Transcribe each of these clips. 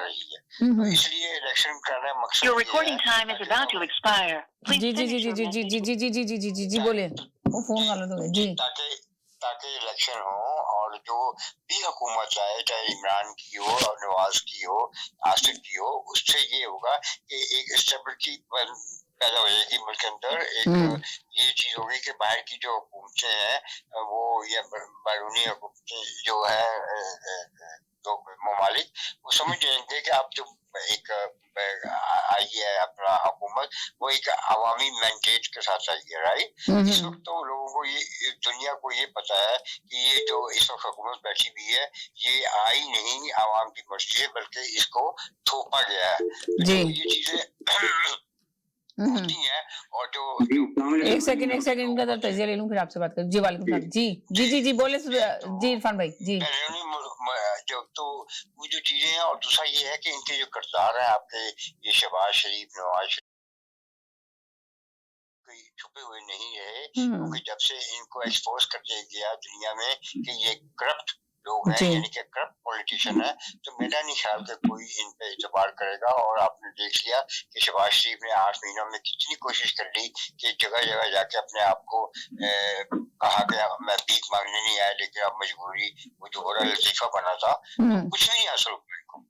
रही है। तो इसलिए इलेक्शन कराना मकसद Your recording time is about to expire. Please ji ji ji finish ji your ji ji message. जी जी जी जी जी जी जी बोले, वो फोन कर लो जी। ताकि ताकि इलेक्शन हो और जो भी हुकूमत आए, चाहे इमरान की हो और नवाज की हो, आसिफ की हो, उससे ये होगा कि एक स्टेबिलिटी पैदा हो जाएगी मुल्क के अंदर। एक ये चीज होगी कि बाहर की जो हुकूमतें हैं वो ये बैरूनी हुकूमतें जो है तो ममालिक वो समझ जाएंगे कि अब जो एक आई है अपना हुकूमत, वो एक अवामी मैंडेट के साथ आई है, राइट। इस वक्त तो लोगों को ये दुनिया को ये पता है कि ये जो इस वक्त हुकूमत बैठी हुई है ये आई नहीं आवाम की मर्जी है, बल्कि इसको थोपा गया है। तो ये चीजें होती है। और जो एक सेकंड का तजिया ले लूं फिर आपसे बात करूं। जी वालेकुम सलाम। जी जी जी जी बोले जी इरफान भाई जी। जो तो वो जो चीजें हैं, और दूसरा ये है कि इनके जो किरदार है आपके ये शहबाज शरीफ, नवाज शरीफ कोई छुपे हुए नहीं रहे, क्योंकि जब से इनको एक्सपोज कर दिया गया दुनिया में कि ये करप्ट लोग हैं, यानी कि करप्ट पॉलिटिशियन है, तो मेरा नहीं ख्याल कि कोई इन पे एतबार करेगा। और आपने देख लिया कि शहबाज शरीफ ने 8 महीनों में कितनी कोशिश कर ली कि जगह जगह जाके अपने आप को कहा कि मैं भीख मांगने नहीं आया, लेकिन अब मजबूरी वो जो ओरल लतीफा बना था कुछ नहीं हासिल हुआ इनको।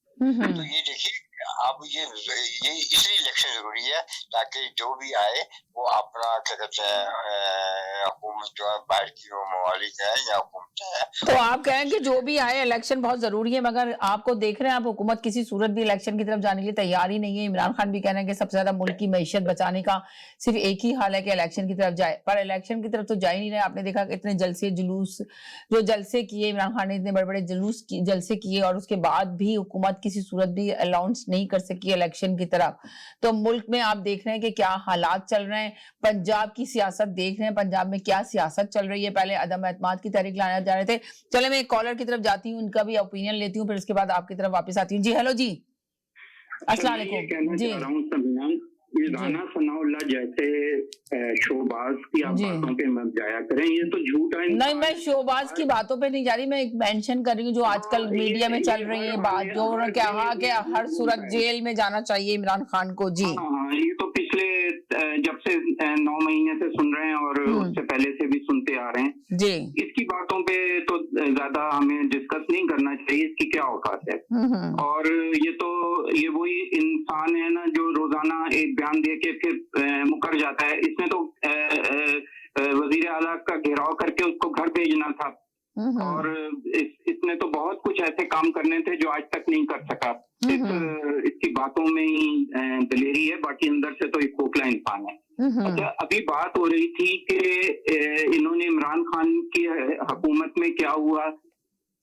तो ये देखिए अब ये इसलिए इलेक्शन जरूरी है ताकि जो भी आए वो अपना क्या कहते हैं हुकूमत जो है बाहर की वो ममालिक है या हुकूमत है। तो आप कहें कि जो भी आए इलेक्शन बहुत जरूरी है, मगर आपको देख रहे हैं आप हुकूमत किसी सूरत भी इलेक्शन की तरफ जाने के लिए तैयार ही नहीं है। इमरान खान भी कह रहे हैं कि सबसे ज्यादा मुल्क की मईशत बचाने का सिर्फ एक ही हाल है कि इलेक्शन की तरफ जाए, पर इलेक्शन की तरफ तो जा ही नहीं रहे। आपने देखा कि इतने जलसे जुलूस जो जलसे किए इमरान खान ने, इतने बड़े बड़े जलसे किए और उसके बाद भी हुकूमत किसी सूरत भी अलाउंस नहीं कर सकी इलेक्शन की तरफ। तो मुल्क में आप देख रहे हैं कि क्या हालात चल रहे हैं। पंजाब की सियासत देख रहे हैं, पंजाब में क्या सियासत चल रही है। पहले अदम एतमाद की तहरीक लाना जा रहे थे। चले मैं एक कॉलर की तरफ जाती हूँ, उनका भी ओपिनियन लेती हूँ, फिर उसके बाद आपकी तरफ वापस आती हूँ। जी हेलो जी, अस्सलाम वालेकुम जी। ये राना सनाउल्लाह जैसे शोबाज की आप बातों पे मत जाया करें, ये तो झूठ है। नहीं, मैं शोबाज की बातों पे नहीं जा रही, मैं एक मेंशन कर रही हूँ जो आजकल मीडिया में चल रही है बात, जो उन्होंने कहा कि हर सूरत जेल में जाना चाहिए इमरान खान को। जी ये तो पिछले जब से 9 महीने से सुन रहे हैं और उससे पहले से भी सुनते आ रहे हैं जी। इसकी बातों पे तो ज्यादा हमें डिस्कस नहीं करना चाहिए, इसकी क्या औकात है। और ये वही इंसान है ना जो रोजाना एक बयान दे के फिर मुकर जाता है। इसमें तो वजीर आला का घेराव करके उसको घर भेजना था और इसने तो बहुत कुछ ऐसे काम करने थे जो आज तक नहीं कर सका। इसकी बातों में ही दलेरी है, बाकी अंदर से तो एक खोखला इंसान है। अच्छा, अभी बात हो रही थी कि इन्होंने इमरान खान की हुकूमत में क्या हुआ।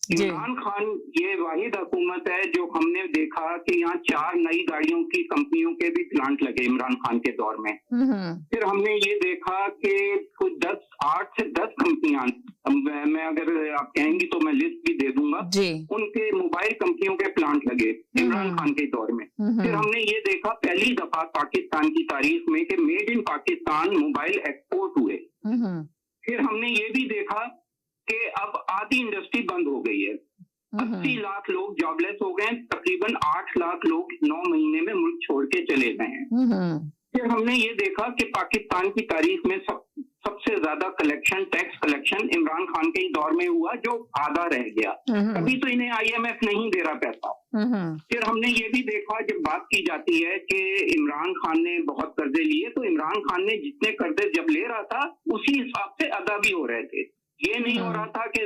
इमरान खान ये वाहिद हुकूमत है जो हमने देखा कि यहाँ 4 नई गाड़ियों की कंपनियों के भी प्लांट लगे इमरान खान के दौर में। फिर हमने ये देखा कि कुछ 8 से 10 कंपनियां, मैं अगर आप कहेंगी तो मैं लिस्ट भी दे दूंगा, उनके मोबाइल कंपनियों के प्लांट लगे इमरान खान के दौर में। फिर हमने ये देखा पहली दफा पाकिस्तान की तारीख में कि made in Pakistan mobile export हुए। फिर हमने ये भी देखा कि अब आधी इंडस्ट्री बंद हो गई है। 80 लाख लोग जॉबलेस हो गए, तकरीबन 8 लाख लोग 9 महीने में मुल्क छोड़ के चले गए हैं। फिर हमने ये देखा कि पाकिस्तान की तारीख में सबसे ज्यादा टैक्स कलेक्शन इमरान खान के दौर में हुआ, जो आधा रह गया। अभी तो इन्हें IMF नहीं दे रहा पैसा। फिर हमने ये भी देखा, जब बात की जाती है कि इमरान खान ने बहुत कर्जे लिए, तो इमरान खान ने जितने कर्जे जब ले रहा था उसी हिसाब से अदा भी हो रहे थे। ये नहीं हो रहा था कि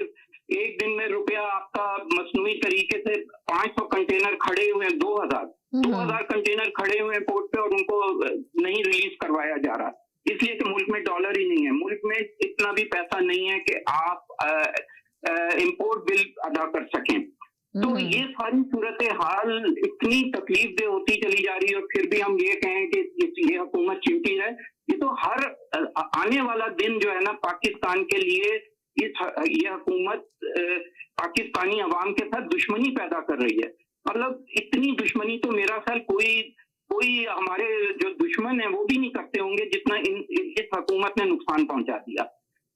एक दिन में रुपया आपका मसनूई तरीके से 500 कंटेनर खड़े हुए, 2000 कंटेनर खड़े हुए पोर्ट पे और उनको नहीं रिलीज करवाया जा रहा, इसलिए कि मुल्क में डॉलर ही नहीं है, मुल्क में इतना भी पैसा नहीं है कि आप इंपोर्ट बिल अदा कर सकें। तो ये सारी सूरत हाल इतनी तकलीफ दे होती चली जा रही है। और फिर भी हम ये कहें कि ये हुकूमत चिमटी है, ये तो हर आने वाला दिन जो है ना पाकिस्तान के लिए ये हुकूमत पाकिस्तानी अवाम के साथ दुश्मनी पैदा कर रही है। मतलब इतनी दुश्मनी तो मेरा ख्याल कोई हमारे जो दुश्मन है वो भी नहीं करते होंगे जितना इस हुकूमत ने नुकसान पहुंचा दिया।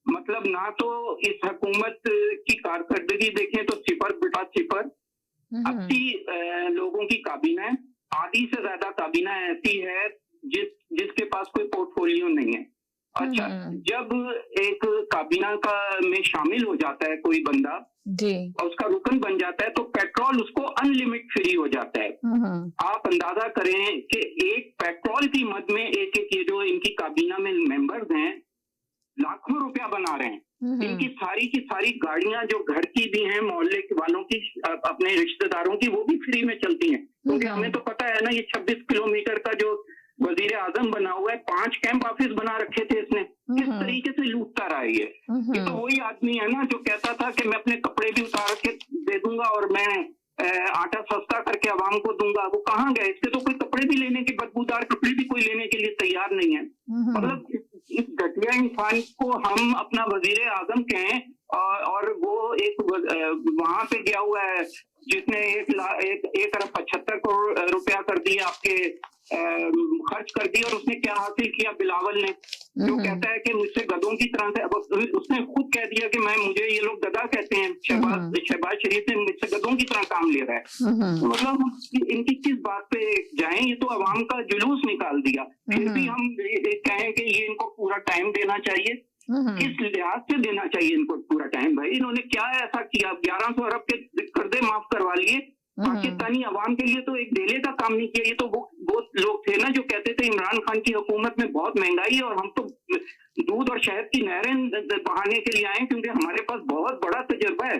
मतलब ना तो इस हुकूमत की कारकर्दगी देखें तो 0 बेटा 0, 80 लोगों की काबीना है, आधी से ज्यादा काबीना ऐसी है जिसके पास कोई पोर्टफोलियो नहीं है। अच्छा, जब एक काबीना का में शामिल हो जाता है कोई बंदा जी, और उसका रुकन बन जाता है तो पेट्रोल उसको अनलिमिट फ्री हो जाता है। आप अंदाजा करें कि एक पेट्रोल की मद में एक ये जो इनकी काबीना में मेंबर्स हैं लाखों रुपया बना रहे हैं। इनकी सारी गाड़ियां जो घर की भी हैं, मोहल्ले के वालों की, अपने रिश्तेदारों की, वो भी फ्री में चलती हैं। क्योंकि हमें तो पता है ना, ये 26 किलोमीटर का जो वजीर आजम बना हुआ है, 5 कैंप ऑफिस बना रखे थे इसने, किस तरीके से लूटता रहा है ये तो वही आदमी है ना जो कहता था कि मैं अपने कपड़े भी उतार के दे दूंगा और मैं आटा सस्ता करके आवाम को दूंगा। वो कहाँ गए? इसके तो कोई कपड़े भी लेने के, बदबूदार कपड़े भी कोई लेने के लिए तैयार नहीं है। मतलब इस घटिया इंसान को हम अपना वजीर आजम कहें और वो एक वहां पे गया हुआ है जिसने 1 अरब 75 करोड़ रुपया कर दिया, आपके खर्च कर दिया, और उसने क्या हासिल किया? बिलावल ने, जो कहता है कि मुझसे गधों की तरह से, अब उसने खुद कह दिया कि मुझे ये लोग गधा कहते हैं। शहबाज शरीफ ने मुझसे गधों की तरह काम ले रहा है। तो मतलब इनकी किस बात पे जाएं? ये तो अवाम का जुलूस निकाल दिया। फिर भी हम कहें कि ये इनको पूरा टाइम देना चाहिए। किस लिहाज से देना चाहिए इनको पूरा टाइम? भाई इन्होंने क्या ऐसा किया? 1100 अरब के कर्जे माफ करवा लिए, पाकिस्तानी अवाम के लिए तो एक डेले का काम नहीं किया। ये तो वो लोग थे ना जो कहते थे इमरान खान की हुकूमत में बहुत महंगाई है और हम तो दूध और शहद की नहरें बहाने के लिए आए क्योंकि हमारे पास बहुत बड़ा तजर्बा है।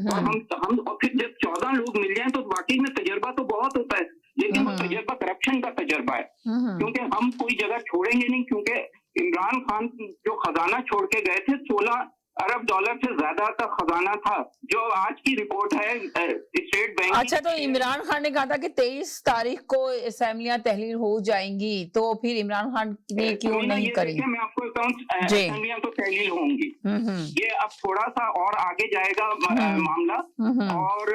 और हम और फिर जब 14 लोग मिल जाएं तो वाकई में तजर्बा तो बहुत होता है, लेकिन वो तजर्बा करप्शन का तजर्बा है। क्योंकि हम कोई जगह छोड़ेंगे नहीं, क्योंकि इमरान खान जो खजाना छोड़ के गए थे, 16 अरब डॉलर से ज्यादा का खजाना था, जो आज की रिपोर्ट है स्टेट बैंक। अच्छा, तो इमरान खान ने कहा था कि 23 तारीख को असेंबलियां तहलील हो जाएंगी, तो फिर इमरान खान ने क्यों नहीं करी? मैं आपको बताऊं, असेंबलियां तो तहलील होंगी। ये अब थोड़ा सा और आगे जाएगा मामला, और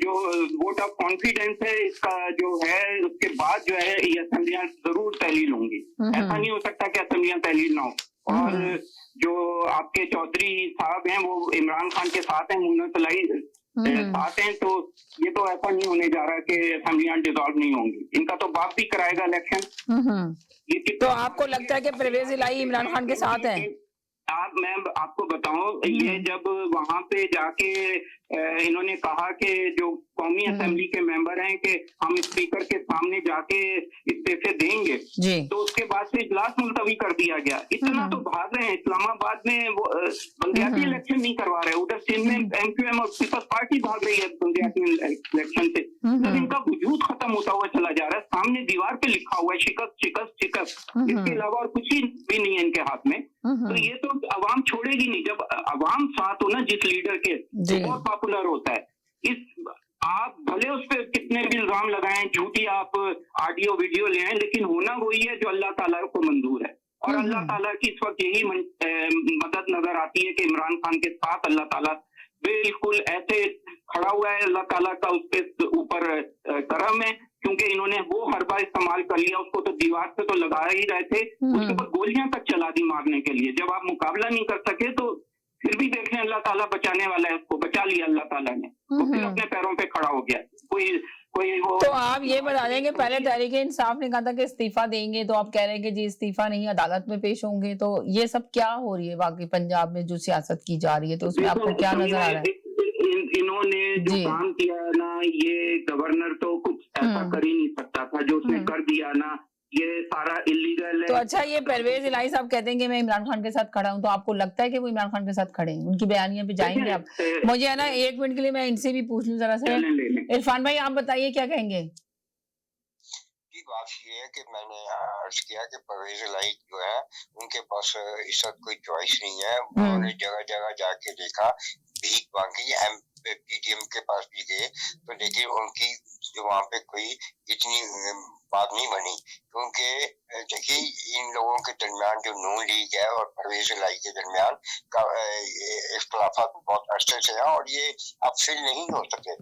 जो वोट ऑफ कॉन्फिडेंस है इसका जो है, उसके बाद जो है ये असेंबलियां जरूर तहलील होंगी। ऐसा नहीं हो सकता कि असेंबलियां तहलील ना हो। और जो आपके चौधरी साहब हैं वो इमरान खान के साथ हैं, मुन्ना तलाई साथ हैं, तो ये तो ऐसा नहीं होने जा रहा कि असेंबलियां डिसॉल्व नहीं होंगी। इनका तो बाप भी कराएगा इलेक्शन। तो आपको लगता है कि परवेज इलाही इमरान खान के साथ है? मैं आपको बताऊं, ये जब वहां पे जाके इन्होंने कहा कि जो कौमी असेंबली के मेंबर हैं कि हम स्पीकर के सामने जाके इस्तीफे देंगे, तो उसके बाद से इजलास मुलतवी कर दिया गया। इतना तो भाग रहे हैं। इस्लामाबाद में वो बंदियाती इलेक्शन नहीं करवा रहे, उधर सिंध में एमक्यूएम और पीपल्स पार्टी भाग रही है बंदियाती इलेक्शन से। तो इनका वजूद खत्म होता हुआ चला जा रहा है। सामने दीवार पे लिखा हुआ है शिकस्त शिकस्त शिकस्त, इसके अलावा और कुछ भी नहीं है इनके हाथ में। तो ये तो अवाम छोड़ेगी नहीं। जब अवाम साथ हो ना जिस लीडर के, बहुत पॉपुलर होता है। आप भले उस पर कितने भी इल्जाम लगाएं, झूठी आप ऑडियो वीडियो ले आए, लेकिन होना वही है जो अल्लाह ताला को मंजूर है। और अल्लाह ताला की इस वक्त यही मदद नजर आती है कि इमरान खान के साथ अल्लाह ताला बिल्कुल ऐसे खड़ा हुआ है। अल्लाह ताला का उसके ऊपर करम है, क्योंकि इन्होंने वो हरबा इस्तेमाल कर लिया। उसको तो दीवार पे तो लगा ही रहे थे, उसके ऊपर गोलियां तक चला दी मारने के लिए। जब आप मुकाबला नहीं कर सके तो फिर भी देखें, अल्लाह ताला बचाने वाला है, उसको बचा लिया अल्लाह ताला ने, तो फिर अपने पैरों पे खड़ा हो गया। कोई वो। तो आप ये बता दें कि पहले तहरीके इंसाफ ने कहा था कि इस्तीफा देंगे, तो आप कह रहे हैं कि जी इस्तीफा नहीं, अदालत में पेश होंगे। तो ये सब क्या हो रही है वाकई पंजाब में जो सियासत की जा रही है, तो उसमें आपको क्या नजर आ रहा है? इन्होंने जो काम किया है ना, ये गवर्नर तो कुछ ऐसा कर ही नहीं सकता था जो उसने कर दिया ना, ये सारा इलीगल है। तो अच्छा, ये परवेज इलाही साहब कहते हैं कि मैं इमरान खान के साथ खड़ा हूं, तो आपको लगता है कि वो इमरान खान के साथ खड़े हैं? उनकी बयानियां पे जाएंगे आप? मुझे है ना 1 मिनट के लिए मैं इनसे भी पूछ लूं जरा से। इरफान भाई आप बताइए क्या कहेंगे? बात ये है कि मैंने अर्ज किया कि परवेज इलाही जो है उनके पास इस वक्त कोई चॉइस नहीं है। उन्होंने जगह जगह जाके देखा, भीख मांगी, पीडीएम के पास भी गए, तो लेकिन उनकी जो वहाँ पे कोई इतनी बात नहीं बनी। क्योंकि देखिए इन लोगों के दरमियान जो नून लीग है और परवेज इलाही के दरमियान का इख्तलाफात बहुत अरसे से है और ये अब फिल नहीं हो सके।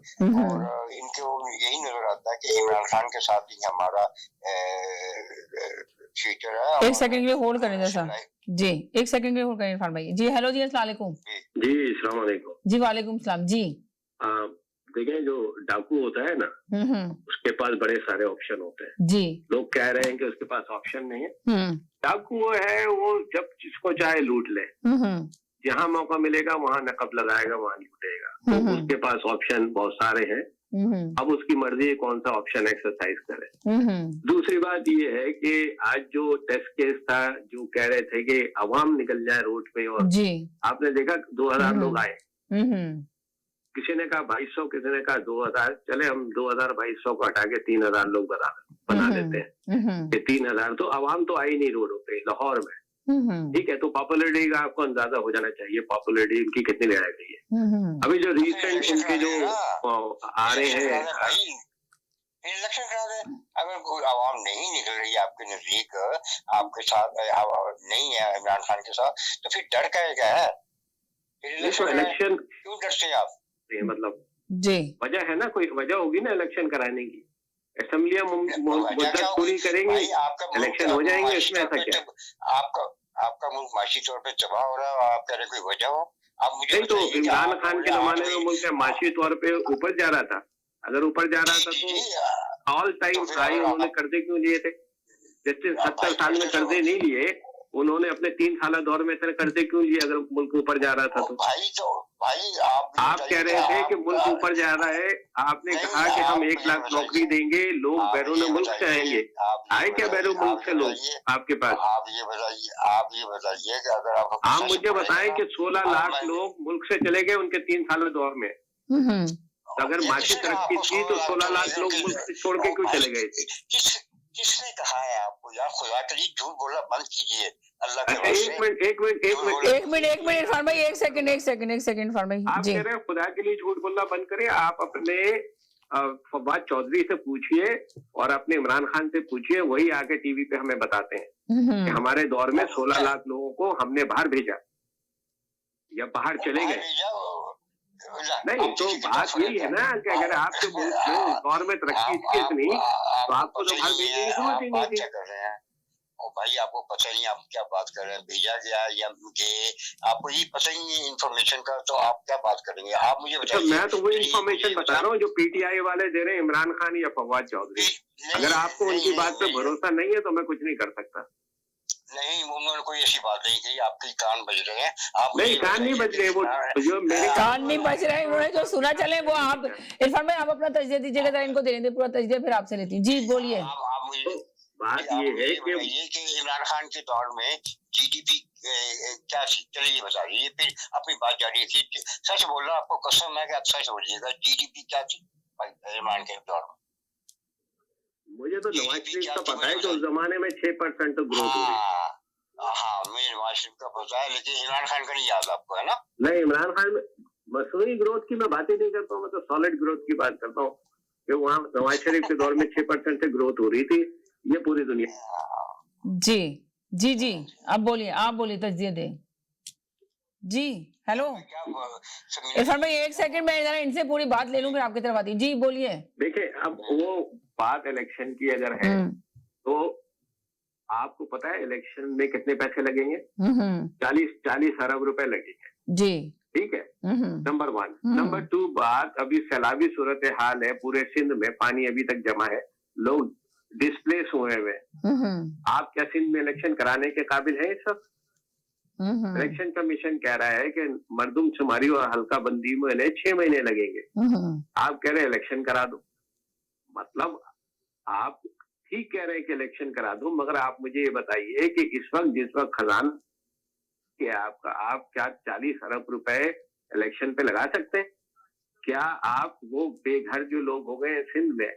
और इनको यही नजर आता है कि इमरान खान के साथ ही हमारा फ्यूचर है। 1 सेकंड के लिए होल्ड करें जैसा जी, 1 सेकंड के लिए होल्ड करें इरफान भाई जी। हेलो जी, अस्सलाम वालेकुम। जी अस्सलाम वालेकुम। जी वालेकुम सलाम जी। देखिए जो डाकू होता है ना, उसके पास बड़े सारे ऑप्शन होते हैं। जी। लोग कह रहे हैं कि उसके पास ऑप्शन नहीं है। डाकू वो है, वो जब जिसको चाहे लूट ले, जहाँ मौका मिलेगा वहां नकब लगाएगा, वहां लूटेगा। तो उसके पास ऑप्शन बहुत सारे हैं। अब उसकी मर्जी है कौन सा ऑप्शन एक्सरसाइज करे। दूसरी बात ये है कि आज जो टेस्ट केस था, जो कह रहे थे कि अवाम निकल जाए रोड पे, और जी। आपने देखा 2000 लोग आए। किसी ने कहा 2200, किसी ने कहा 2000। चले हम 2000 2200 को हटा के 3000 लोग बना लेते हैं। ये 3000 तो अवाम तो आई नहीं रोडों पे लाहौर में। ठीक है, तो पॉपुलरिटी का आपको अंदाजा हो जाना चाहिए, पॉपुलरिटी इनकी कितनी ले गई है। अभी जो रिसेंट इनके जो आ रहे हैं, इलेक्शन करा दे। अगर कोई आवाम नहीं निकल रही है आपके नजदीक, आपके साथ नहीं है इमरान खान के साथ, तो फिर डर क्या है? इलेक्शन क्यों डरते हैं आप? मतलब जी, वजह है ना, कोई वजह होगी ना इलेक्शन कराने की। असेंबलियां मुद्दत पूरी करेंगी, इलेक्शन हो जाएंगे। इसमें ऐसा क्या? आपका मुल्क माशी तौर पे तबाह हो रहा है, आप कह रहे कोई वजह हो? आप मुझे नहीं, तो इमरान खान के जमाने में मुल्क माशी तौर पे ऊपर जा रहा था। अगर ऊपर जा रहा था तो ऑल टाइम हाई उन्होंने कर्जे क्यों लिए थे? जैसे 70 साल में कर्जे नहीं लिए, उन्होंने अपने 3 साल दौर में इतने कर्जे क्यों लिए अगर मुल्क ऊपर जा रहा था तो? भाई आप कह रहे थे कि मुल्क ऊपर जा रहा है, आपने कहा कि हम 1 लाख नौकरी देंगे, लोग बैरून मुल्क से आएंगे। आए क्या बैरून मुल्क से लोग आपके पास? आप ये बताइए कि अगर आप मुझे बताएं कि 16 लाख लोग मुल्क से चले गए उनके 3 साल दौर में। अगर माशी तरक्की थी तो 16 लाख लोग मुल्क से छोड़ के क्यों चले गए थे? किसने कहा है आपको? यार खुदा के लिए झूठ बोलना बंद कीजिए, अल्लाह के वास्ते। एक मिनट इरफान भाई, एक सेकंड इरफान भाई। आप कह रहे हैं खुदा के लिए झूठ बोलना बंद करें। आप अपने फवाद चौधरी से पूछिए और अपने इमरान खान से पूछिए, वही आके टीवी पे हमें बताते हैं कि हमारे दौर में 16 लाख लोगों को हमने बाहर भेजा या बाहर चले गए। नहीं, तो बात यही है ना कि अगर आपके मुल्क में दौर में तरक्की थी इतनी, तो आपको तो बाहर भेजने की जरूरत ही नहीं थी। भाई आपको पता नहीं आप क्या बात कर रहे हैं, भेजा गया या आपको ये पता ही नहीं इन्फॉर्मेशन का, तो आप क्या बात करेंगे? आप मुझे बताइए। मैं तो वही इन्फॉर्मेशन बता रहा हूँ जो पीटीआई वाले दे रहे हैं, इमरान खान या फवाद चौधरी। अगर आपको उनकी बात पे भरोसा नहीं है तो मैं कुछ नहीं कर सकता। नहीं, उन्होंने कोई ऐसी बात नहीं कही, आपके कान बज रहे हैं। आप नहीं, कान नहीं बज रहे, वो जो मेरे कान नहीं बज रहे हैं, उन्होंने जो सुना चले वो आप। इरफान भाई आप अपना तजज़िया दीजिएगा, जरा इनको देने दे पूरा तजज़िया, फिर आपसे लेती हूँ। जी बोलिए। बात ये है कि इमरान खान के दौर में जीडीपी क्या चलिए बता दीजिए, फिर अपनी बात जारी रखिए। सच बोल रहा हूँ, आपको कसम है कि आप सच बोलिएगा, जीडीपी क्या थी इमरान के दौर में? मुझे तो नवाज शरीफ का पता है कि उस जमाने में 6% तो ग्रोथ हुई। हाँ, मुझे नवाज शरीफ का पता है, लेकिन इमरान खान का नहीं याद आपको, है ना? नहीं, इमरान खान में मसनूई ग्रोथ की मैं बात ही नहीं करता हूँ, मैं तो सॉलिड ग्रोथ की बात करता हूँ कि वहाँ नवाज शरीफ के दौर में 6% से ग्रोथ हो रही थी। ये पूरी दुनिया। जी आप बोलिए तजज़िया दे। जी हेलो इरफान भाई, 1 सेकंड में जरा इनसे पूरी बात ले लूं, फिर आपकी तरफ आती हूँ। जी बोलिए। देखिए, अब वो बात इलेक्शन की अगर है तो आपको पता है इलेक्शन में कितने पैसे लगेंगे? 40 अरब रुपए लगेंगे। जी ठीक है, नंबर 1। नंबर 2 बात, अभी सैलाबी सूरत हाल है, पूरे सिंध में पानी अभी तक जमा है, लोग डिस्प्लेस हुए हुए। आप क्या सिंध में इलेक्शन कराने के काबिल है इस वक्त? इलेक्शन कमीशन कह रहा है कि मरदमशुमारी और हल्का बंदी में 6 महीने लगेंगे। आप कह रहे हैं इलेक्शन करा दो। मतलब आप ठीक कह रहे हैं कि इलेक्शन करा दो, मगर आप मुझे ये बताइए कि इस वक्त जिस वक्त खजाना कि आप क्या 40 अरब रुपए इलेक्शन पे लगा सकते हैं? क्या आप वो बेघर जो लोग हो गए सिंध में,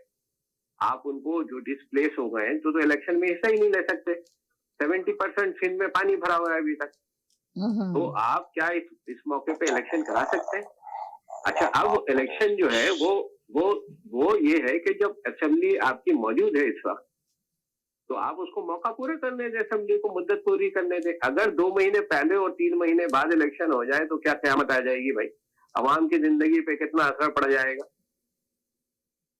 आप उनको जो डिस्प्लेस हो गए हैं तो इलेक्शन में हिस्सा ही नहीं ले सकते? 70% सिंध में पानी भरा हुआ है अभी तक। तो आप क्या इस मौके पे इलेक्शन करा सकते हैं? अच्छा, अब इलेक्शन जो है वो ये है कि जब असेंबली आपकी मौजूद है इस वक्त, तो आप उसको मौका पूरा करने दें, असेंबली को मुद्दत पूरी करने दें। अगर 2 महीने पहले और 3 महीने बाद इलेक्शन हो जाए तो क्या क़यामत आ जाएगी भाई? अवाम की जिंदगी पे कितना असर पड़ जाएगा?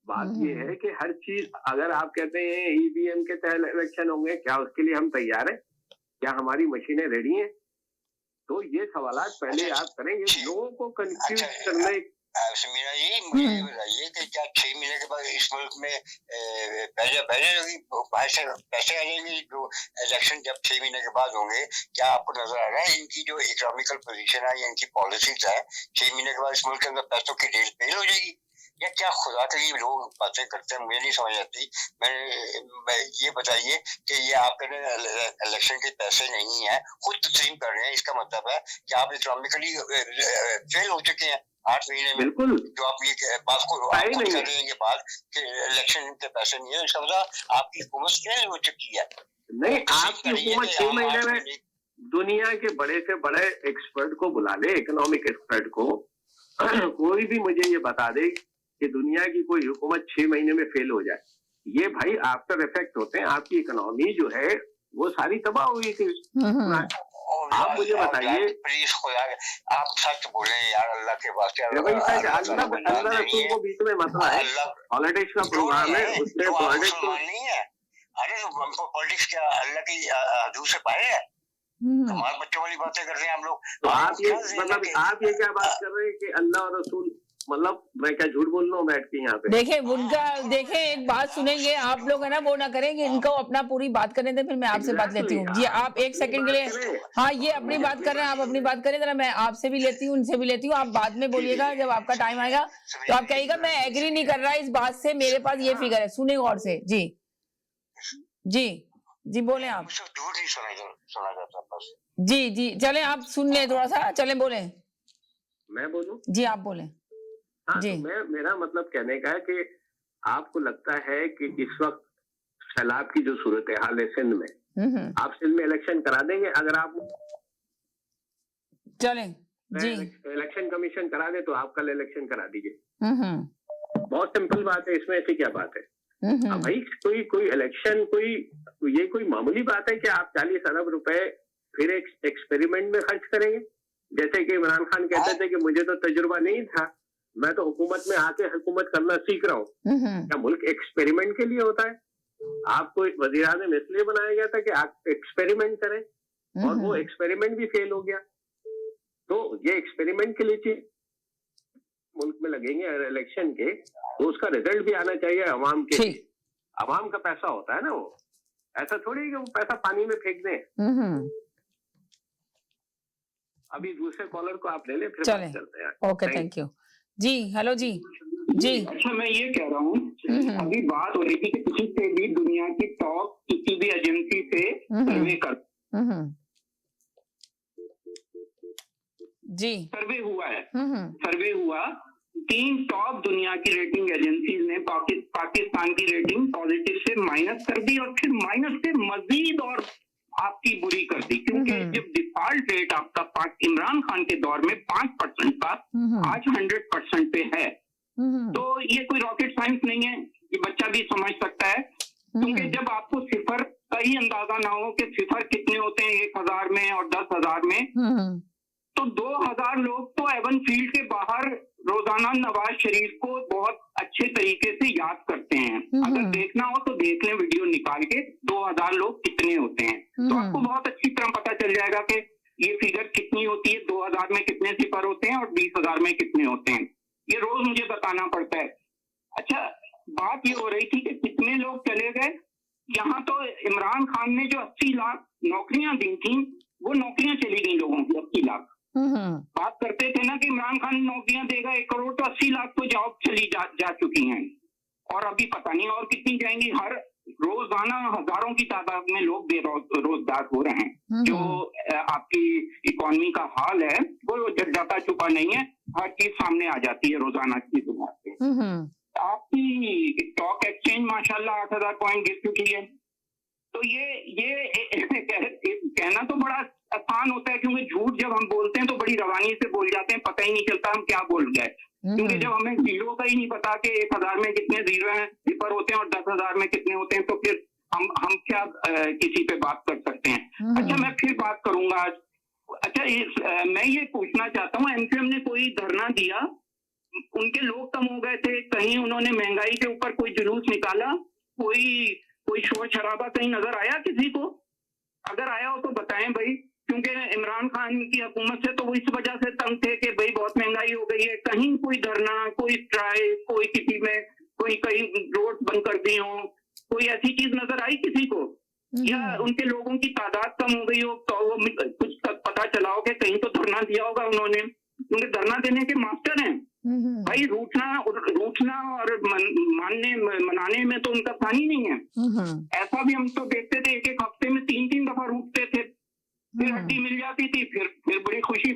बात ये है कि हर चीज, अगर आप कहते हैं ईवीएम के तहत इलेक्शन होंगे, क्या उसके लिए हम तैयार हैं? क्या हमारी मशीनें रेडी हैं? तो ये सवाल पहले आप करेंगे। लोगों को कंफ्यूज करने समीना जी, मुझे ये बताइए कि क्या 6 महीने के बाद इस मुल्क में पैसे आ जाएंगे जो इलेक्शन जब 6 महीने के बाद होंगे? क्या आपको नजर आ रहा है इनकी जो इकोनॉमिकल पोजीशन है या इनकी पॉलिसीज है, 6 महीने के बाद इस मुल्क के अंदर पैसों की रेल फेल हो जाएगी? या क्या खुदा के लिए लोग बातें करते हैं, मुझे नहीं समझ आती। मैं ये बताइए कि ये आपके इलेक्शन के पैसे नहीं है, खुद तस्लीम कर रहे हैं, इसका मतलब है कि आप इकोनॉमिकली फेल हो चुके हैं 8 महीने में। बिल्कुल, जो आप ये बात को कर रहे हैं ये बात कि इलेक्शन के पैसे नहीं है, इसका मतलब आपकी हुकूमत फेल हो चुकी है। नहीं, आपकी हुकूमत 6 महीने में दुनिया के बड़े से बड़े एक्सपर्ट को बुला ले, इकोनॉमिक एक्सपर्ट को। कोई भी मुझे ये बता दे कि दुनिया की कोई हुकूमत 6 महीने में फेल हो जाए। ये भाई आफ्टर इफेक्ट होते हैं, आपकी इकोनॉमी जो है वो सारी तबाह हुई थी। आप मुझे बताइए, प्लीज खुदा आप सच बोले यार, अल्लाह के वास्ते। अल्लाह रसूल को बीच में मत लाए। पॉलिटिक्स का प्रोग्राम है, उसमें पॉलिटिक्स नहीं है। अरे पॉलिटिक्स क्या अल्लाह की हदूद से पाए है? हमारे बच्चों वाली बातें कर रहे हैं हम लोग। तो आप ये मतलब आप ये क्या बात कर रहे हैं कि अल्लाह और रसूल, मतलब मैं क्या झूठ बोल रहा हूँ बैठ के यहाँ पे? देखें उनका, देखें एक बात सुनेंगे आप लोग, है ना, वो ना करेंगे, इनको अपना पूरी बात करने दें, फिर मैं आपसे बात लेती हूँ। जी आप एक सेकंड के लिए, हाँ ये अपनी बात कर रहे हैं, आप अपनी बात करें जरा, मैं आपसे भी लेती हूँ, उनसे भी लेती हूँ। आप बाद में बोलिएगा जब आपका टाइम आएगा, तो आप कहिएगा मैं एग्री नहीं कर रहा इस बात से, मेरे पास ये फिगर है, सुने गौर से। जी जी जी बोले आप। झूठ नहीं सुना जाता बस। जी जी चले, आप सुन ले थोड़ा सा, चले बोले। मैं बोलूं? जी आप बोले। हाँ, जी तो मेरा मतलब कहने का है कि आपको लगता है कि इस वक्त सैलाब की जो सूरत हाल है सिंध में, आप सिंध में इलेक्शन करा देंगे? अगर आप चले जी इलेक्शन कमीशन करा दे तो आप कल इलेक्शन करा दीजिए। बहुत सिंपल बात है, इसमें ऐसी क्या बात है? अब भाई कोई इलेक्शन ये कोई मामूली बात है कि आप 40 अरब रुपए फिर एक एक्सपेरिमेंट में खर्च करेंगे? जैसे कि इमरान खान कहते थे कि मुझे तो तजुर्बा नहीं था, मैं तो हुकूमत में आके हुकूमत करना सीख रहा हूँ। क्या मुल्क एक्सपेरिमेंट के लिए होता है? आपको वज़ीर-ए-आज़म इसलिए बनाया गया था कि आप एक्सपेरिमेंट करें, और वो एक्सपेरिमेंट भी फेल हो गया। तो ये एक्सपेरिमेंट के लिए मुल्क में लगेंगे इलेक्शन के, तो उसका रिजल्ट भी आना चाहिए अवाम के लिए। अवाम का पैसा होता है ना, वो ऐसा थोड़ी कि वो पैसा पानी में फेंक दें। अभी दूसरे कॉलर को आप ले लें, फिर बात करते हैं। ओके थैंक यू जी। हेलो जी जी। अच्छा मैं ये कह रहा हूँ, अभी बात हो रही थी कि किसी से भी दुनिया की टॉप किसी भी एजेंसी से सर्वे कर, जी सर्वे हुआ है, सर्वे हुआ 3 टॉप दुनिया की रेटिंग एजेंसीज ने पाकिस्तान की रेटिंग पॉजिटिव से माइनस कर दी, और फिर माइनस से मजीद और आपकी बुरी कर दी, क्योंकि जब डिफॉल्ट रेट आपका इमरान खान के दौर में 5% था, आज 100% पे है। तो ये कोई रॉकेट साइंस नहीं है, ये बच्चा भी समझ सकता है। क्योंकि जब आपको सिफर का ही अंदाजा ना हो कि सिफर कितने होते हैं 1000 में और 10,000 में, तो 2000 लोग तो एवन फील्ड के बाहर रोजाना नवाज शरीफ को बहुत अच्छे तरीके से याद करते हैं। अगर देखना हो तो देख लें वीडियो निकाल के, 2000 लोग कितने होते हैं, तो आपको बहुत अच्छी तरह पता चल जाएगा कि ये फिगर कितनी होती है, 2000 में कितने सिफर होते हैं और 20,000 में कितने होते हैं, ये रोज मुझे बताना पड़ता है। अच्छा बात ये हो रही थी कि कितने लोग चले गए। यहाँ तो इमरान खान ने जो 80 लाख नौकरियां दी थी, वो नौकरियां चली गई लोगों की 80 लाख। बात करते थे ना कि इमरान खान नौकरियां देगा 1 करोड़, तो 80 लाख तो जॉब चली जा चुकी हैं, और अभी पता नहीं और कितनी जाएंगी। हर रोजाना हजारों की तादाद में लोग बेरोजगार हो रहे हैं। जो आपकी इकोनॉमी का हाल है वो जाता छुपा नहीं है, हर चीज सामने आ जाती है रोजाना की दुनिया पे। आपकी स्टॉक एक्सचेंज माशाल्लाह 8000 पॉइंट गिर चुकी है। तो ये कहना तो बड़ा आसान होता है, क्योंकि झूठ जब हम बोलते हैं तो बड़ी रवानी से बोल जाते हैं, पता ही नहीं चलता हम क्या बोल गए। क्योंकि जब हमें जीरो का ही नहीं पता कि 1000 में कितने जीरो हैं, सिफर होते हैं, और 10,000 में कितने होते हैं, तो फिर हम क्या किसी पे बात कर सकते हैं। अच्छा मैं फिर बात करूंगा आज। अच्छा मैं ये पूछना चाहता हूँ, एमक्यूएम ने कोई धरना दिया, उनके लोग कम हो गए थे, कहीं उन्होंने महंगाई के ऊपर कोई जुलूस निकाला, कोई शोर शराबा कहीं नजर आया किसी को? अगर आया हो तो बताएं भाई, क्योंकि इमरान खान की हुकूमत से तो वो इस वजह से तंग थे कि भाई बहुत महंगाई हो गई है, कहीं कोई धरना, कोई स्ट्राइक, कोई किसी में कोई कहीं रोड बंद कर दी हो, कोई ऐसी चीज नजर आई किसी को, या उनके लोगों की तादाद कम हो गई हो तो वो कुछ पता चला हो कि कहीं तो धरना दिया होगा उन्होंने, क्योंकि धरना देने के मास्टर हैं भाई। रूठना और मनाने में तो उनका पानी नहीं है। ऐसा भी हम तो देखते थे, एक हफ्ते में 3 दफा रूठते थे, फिर हड्डी मिल जाती थी, फिर बड़ी खुशी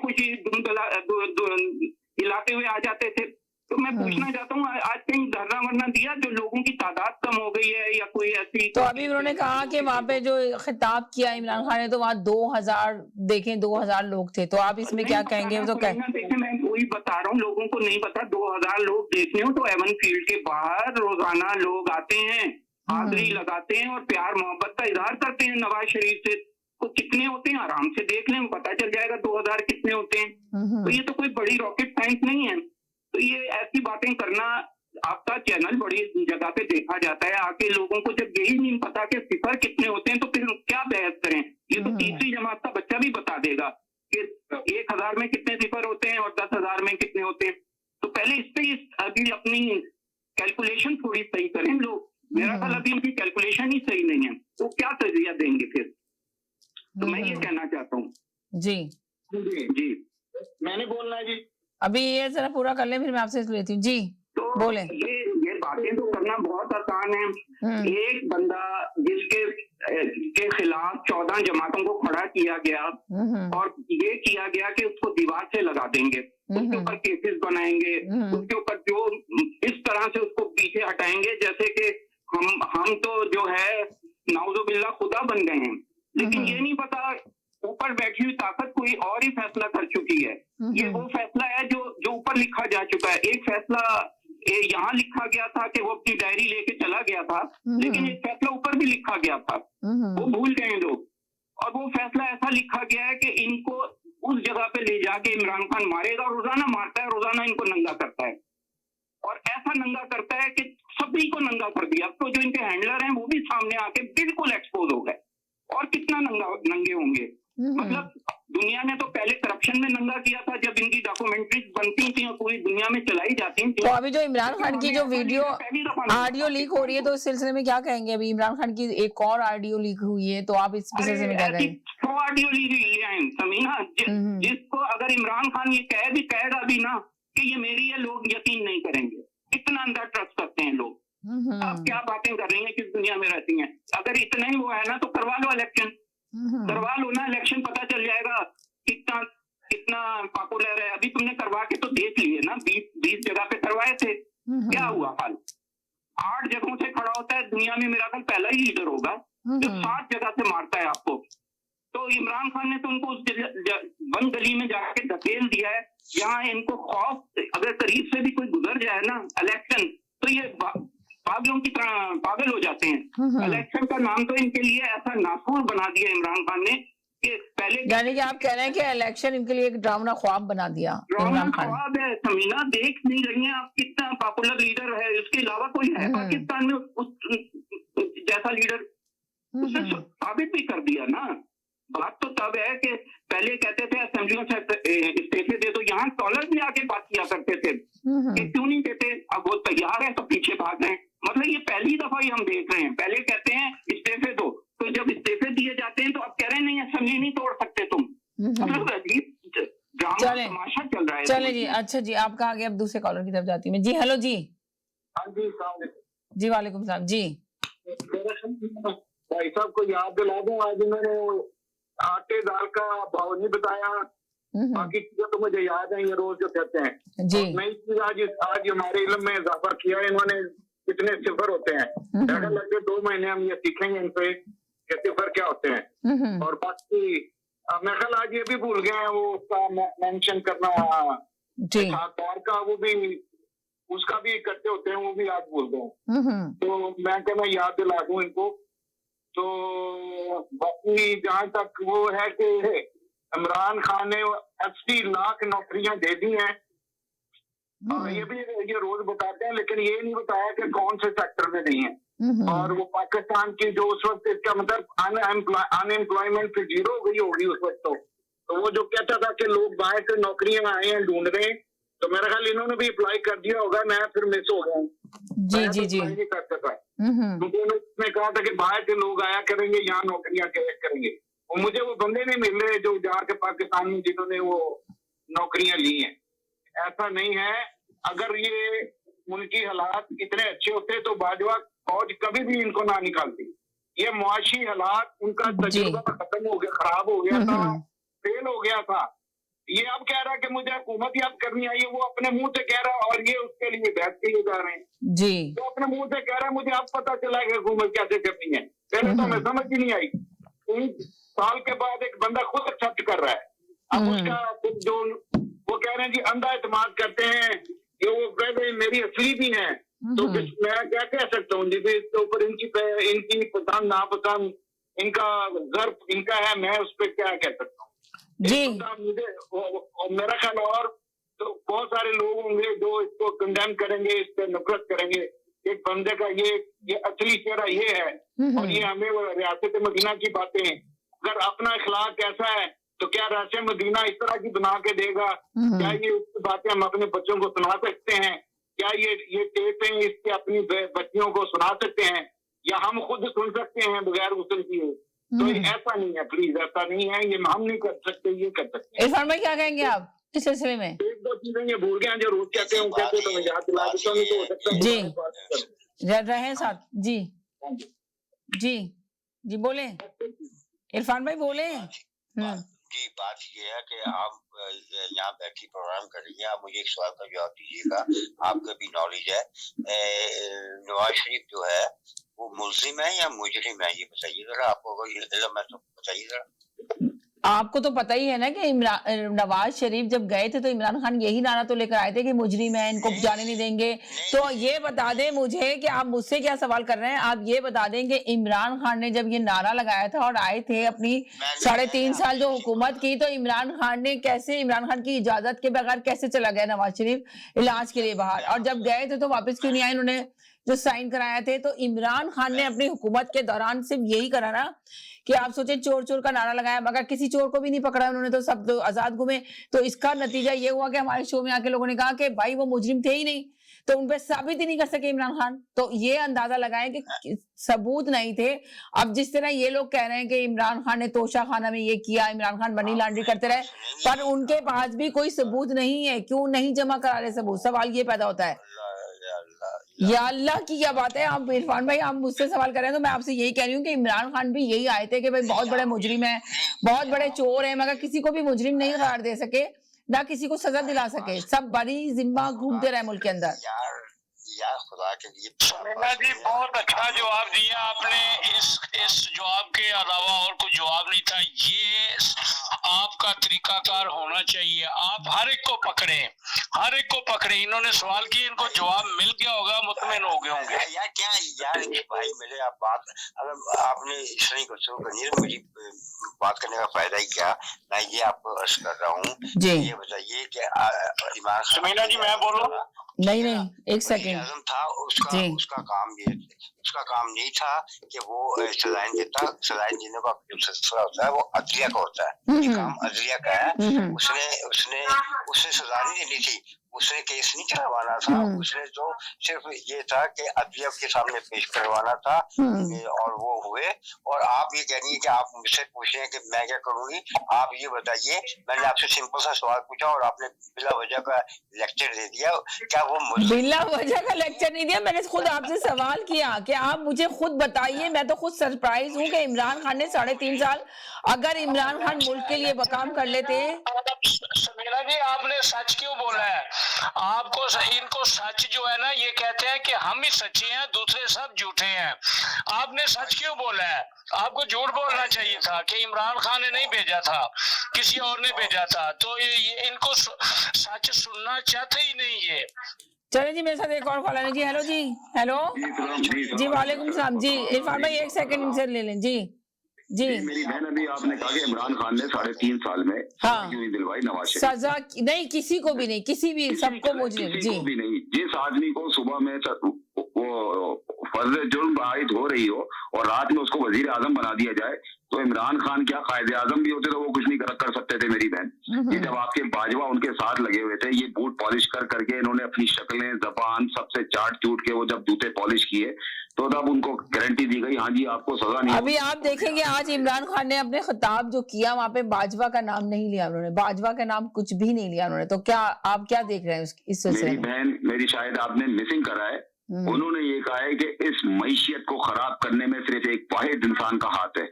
हिलाते हुए आ जाते थे। तो मैं पूछना चाहता हूँ आज कहीं धरना वरना दिया जो लोगों की तादाद कम हो गई है या कोई ऐसी? तो अभी उन्होंने कहा कि वहाँ पे जो खिताब किया इमरान खान ने तो वहाँ 2000 देखें 2000 लोग थे, तो आप इसमें क्या कहेंगे? तो देखें, मैं वही बता रहा हूँ, लोगों को नहीं पता 2000 लोग देखने हो तो एवन फील्ड के बाहर रोजाना लोग आते हैं, हाजिरी लगाते हैं और प्यार मोहब्बत का इजहार करते हैं नवाज शरीफ से। तो कितने होते हैं आराम से देख लें, पता चल जाएगा 2000 कितने होते हैं। तो ये तो कोई बड़ी रॉकेट साइंस नहीं है। तो ये ऐसी बातें करना, आपका चैनल बड़ी जगह पे देखा जाता है, आके लोगों को जब यही नहीं पता कि सिफर कितने होते हैं तो फिर क्या बहस करें? ये तो तीसरी जमात का बच्चा भी बता देगा कि 1000 में कितने सिफर होते हैं और 10,000 में कितने होते हैं। तो पहले इस पे अभी अपनी कैलकुलेशन थोड़ी सही करें लोग। मेरा ख्याल अभी उनकी कैलकुलेशन ही सही नहीं है, तो क्या तजिया देंगे फिर? तो मैं ये कहना चाहता हूँ। जी मैंने बोलना है जी, अभी ये जरा पूरा कर ले फिर मैं आपसे लेती हूँ जी। तो बोले। ये बातें तो करना बहुत आसान है। एक बंदा के खिलाफ 14 जमातों को खड़ा किया गया और ये किया गया कि उसको दीवार से लगा देंगे, उसके ऊपर केसेस बनाएंगे, उसके ऊपर जो इस तरह से उसको पीछे हटाएंगे जैसे कि हम तो जो है नाउजुबिल्लाह खुदा बन गए हैं। लेकिन ये नहीं पता ऊपर बैठी हुई ताकत कोई और ही फैसला कर चुकी है। ये वो फैसला है जो ऊपर लिखा जा चुका है। एक फैसला यहाँ लिखा गया था कि वो अपनी डायरी लेके चला गया था, लेकिन एक फैसला ऊपर भी लिखा गया था, वो भूल गए लोग। और वो फैसला ऐसा लिखा गया है कि इनको उस जगह पे ले जाके इमरान खान मारेगा, रोजाना मारता है, रोजाना इनको नंगा करता है और ऐसा नंगा करता है कि सभी को नंगा कर दिया। तो जो इनके हैंडलर हैं वो भी सामने आके बिल्कुल एक्सपोज हो गए। और कितना नंगे होंगे? मतलब दुनिया ने तो पहले करप्शन में नंगा किया था जब इनकी डॉक्यूमेंट्रीज बनती थी और पूरी दुनिया में चलाई जाती थी। तो अभी जो इमरान खान की जो वीडियो ऑडियो लीक हो रही है तो इस सिलसिले में क्या कहेंगे? अभी इमरान खान की एक और ऑडियो लीक हुई है, तो आप इस सिलसिले में क्या कहेंगे? ऑडियो लीक ले आए समीना, जिसको अगर इमरान खान ये कहेगा भी ना कि ये मेरी है, लोग यकीन नहीं करेंगे। इतना अंदर ट्रस्ट करते हैं लोग। आप क्या बातें कर रही हैं, किस दुनिया में रहती हैं? अगर इतना ही वो है ना तो करवा लो इलेक्शन, करवा लो ना इलेक्शन, पता चल जाएगा कितना पॉपुलर है। अभी तुमने करवा के तो देख लिए ना, 20 जगह पे करवाए थे, क्या हुआ हाल? 8 जगहों से खड़ा होता है दुनिया में, मेरा ख्याल पहला ही लीडर होगा जो 7 जगह से मारता है आपको। तो इमरान खान ने तो उनको उस बंद गली में जाके धकेल दिया है। यहाँ इनको खौफ, अगर करीब से भी कोई गुजर जाए ना इलेक्शन तो ये पागलों की तरह पागल हो जाते हैं। इलेक्शन का नाम तो इनके लिए ऐसा नासूर बना दिया इमरान खान ने कि पहले, यानी कि आप कह रहे हैं कि इलेक्शन इनके लिए एक ड्रामना ख्वाब बना दिया इमरान खान। ख्वाब है समीना, देख नहीं रही हैं आप कितना पॉपुलर लीडर है, उसके अलावा कोई है पाकिस्तान में उस जैसा लीडर? उसने साबित भी कर दिया ना। बात तो तब है कि पहले कहते थे असेंबलियों से इस्तीफे दे दो, यहाँ कॉलर में आके बात किया करते थे कि क्यों नहीं देते, अब वो तैयार है तो पीछे भाग रहे हैं। मतलब ये पहली दफा ही हम देख रहे हैं, पहले कहते हैं इस्तीफे दो, तो जब इस्तीफे दिए जाते हैं तो अब कह रहे हैं नहीं असेंबली नहीं तोड़ सकते तुम। मतलब अजीब ड्रामा तमाशा चल रहा है। चले जी, अच्छा जी, आपका आगे अब दूसरे कॉलर की तरफ जाती हूँ मैं जी। हेलो जी। हाँ जी, जी वालेकुम सलाम जी। भाई साहब को याद दिला दूं, आज मैंने आटे दाल का भाव नहीं बताया, बाकी चीजें तो मुझे याद है, ये रोज जो कहते हैं जी। नई चीज आज हमारे इल्म में इजाफा किया है इन्होंने। कितने सिफर होते हैं, लगभग 2 महीने हम ये सीखेंगे इनसे कि सिफर क्या होते हैं। और बाकी मैं ख्याल आज ये भी भूल गए हैं वो उसका मेंशन करना का, वो भी उसका भी इकट्ठे होते हैं, वो भी आज भूल गए। तो मैं कहना याद दिला दूं इनको। तो बाकी जहां तक वो है कि इमरान खान ने 80 लाख नौकरियां दे दी हैं, ये भी ये रोज बताते हैं, लेकिन ये नहीं बताया कि कौन से सेक्टर में दी हैं। और वो पाकिस्तान की जो उस वक्त इसका मतलब अनएम्प्लॉयमेंट फिर जीरो हो गई होगी उस वक्त। तो वो जो कहता था कि लोग बाहर से नौकरियां आए हैं ढूंढ रहे हैं, तो मेरा ख्याल इन्होंने भी अप्लाई कर दिया होगा, मैं फिर मिस हो गया हूँ। जी नहीं कर सका क्योंकि उन्होंने कहा था कि बाहर से लोग आया करेंगे, यहाँ नौकरियां करेंगे, और मुझे वो बंदे नहीं मिल रहे जो जाके पाकिस्तान में जिन्होंने वो नौकरियां ली हैं। ऐसा नहीं है, अगर ये मुल्की हालात इतने अच्छे होते तो बाजवा फौज कभी भी इनको ना निकालती। ये मुआशी हालात उनका तजुर्बा खत्म हो गया, खराब हो गया था, फेल हो गया था। ये अब कह रहा है कि मुझे हुकूमत याद करनी आई है, वो अपने मुंह से कह रहा है और ये उसके लिए बहस के लिए जा रहे हैं जी। वो अपने मुंह से कह रहा है मुझे अब पता चला कि हुकूमत कैसे करनी है, पहले तो हमें समझ ही नहीं आई। 3 साल के बाद एक बंदा खुद एक्सेप्ट कर रहा है। अब उसका जो वो कह रहे हैं जी अंधा एतमाद करते हैं, ये वो कहते हैं मेरी असली भी है, तो मैं क्या कह सकता हूँ जी, इसके ऊपर इनकी पसंद नापसंद, इनका गर्व इनका है, मैं उस पर क्या कह सकता हूँ जी। मुझे और मेरा ख्याल और तो बहुत सारे लोग होंगे जो इसको कंडेम करेंगे, इस पर नफरत करेंगे। एक बंदे का ये असली चेहरा ये है, और ये हमें रियासत मदीना की बातें, अगर अपना इखलाक कैसा है तो क्या रियासत मदीना इस तरह की बना के देगा? क्या ये बातें हम अपने बच्चों को सुना सकते हैं? क्या ये टेपें इसके अपनी बच्चियों को सुना सकते हैं, या हम खुद सुन सकते हैं बगैर गुस्ल किए? तो ऐसा नहीं है, प्लीज ऐसा नहीं है, ये हम नहीं कर सकते, ये कर सकते हैं। इरफान भाई क्या कहेंगे आप इस सिलसिले में? 1-2 चीजें ये भूल गए जो रोज कहते हैं, कहते तो मैं याद दिला देता हूँ, तो हो सकता है जी रहे साथ जी जी जी बोले इरफान भाई बोले। जी बात ये है कि आप यहाँ बैठी प्रोग्राम कर रही हैं, आप मुझे एक सवाल का जवाब दीजिएगा, आपका भी नॉलेज है, नवाज शरीफ जो है वो मुल्जिम है या मुजरिम है, ये बताइए जरा, आपको कोई इल्म है तो बताइए जरा। आपको तो पता ही है ना कि नवाज शरीफ जब गए थे तो इमरान खान यही नारा तो लेकर आए थे कि मुजरिम है, इनको जाने नहीं देंगे। तो ये बता दें मुझे कि आप मुझसे क्या सवाल कर रहे हैं, आप ये बता दें कि इमरान खान ने जब ये नारा लगाया था और आए थे अपनी 3.5 साल जो हुकूमत की, तो इमरान खान ने कैसे, इमरान खान की इजाजत के बगैर कैसे चला गया नवाज शरीफ इलाज के लिए बाहर, और जब गए थे तो वापस क्यों नहीं आए? उन्होंने जो साइन कराया थे, तो इमरान खान ने अपनी हुकूमत के दौरान सिर्फ यही करा ना कि आप सोचे चोर चोर का नारा लगाया, मगर किसी चोर को भी नहीं पकड़ा उन्होंने, तो सब तो आजाद घूमे। तो इसका नतीजा ये हुआ कि हमारे शो में आके लोगों ने कहा कि भाई वो मुजरिम थे ही नहीं, तो उन पे साबित ही नहीं कर सके इमरान खान। तो ये अंदाजा लगाएं कि सबूत नहीं थे। अब जिस तरह ये लोग कह रहे हैं कि इमरान खान ने तोशा खाना में ये किया, इमरान खान मनी लॉन्ड्रिंग करते रहे, पर उनके पास भी कोई सबूत नहीं है। क्यों नहीं जमा करा रहे सबूत? सवाल ये पैदा होता है। या अल्लाह की क्या बात है। आप इरफान भाई आप मुझसे सवाल कर रहे हैं, तो मैं आपसे यही कह रही हूँ कि इमरान खान भी यही आए थे कि भाई बहुत बड़े मुजरिम है, बहुत बड़े चोर है, मगर किसी को भी मुजरिम नहीं करार दे सके, ना किसी को सजा दिला सके, सब बड़ी जिम्मा घूमते रहे मुल्क के अंदर। यार खुदा के लिए समीना जी बहुत अच्छा जवाब दिया आपने। इस जवाब के अलावा और कोई जवाब नहीं था। ये आपका तरीकाकार होना चाहिए, आप हर एक को पकड़े, हर एक को पकड़े। इन्होंने सवाल किए, इनको जवाब मिल गया होगा, मुतमिन हो गए होंगे। यार क्या यार भाई मिले आप बात, अगर आपने इस नहीं कुछ मुझे बात करने का फायदा ही क्या, मैं ये आपको अर्ज कर रहा हूँ। ये बताइए कि समीना जी मैं बोलूं? नहीं एक सेकंड था उसका काम नहीं था कि वो सलाइन देता। सलाइन देने का जो सिलसिला होता है वो अदलिया का होता है, ये काम अदलिया का है। उसने सजा नहीं देनी थी, उसने केस नहीं करवाना था, उसने तो सिर्फ ये था कि अदलिया के सामने पेश करवाना था, और वो हुए। और आप ये कह रही है कि आप मुझसे पूछे कि मैं क्या करूंगी। आप ये बताइए, मैंने आपसे सिंपल सा सवाल पूछा और आपने बिला वजह का लेक्चर दे दिया। क्या वो बिला वजह का लेक्चर नहीं दिया, मैंने खुद आपसे सवाल किया कि आप मुझे खुद बताइए। मैं तो खुद सरप्राइज हूँ कि इमरान खान ने 3.5 साल, अगर इमरान खान मुल्क के लिए काम कर लेते। समीना जी आपने सच क्यों बोला है? आपको इनको सच जो है ना, ये कहते हैं कि हम ही सच्चे हैं, दूसरे सब झूठे हैं। आपने सच क्यों बोला है? आपको झूठ बोलना चाहिए था कि इमरान खान ने नहीं भेजा था, किसी और ने भेजा था। तो ये इनको सच सुनना चाहते ही नहीं। ये चले जी, मेरे साथ एक और कॉल है जी। हेलो जी, हेलो जी, वालेकुम सलाम जी। इरफान भाई 1 सेकंड इनसे ले लें जी। जी मेरी बहन, अभी आपने कहा कि इमरान खान ने 3.5 साल में क्यों नहीं दिलवाई नवाज शरीफ? सजा नहीं, किसी को भी नहीं, किसी भी, सबको मुजरिम जी भी नहीं। जिस आदमी को सुबह में वो फर्ज जुर्म आयद हो रही हो और रात में उसको वजीर आजम बना दिया जाए, तो इमरान खान क्या कायदे आजम भी होते तो वो कुछ नहीं कर सकते थे मेरी बहन। ये जब आपके बाजवा उनके साथ लगे हुए थे, ये बूट पॉलिश कर करके इन्होंने अपनी शक्लें जबान सबसे चाट चूट के वो जब जूते पॉलिश किए तो तब उनको गारंटी दी गई हाँ जी आपको सजा नहीं। अभी आप देखेंगे आज इमरान खान ने अपने खिताब जो किया वहां पे बाजवा का नाम नहीं लिया उन्होंने, बाजवा का नाम कुछ भी नहीं लिया उन्होंने। तो क्या आप क्या देख रहे हैं इस सिलसिले मेरी में? बहन, मेरी शायद आपने मिसिंग करा है। उन्होंने ये कहा है कि इस मईशियत को खराब करने में सिर्फ एक वाहिद इंसान का हाथ है।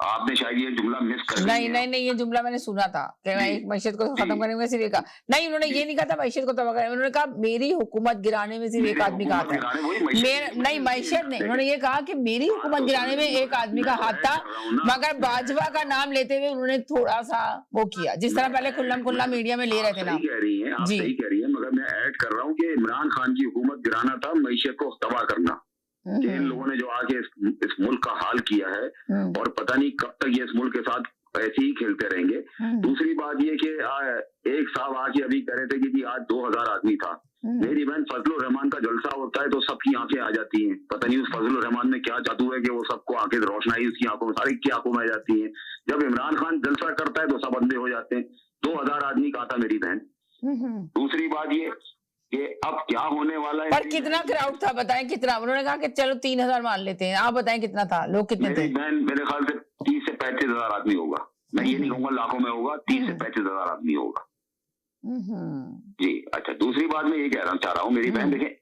आपने शायद ये जुमला मिस कर दिया। नहीं, ये जुमला मैंने सुना था कि मैं एक मैशियत को खत्म करने में सिर्फ एक नहीं, उन्होंने ये नहीं कहा था मैशियत को तबाह करने, उन्होंने कहा मेरी हुकूमत गिराने में सिर्फ एक आदमी का हाथ है। नहीं, मैशियत नहीं, उन्होंने ये कहा कि मेरी हुकूमत गिराने में एक आदमी का हाथ था, मगर बाजवा का नाम लेते हुए उन्होंने थोड़ा सा वो किया, जिस तरह पहले खुल्ला मीडिया में ले रहे थे ना। कह रही है, आप सही कह रही है, मगर मैं ऐड कर रहा हूँ कि इमरान खान की हुकूमत गिराना था, मैशियत को तबाह करना। इन लोगों ने जो आके इस मुल्क का हाल किया है और पता नहीं कब तक ये इस मुल्क के साथ ऐसे ही खेलते रहेंगे। दूसरी बात ये कि एक साहब आके अभी कह रहे थे कि आज 2000 आदमी था। मेरी बहन, फजलुर रहमान का जलसा होता है तो सबकी आंखें आ जाती हैं। पता नहीं उस फजलुर रहमान में क्या जादू है कि वो सबको आंखें रोशनाई उसकी आंखों में, सारी की आंखों में आ जाती है। जब इमरान खान जलसा करता है तो सब अंधे हो जाते हैं। 2000 आदमी का था मेरी बहन। दूसरी बात ये कि अब क्या होने वाला है। पर कितना क्राउड था बताएं, कितना? उन्होंने कहा कि चलो 3000 मान लेते हैं, आप बताएं कितना था, लोग कितने थे? बहन, मेरे ख्याल से 30 से 35 हजार आदमी होगा। मैं ये नहीं कहूंगा लाखों में होगा, 30 से 35 हजार आदमी होगा जी। अच्छा, दूसरी बात मैं ये कहना चाह रहा हूँ मेरी बहन, देखें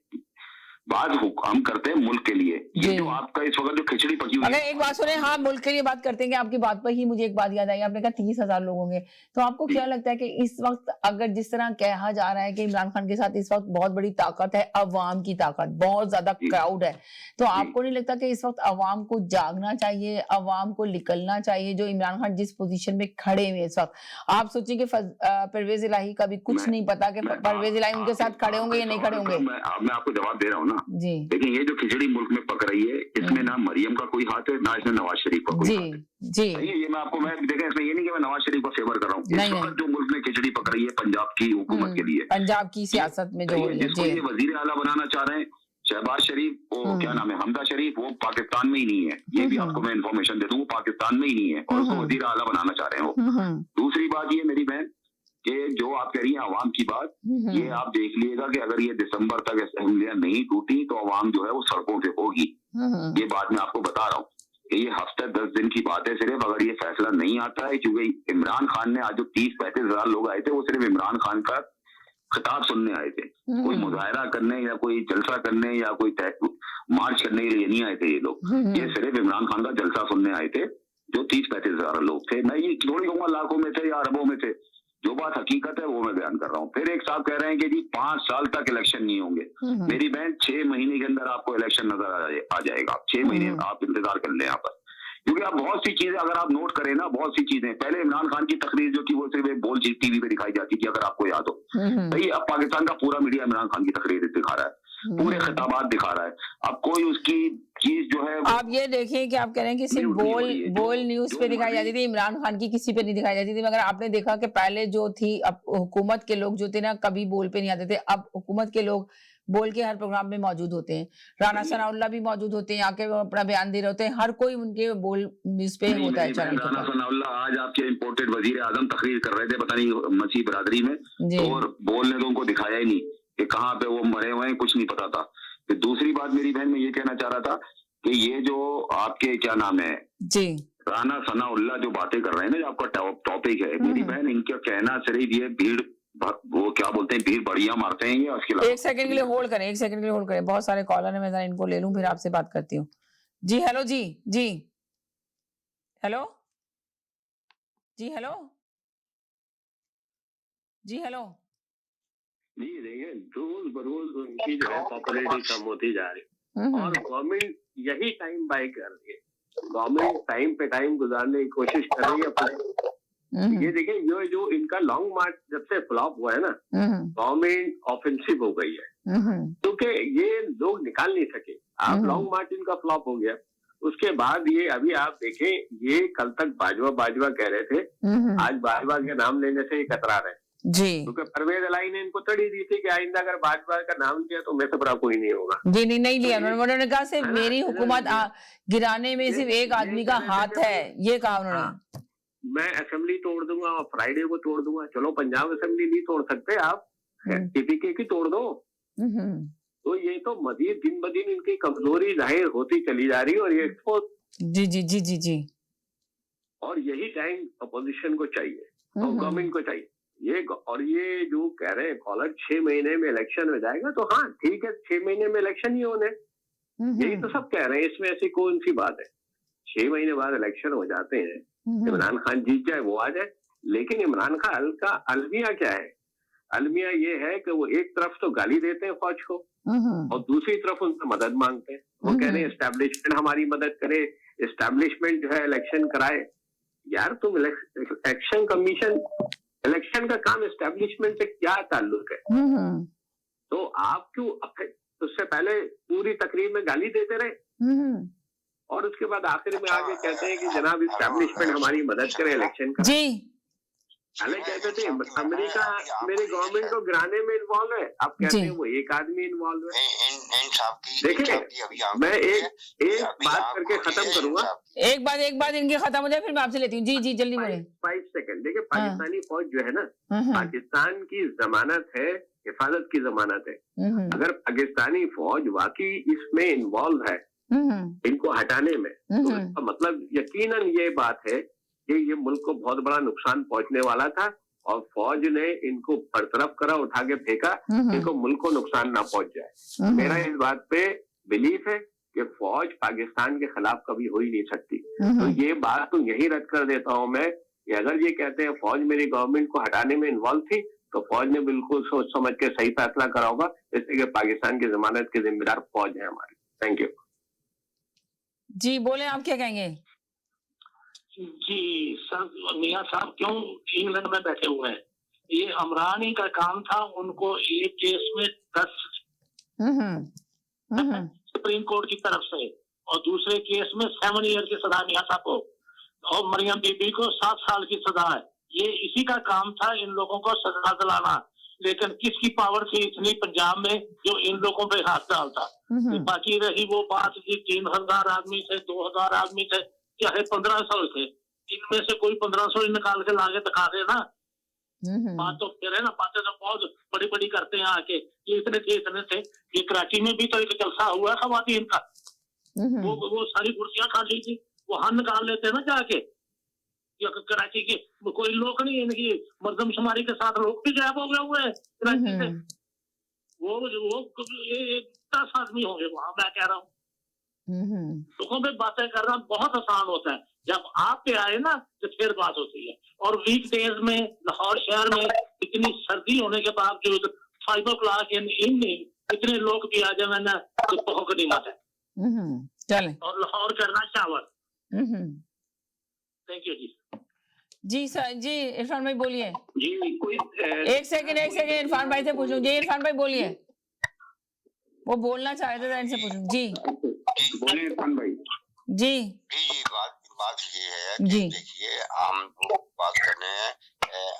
बात हम करते हैं मुल्क के लिए। ये जो आपका इस वक्त जो खिचड़ी पकी हुई है, अगर एक बात सुने, हाँ मुल्क के लिए बात करते हैं कि आपकी बात पर ही मुझे एक बात याद आई। आपने कहा 30,000 लोग होंगे, तो आपको क्या लगता है कि इस वक्त अगर जिस तरह कहा जा रहा है कि इमरान खान के साथ इस वक्त बहुत बड़ी ताकत है, अवाम की ताकत, बहुत ज्यादा क्राउड है, तो आपको नहीं लगता कि इस वक्त अवाम को जागना चाहिए, अवाम को निकलना चाहिए? जो इमरान खान जिस पोजीशन में खड़े हुए इस वक्त, आप सोचिए कि परवेज इलाही का भी कुछ नहीं पता कि परवेज इलाही उनके साथ खड़े होंगे या नहीं खड़े होंगे। मैं आपको जवाब दे रहा हूँ ना जी। लेकिन ये जो खिचड़ी मुल्क में पक रही है, इसमें ना मरियम का कोई हाथ है, ना इसमें नवाज शरीफ का कोई हाथ है। जी, ये मैं आपको देखें, इसमें ये नहीं कि मैं नवाज शरीफ को फेवर कर रहा हूँ। इस वक्त जो मुल्क में खिचड़ी पक रही है पंजाब की हुकूमत के लिए, पंजाब की सियासत में जो जिसको ये वजीर आला बनाना चाह रहे हैं, शहबाज शरीफ, वो क्या नाम है, हमजा शरीफ, वो पाकिस्तान में ही नहीं है। ये भी आपको मैं इन्फॉर्मेशन दे दूं, वो पाकिस्तान में ही नहीं है और उसको वजीर आला बनाना चाह रहे हैं वो। दूसरी बात ये मेरी बहन कि जो आप कह रही हैं अवाम की बात, ये आप देख लीजिएगा कि अगर ये दिसंबर तक असेंबलियां नहीं टूटी तो अवाम जो है वो सड़कों पे होगी। ये बात मैं आपको बता रहा हूँ कि ये हफ्ते 10 दिन की बात है सिर्फ। अगर ये फैसला नहीं आता है, क्योंकि इमरान खान ने आज जो 30-35 हजार लोग आए थे वो सिर्फ इमरान खान का खिताब सुनने आए थे, कोई मुजाहरा करने या कोई जलसा करने या कोई मार्च करने के लिए नहीं आए थे ये लोग। ये सिर्फ इमरान खान का जलसा सुनने आए थे, जो 30-35 हजार लोग थे। मैं ये थोड़ी कहूंगा लाखों में थे या अरबों में थे, जो बात हकीकत है वो मैं बयान कर रहा हूँ। फिर एक साहब कह रहे हैं कि जी 5 साल तक इलेक्शन नहीं होंगे। मेरी बहन, 6 महीने के अंदर आपको इलेक्शन नजर आ जाएगा। 6 महीने आप इंतजार कर लें यहाँ पर, क्योंकि आप बहुत सी चीजें अगर आप नोट करें ना, बहुत सी चीजें पहले इमरान खान की तकरीर जो थी वो सिर्फ एक बोल टीवी पे दिखाई जाती थी, अगर आपको याद हो। भाई अब पाकिस्तान का पूरा मीडिया इमरान खान की तकरीर दिखा रहा है, पूरे खिताबात दिखा रहा है। अब कोई उसकी चीज जो है, आप ये देखिए कि आप कह रहे हैं कि सिर्फ बोल न्यूज पे दिखाई जाती थी, इमरान खान की किसी पे नहीं दिखाई जाती थी। मगर आपने देखा कि पहले जो थी, अब हुकूमत के लोग जो थे ना कभी बोल पे नहीं आते थे, अब हुकूमत के लोग बोल के हर प्रोग्राम में मौजूद होते हैं। राना सनाउल्लाह भी मौजूद होते हैं, आके अपना बयान दे रहे होते हैं, हर कोई उनके बोल न्यूज पे होता है। राना सनाउल्लाह आज आपके इम्पोर्टेड वजीर आजम तकरीर कर रहे थे, पता नहीं मसीह बरादरी में, और बोलने तो उनको दिखाया ही नहीं कि कहाँ पे वो मरे हुए हैं, कुछ नहीं पता था। फिर दूसरी बात मेरी बहन, मैं ये कहना चाह रहा था कि ये जो आपके क्या नाम है जी, राना सनाउल्लाह जो बातें कर रहे हैं ना, जो आपका टॉपिक है मेरी बहन, इनका कहना सिर्फ ये भीड़, वो क्या बोलते हैं, भीड़ बढ़िया मारते हैं ये। उसके अलावा एक सेकंड के लिए होल्ड करें, एक सेकंड के लिए होल्ड करें, बहुत सारे कॉलर है, मैं जरा इनको ले लूं फिर आपसे बात करती हूँ। जी हेलो, जी जी हेलो, जी हेलो, जी हेलो। जी देखिए, रोज बरोज उनकी जो है पॉपुलैरिटी कम होती जा रही है और गवर्नमेंट यही टाइम बाय कर रही है। गवर्नमेंट टाइम पे टाइम गुजारने की कोशिश कर रही है। ये देखिए, ये जो इनका लॉन्ग मार्च जब से फ्लॉप हुआ है ना, गवर्नमेंट ऑफेंसिव हो गई है, क्योंकि ये लोग निकाल नहीं सके। आप लॉन्ग मार्च इनका फ्लॉप हो गया, उसके बाद ये अभी आप देखें, ये कल तक बाजवा कह रहे थे, आज बाजवा के नाम लेने से ये कतरा रहे। जी क्योंकि परवेज अलाई ने इनको तड़ी दी थी कि आइंदा अगर भाजपा का नाम लिया तो मैं से बड़ा कोई नहीं होगा। जी नहीं लिया उन्होंने कहा सिर्फ है ना? मेरी हुकूमत गिराने में सिर्फ एक आदमी का हाथ है, ये कहा उन्होंने। हाँ, मैं असेंबली तोड़ दूंगा और फ्राइडे को तोड़ दूंगा। चलो पंजाब असेंबली नहीं तोड़ सकते आप, टीपीके की तोड़ दो। तो ये तो मजीद दिन ब दिन इनकी कमजोरी जाहिर होती चली जा रही है और ये जी और यही टाइम अपोजिशन को चाहिए और गवर्नमेंट को चाहिए। ये जो कह रहे हैं कॉलर 6 महीने में इलेक्शन हो जाएगा, तो हाँ ठीक है, 6 महीने में इलेक्शन ही होने, यही तो सब कह रहे हैं। इसमें ऐसी कौन सी बात है? 6 महीने बाद इलेक्शन हो जाते हैं, इमरान खान जीत जाए वो आ जाए। लेकिन इमरान खान का अलमिया क्या है? अलमिया ये है कि वो एक तरफ तो गाली देते हैं फौज को और दूसरी तरफ उनसे मदद मांगते हैं। वो कह रहे हैं एस्टेब्लिशमेंट हमारी मदद करे, एस्टेब्लिशमेंट जो है इलेक्शन कराए। यार तुम इलेक्शन कमीशन, इलेक्शन का काम एस्टेब्लिशमेंट से क्या ताल्लुक है? तो आप क्यों उससे पहले पूरी तकरीर में गाली देते रहे और उसके बाद आखिर में आगे कहते हैं कि जनाब एस्टेब्लिशमेंट हमारी मदद करे इलेक्शन का। जी पहले कहते थे अमेरिका मेरी गवर्नमेंट को गिराने में इन्वॉल्व है, अब कहते हैं वो एक आदमी इन्वॉल्व है। देखिए मैं एक बात करके खत्म करूंगा, एक बात इनकी खत्म हो जाए फिर मैं आपसे लेती हूँ। जी जल्दी बोले। 5 सेकंड। देखिए पाकिस्तानी फौज जो है ना, पाकिस्तान की जमानत है, हिफाजत की जमानत है। अगर पाकिस्तानी फौज वाकई इसमें इन्वॉल्व है इनको हटाने में, तो इसका मतलब यकीनन ये बात है कि ये मुल्क को बहुत बड़ा नुकसान पहुंचने वाला था और फौज ने इनको बरतरफ करा, उठा के फेंका, इनको मुल्क को नुकसान ना पहुंच जाए। मेरा इस बात पे बिलीफ है कि फौज पाकिस्तान के खिलाफ कभी हो ही नहीं सकती। तो ये बात तो यही रद्द कर देता हूं मैं कि अगर ये कहते हैं फौज मेरी गवर्नमेंट को हटाने में इन्वॉल्व थी, तो फौज ने बिल्कुल सोच समझ के सही फैसला करा होगा, इसलिए कि पाकिस्तान की जमानत के जिम्मेदार फौज है हमारी। Thank you. जी बोले, आप क्या कहेंगे? जी सर, मियां साहब क्यों इंग्लैंड में बैठे हुए हैं? ये अमरानी का काम था, उनको एक केस में 10 सुप्रीम कोर्ट की तरफ से और दूसरे केस में 7 ईयर की सजा मियां साहब को, और मरियम बीबी को 7 साल की सजा है। ये इसी का काम था, इन लोगों को सजा दिलाना। लेकिन किसकी पावर थी इतनी पंजाब में जो इन लोगों पे हाथ डालता? बाकी रही वो बात कि 3000 आदमी थे, 2000 आदमी थे, चाहे 1500 थे, इनमें से कोई 1500 निकाल के लाके दिखा दे ना। बात तो फिर है ना, बातें तो बहुत बड़ी बड़ी करते हैं आके, ये इतने थे। ये कराची में भी तो एक जलसा हुआ खवातीन का, वो सारी कुर्सियां खाली थी, वहां निकाल लेते ना जाके। या कराची के कोई लोग नहीं, इनकी मर्दमशुमारी के साथ लोग भी गायब हो गए हुए हैं कराची से। वो 10 आदमी होंगे वहां, मैं कह रहा हूँ। लोगों पे बातें करना बहुत आसान होता है, जब आप पे आए ना तो फिर बात होती है। और वीक डेज में लाहौर शहर में इतनी सर्दी होने के बावजूद 5 o'clock इन इवनिंग इतने लोग भी आ जाए ना, तो बहुत गनीमत है। चले और लाहौर करना शावर। थैंक यू जी सर। जी इरफान भाई बोलिए। जी कोई एक सेकंड इरफान भाई से पूछूं। जी इरफान भाई बोलिए, वो बोलना चाह रहे थे, इनसे पूछूं। जी बोले इरफान भाई। जी बात ये है कि देखिए हम लोग बात कर रहे हैं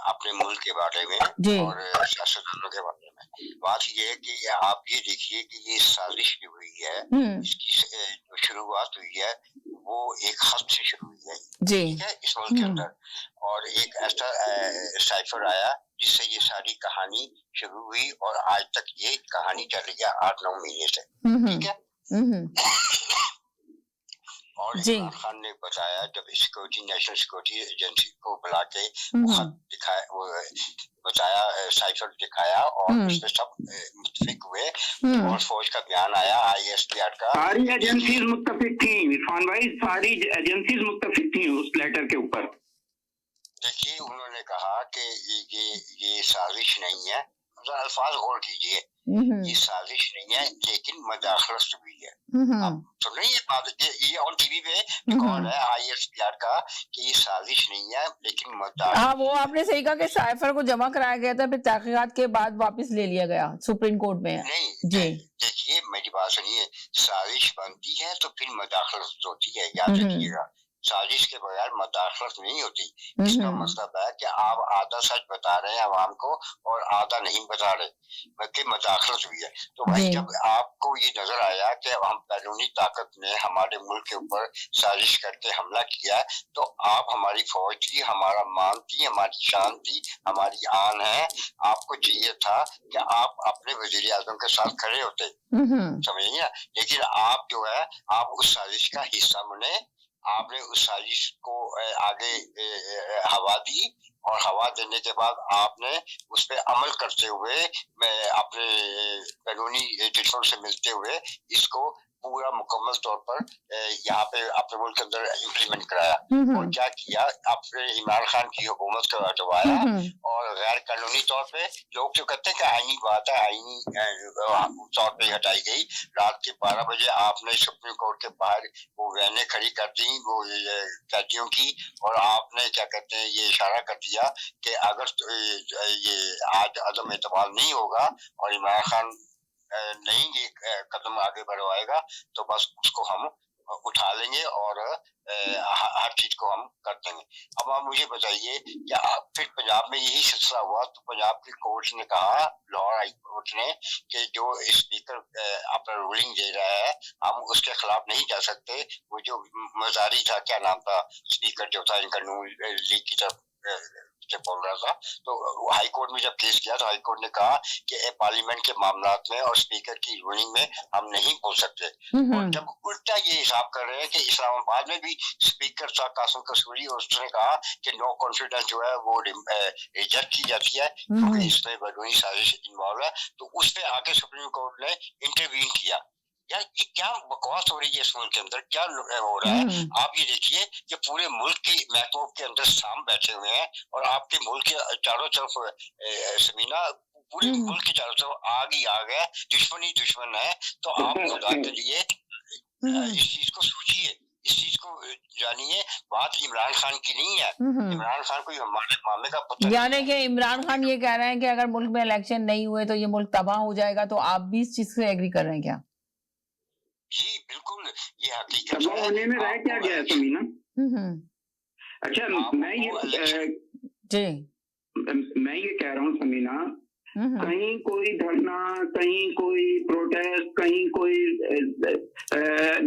अपने मुल्क के बारे में और सियासतदानों के बारे में। बात ये है कि आप ये देखिए कि ये साजिश जो हुई है, इसकी जो शुरुआत हुई है वो एक खत से शुरू हुई है, ठीक है, इस मुल्क के अंदर। और एक ऐसा साइफर आया जिससे ये सारी कहानी शुरू हुई और आज तक ये कहानी चल रही है 8-9 महीने से, ठीक है। और इमरान खान ने बताया, जब सिक्योरिटी नेशनल सिक्योरिटी एजेंसी को बुला के खत दिखाया, वो बताया, साइफर दिखाया और उसमें सब मुत्तफिक हुए और फौज का बयान आया ISPR का। सारी एजेंसीज मुत्तफिक थी इरफान भाई, सारी एजेंसीज मुत्तफिक थी उस लेटर के ऊपर। देखिए उन्होंने कहा कि ये साजिश नहीं है, अल्फाज गौर कीजिए, ये साजिश नहीं है लेकिन मदाखलत हुई है। अब तो नहीं ये बात, ये ऑन टीवी पे रिकॉर्ड है ISPR का कि ये साजिश नहीं है लेकिन मदाखलत। हाँ, वो आपने सही कहा कि साइफर को जमा कराया गया था, फिर तहकीकात के बाद वापस ले लिया गया सुप्रीम कोर्ट में। नहीं जी देखिए मेरी बात सुनिए, साजिश बनती है तो फिर मदाखलत होती है, याद रखिएगा। साजिश के बगैर मदाखलत नहीं होती। इसका मतलब है कि आप आधा सच बता रहे हैं आवाम को और आधा नहीं बता रहे, बल्कि मदाखलत भी है। तो भाई जब आपको ये नजर आया कि हम बैरूनी ताकत ने हमारे मुल्क के ऊपर साजिश करके हमला किया, तो आप हमारी फौज थी, हमारा मान थी, हमारी शान थी, हमारी आन है। आपको चाहिए था कि आप अपने वजीर आजम के साथ खड़े होते, समझिए ना। लेकिन आप जो है आप उस साजिश का हिस्सा बने, आपने उस साजिश को आगे हवा दी और हवा देने के बाद आपने उस पर अमल करते हुए अपने कानूनी दुश्मन से मिलते हुए इसको पूरा मुकम्मल तौर पर यहाँ पे अपने मुल्क के अंदर इम्प्लीमेंट कराया। और क्या किया, अपने इमरान खान की हुकूमत को हटवाया और गैर कानूनी तौर पे लोग जो कहते हैं कि आईनी बात है, आईनी तौर पे हटाई गई। रात के 12 बजे आपने सुप्रीम कोर्ट के बाहर वो वैने खड़ी कर दी वो कैदियों की, और आपने क्या कहते हैं ये इशारा कर दिया कि अगर ये आज अदम एतमाद नहीं होगा और इमरान खान नहीं ये कदम आगे बढ़वाएगा तो बस उसको हम उठा लेंगे और हर चीज को हम कर देंगे। अब आप मुझे बताइए कि फिर पंजाब में यही सिलसिला हुआ तो पंजाब की कोर्ट ने कहा, लाहौर हाई कोर्ट ने, कि जो स्पीकर अपना रूलिंग दे रहा है हम उसके खिलाफ नहीं जा सकते। वो जो मजारी था, क्या नाम था स्पीकर जो था इनका नून लीग की तरफ से बोल रहा था, तो हाई कोर्ट में जब केस किया तो हाई कोर्ट ने कहा कि पार्लियामेंट के मामलात में और स्पीकर की रूलिंग में हम नहीं बोल सकते। और जब उल्टा ये हिसाब कर रहे हैं कि इस्लामाबाद में भी स्पीकर था कासिम कसूरी और उसने कहा कि नो कॉन्फिडेंस जो है वो रिजेक्ट की जाती है क्योंकि इसमें बैरूनी साजिश इन्वॉल्व है, तो उस पर आके सुप्रीम कोर्ट ने इंटरवीन किया। यार ये क्या बकवास हो रही है इस मुल्क के अंदर, क्या हो रहा है। आप ये देखिए कि पूरे मुल्क के महकमों के अंदर साम बैठे हुए हैं और आपके मुल्क के चारों तरफ समीना पूरे मुल्क के चारों तरफ आग ही आग है, दुश्मन ही दुश्मन है। तो आप खुदा के लिए इस चीज को सोचिए, इस चीज को जानिए। बात इमरान खान की नहीं है, इमरान खान कोई हमारे मामले का पता, यानी कि इमरान खान ये कह रहे हैं कि अगर मुल्क में इलेक्शन नहीं हुए तो ये मुल्क तबाह हो जाएगा। तो आप भी इस चीज से एग्री कर रहे हैं क्या? जी बिल्कुल, ये हकीकत है। होने में रह क्या गया समीना? अच्छा मैं ये कह रहा हूँ समीना, कहीं कोई धरना, कहीं कोई प्रोटेस्ट, कहीं कोई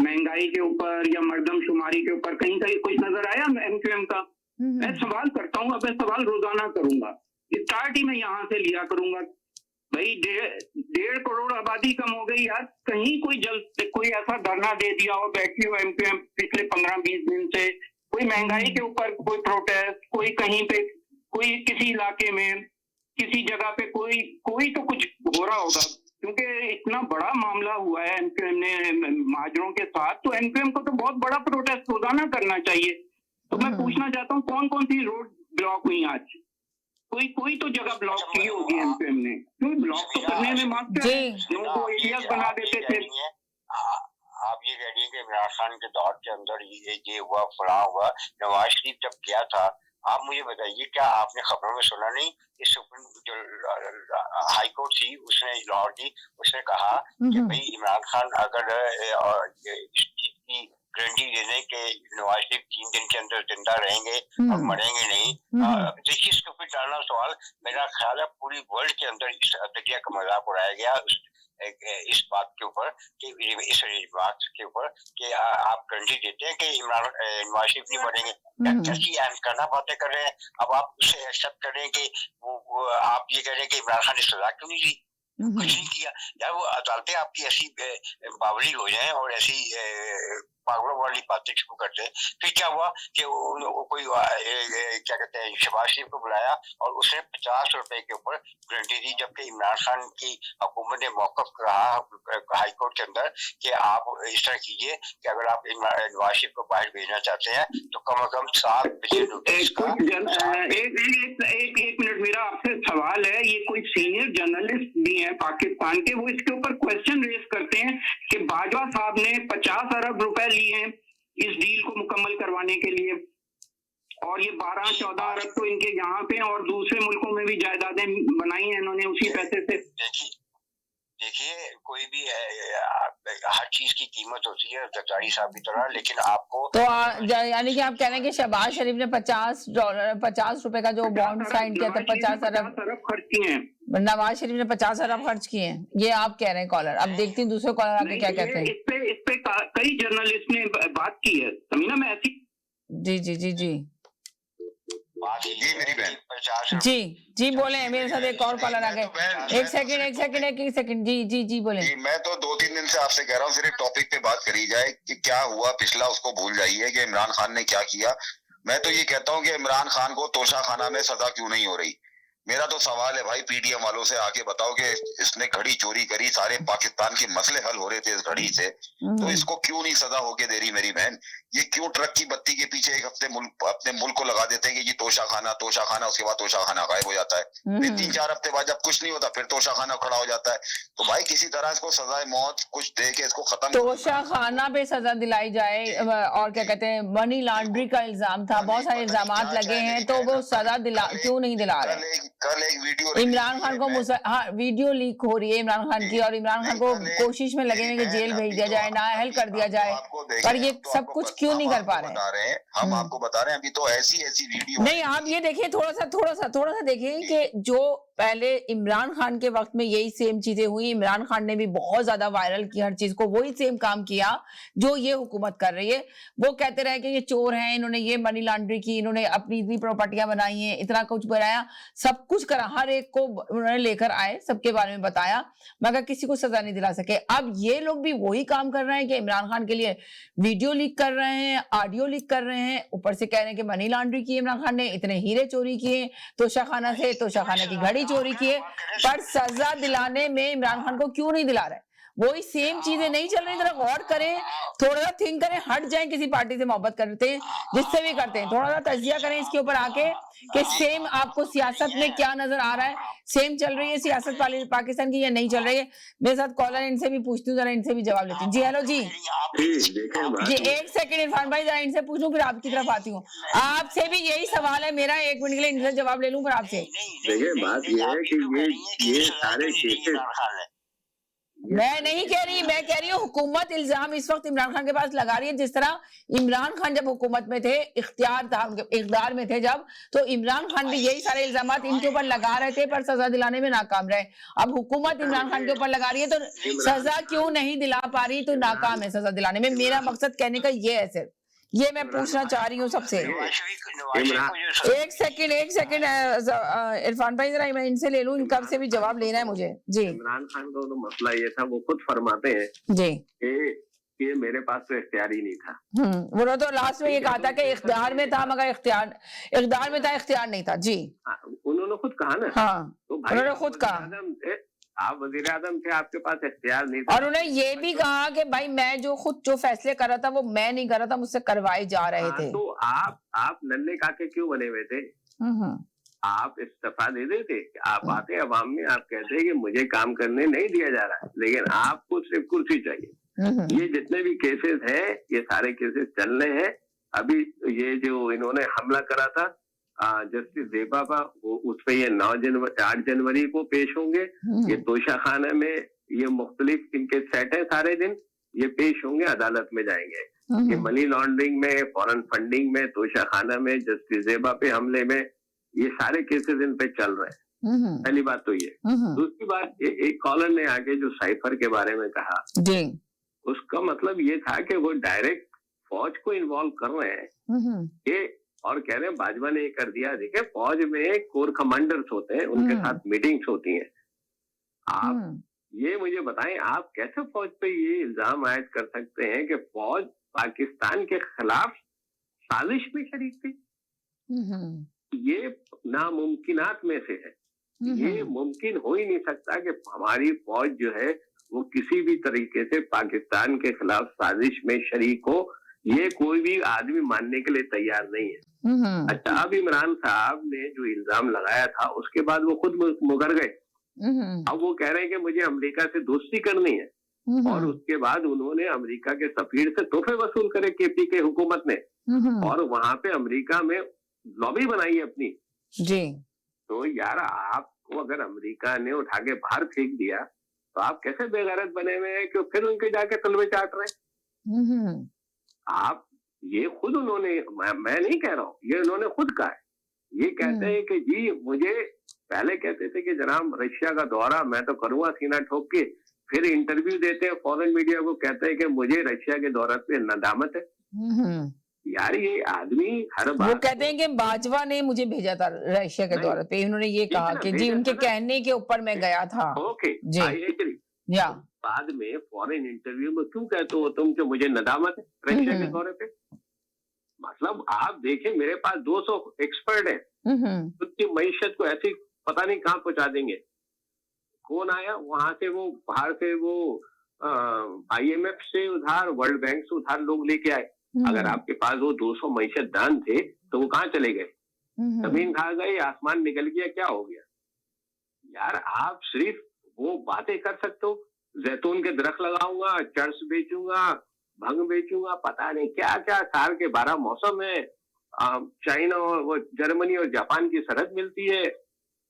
महंगाई के ऊपर या मर्दमशुमारी के ऊपर कहीं कहीं कुछ नजर आया एमक्यूएम का? मैं सवाल करता हूँ, अब मैं सवाल रोजाना करूंगा, स्टार्ट ही मैं यहाँ से लिया करूंगा। भाई 1.5 करोड़ आबादी कम हो गई यार, कहीं कोई ऐसा धरना दे दिया हो, बैठी हो एमक्यूएम पिछले 15-20 दिन से, कोई महंगाई के ऊपर कोई प्रोटेस्ट, कोई कहीं पे, कोई किसी इलाके में, किसी जगह पे कोई तो कुछ हो रहा होगा, क्योंकि इतना बड़ा मामला हुआ है एमक्यूएम ने महाजरों के साथ, तो एमक्यूएम को तो बहुत बड़ा प्रोटेस्ट रोजाना करना चाहिए। तो मैं पूछना चाहता हूँ कौन कौन सी रोड ब्लॉक हुई आज? कोई तो जगह ब्लॉक की होगी एमपीएम ने, क्यों ब्लॉक तो करने में मांगते हैं, लोगों को एरियाज बना देते थे। आप ये कह रही है कि इमरान खान के दौर के अंदर ये हुआ, फलां हुआ। नवाज शरीफ जब किया था, आप मुझे बताइए क्या आपने खबरों में सुना नहीं कि सुप्रीम जो हाई कोर्ट थी उसने लाहौर की, उसने कहा कि भाई इमरान खान अगर की गारंटी देने के नवाज शरीफ 3 दिन के अंदर जिंदा रहेंगे और मरेंगे नहीं। देखिए इसके ऊपर डालना सवाल, मेरा ख्याल है पूरी वर्ल्ड के अंदर इस अदलिया का मजाक उड़ाया गया इस बात के ऊपर कि इस बात के ऊपर कि आप गारंटी देते हैं कि इमरान नवाज शरीफ नहीं मरेंगे। कैसी करना बातें कर रहे हैं। अब आप उससे एक्सेप्ट कर रहे हैं कि वो आप ये कह रहे हैं कि इमरान खान ने सजा क्यों नहीं दी, कुछ नहीं किया। यार वो अदालतें आपकी ऐसी बावली हो जाए और ऐसी पागलों वाली बातें शुरू करते हैं। फिर क्या हुआ कि कोई क्या कहते हैं शहबाज शरीफ को बुलाया और उसने 50 रुपए के ऊपर गारंटी दी, जबकि इमरान खान की हुकूमत ने मौकफ रहा हाई कोर्ट के अंदर कि आप इस तरह कीजिए कि अगर आप नवाज शरीफ को बाहर भेजना चाहते हैं तो कम से कम 7 बजे नोटिस का। एक मिनट, मेरा आपसे सवाल है, ये कोई सीनियर जर्नलिस्ट भी हैं पाकिस्तान के, वो इसके ऊपर क्वेश्चन रेज करते हैं कि बाजवा साहब ने 50 अरब रुपए लिए हैं इस डील को मुकम्मल करवाने के लिए, और ये 12-14 अरब तो इनके यहाँ पे और दूसरे मुल्कों में भी जायदादें बनाई हैं इन्होंने उसी पैसे से। देखिए कोई भी हर चीज की कीमत होती है, जरदारी साहब की तरह, लेकिन आपको तो यानी कि आप कह रहे हैं कि शहबाज शरीफ ने $50 का जो बॉन्ड साइन किया था, 50 अरब खर्च किए हैं। नवाज शरीफ ने 50 अरब खर्च किए हैं, ये आप कह रहे हैं कॉलर। अब देखती हूँ दूसरे कॉलर आके क्या कहते हैं। इस पे कई जर्नलिस्ट ने बात की है, समीना, मैं ऐसी जी जी जी जी जी मेरी बहन जी बोले, मेरे साथ एक और कॉलर आ गए। एक सेकंड जी बोले। मैं तो 2-3 दिन से आपसे कह रहा हूँ सिर्फ टॉपिक पे बात करी जाए कि क्या हुआ पिछला उसको भूल जाइए कि इमरान खान ने क्या किया। मैं तो ये कहता हूँ कि इमरान खान को तोशा खाना में सजा क्यों नहीं हो रही। मेरा तो सवाल है भाई, पीटीएम वालों से आके बताओ कि इसने घड़ी चोरी करी, सारे पाकिस्तान के मसले हल हो रहे थे इस घड़ी से, तो इसको क्यों नहीं सजा होके दे रही मेरी बहन। ये क्यों ट्रक की बत्ती के पीछे एक हफ्ते अपने मुल्क को लगा देते हैं कि जी तोशा खाना, उसके बाद तोशा खाना गायब हो जाता है, फिर 3-4 हफ्ते बाद जब कुछ नहीं होता फिर तोशा खाना खड़ा हो जाता है। तो भाई किसी तरह इसको सजाए मौत कुछ दे के इसको खत्म, तोशा खाना पे सजा दिलाई जाए। और क्या कहते हैं, मनी लॉन्ड्री का इल्जाम था, बहुत सारे इल्जाम लगे हैं, तो वो सजा क्यों नहीं दिला रहे। कल एक वीडियो इमरान खान को वीडियो लीक हो रही है इमरान खान की, और इमरान खान को कोशिश में लगे हैं कि जेल भेज दिया जाए, नाअहल कर दिया जाए, पर ये सब कुछ क्यों नहीं कर पा रहे हैं। हम आपको बता रहे हैं अभी तो ऐसी वीडियो नहीं, आप ये देखिए, थोड़ा सा देखिए कि जो पहले इमरान खान के वक्त में यही सेम चीजें हुई। इमरान खान ने भी बहुत ज्यादा वायरल की हर चीज को, वही सेम काम किया जो ये हुकूमत कर रही है। वो कहते रहे कि ये चोर हैं, इन्होंने ये मनी लॉन्ड्री की, इन्होंने अपनी इतनी प्रॉपर्टियां बनाई हैं, इतना कुछ बनाया, सब कुछ करा, हर एक को उन्होंने लेकर आए, सबके बारे में बताया, मगर किसी को सजा नहीं दिला सके। अब ये लोग भी वही काम कर रहे हैं कि इमरान खान के लिए वीडियो लीक कर रहे हैं, ऑडियो लीक कर रहे हैं, ऊपर से कह रहे हैं कि मनी लॉन्ड्री की इमरान खान ने, इतने हीरे चोरी किए तोशाखाना से, तोशाखाना की घड़ी चोरी किए, पर सजा दिलाने में इमरान खान को क्यों नहीं दिला रहे। वही सेम चीजें नहीं चल रही। जरा गौर करें, थोड़ा सा थिंक करें, हट जाएं किसी पार्टी से मोहब्बत करते हैं जिससे भी करते हैं, थोड़ा सा तजिया करें इसके ऊपर आके कि सेम आपको सियासत में क्या नजर आ रहा है, सेम चल रही है सियासत पाकिस्तान की या नहीं चल रही है। मेरे साथ कॉलर, इनसे भी पूछती हूँ, जरा इनसे भी जवाब लेती हूँ। जी हेलो जी एक सेकंड इरफान भाई, जरा इनसे पूछूं फिर आपकी तरफ आती हूँ। आपसे भी यही सवाल है मेरा, 1 मिनट के लिए इनसे जवाब ले लूं फिर आपसे। देखिए बात ये है कि ये सारे केसेस मैं नहीं कह रही, मैं कह रही हूँ हुकूमत इल्जाम इस वक्त इमरान खान के पास लगा रही है। जिस तरह इमरान खान जब हुकूमत में थे, इख्तियार में थे जब, तो इमरान खान भी यही सारे इल्जाम इनके ऊपर लगा रहे थे, पर सजा दिलाने में नाकाम रहे। अब हुकूमत इमरान खान के ऊपर लगा रही है, तो सजा क्यों नहीं दिला पा रही, तो नाकाम है सजा दिलाने में। मेरा मकसद कहने का ये है सिर्फ, ये मैं पूछना चाह रही हूँ सबसे। एक सेकंड इरफान भाई, जरा मैं इनसे ले लूं, इनका से भी जवाब लेना है मुझे। जी इमरान खान का तो मसला ये था, वो खुद फरमाते हैं जी कि मेरे पास तो इख्तियार ही नहीं था। वो तो लास्ट में ये कहा था कि इख्तियार में था, मगर इख्तियार में था, इख्तियार नहीं था। जी उन्होंने खुद कहा ना। हाँ, तो उन्होंने खुद कहा आप वजीर आजम थे, आपके पास इख्तियार नहीं था। और उन्होंने ये भी कहा कि भाई मैं जो फैसले कर रहा था वो मैं नहीं कर रहा था, मुझसे करवाए जा रहे थे। तो आप नन्हे काके क्यों बने हुए थे? आप इस्तीफा दे देते, आप आते अवाम में, आप कहते कि मुझे काम करने नहीं दिया जा रहा, लेकिन आपको सिर्फ कुर्सी चाहिए। ये जितने भी केसेस हैं, ये सारे केसेस चल रहे हैं। अभी ये जो इन्होंने हमला करा था जस्टिस देबा का, वो उसपे ये 8 जनवरी को पेश होंगे। ये तोशाखाना में ये मुख्तलिफ इनके सेट है, सारे दिन ये पेश होंगे, अदालत में जाएंगे। ये मनी लॉन्ड्रिंग में, फॉरेन फंडिंग में, तोशाखाना में, जस्टिस देबा पे हमले में, ये सारे केसेस इन पे चल रहे हैं। पहली बात तो ये। दूसरी बात, एक कॉलर ने आगे जो साइफर के बारे में कहा, उसका मतलब ये था कि वो डायरेक्ट फौज को इन्वॉल्व कर रहे हैं ये, और कह रहे हैं बाजवा ने ये कर दिया। देखिए फौज में कोर कमांडर्स होते हैं, उनके साथ मीटिंग्स होती हैं। आप ये मुझे बताएं, आप कैसे फौज पे ये इल्जाम आयद कर सकते हैं कि फौज पाकिस्तान के खिलाफ साजिश में शरीक थी? ये नामुमकिनात में से है। ये मुमकिन हो ही नहीं सकता कि हमारी फौज जो है वो किसी भी तरीके से पाकिस्तान के खिलाफ साजिश में शरीक हो, ये कोई भी आदमी मानने के लिए तैयार नहीं है। अच्छा, अब इमरान साहब ने जो इल्जाम लगाया था उसके बाद वो खुद मुकर गए। अब वो कह रहे हैं कि मुझे अमेरिका से दोस्ती करनी है, और उसके बाद उन्होंने अमेरिका के सफीर से तोहफे वसूल करे केपी के हुकूमत ने, और वहां पे अमेरिका में लॉबी बनाई अपनी। जी तो यार, आपको अगर अमेरिका ने उठा के बाहर फेंक दिया, तो आप कैसे बेगैरत बने हुए हैं कि फिर उनके जाके तलवे चाट रहे हैं? आप ये खुद उन्होंने, मैं नहीं कह रहा हूँ, ये उन्होंने खुद कहा है। ये कहते हैं कि जी मुझे पहले कहते थे कि जनाब रशिया का दौरा मैं तो करूंगा सीना ठोक के, फिर इंटरव्यू देते हैं फॉरेन मीडिया को, कहते हैं कि मुझे रशिया के दौरे पे नदामत है। यार ये आदमी हर बात, वो कहते हैं कि बाजवा ने मुझे भेजा था रशिया के दौरे पे, उन्होंने ये कहा कि जी उनके कहने के ऊपर मैं गया था। ओके जी या बाद में फॉरेन इंटरव्यू में क्यों कहते हो तुम कि मुझे नदामत है रशिया के दौरे पे? मतलब आप देखें, मेरे पास 200 एक्सपर्ट है, उसकी मईशत को ऐसी पता नहीं कहाँ पहुंचा देंगे। कौन आया वहां से, वो बाहर से वो IMF से उधार, वर्ल्ड बैंक से उधार लोग लेके आए। अगर आपके पास वो 200 मईशत दान थे तो वो कहाँ चले गए? जमीन खा गए, आसमान निकल गया, क्या हो गया? यार आप सिर्फ वो बातें कर सकते हो, जैतून के दरख्त लगाऊंगा, चर्च बेचूंगा, भंग बेचूंगा, पता नहीं क्या क्या, साल के 12 मौसम है, चाइना और वो जर्मनी और जापान की सरहद मिलती है,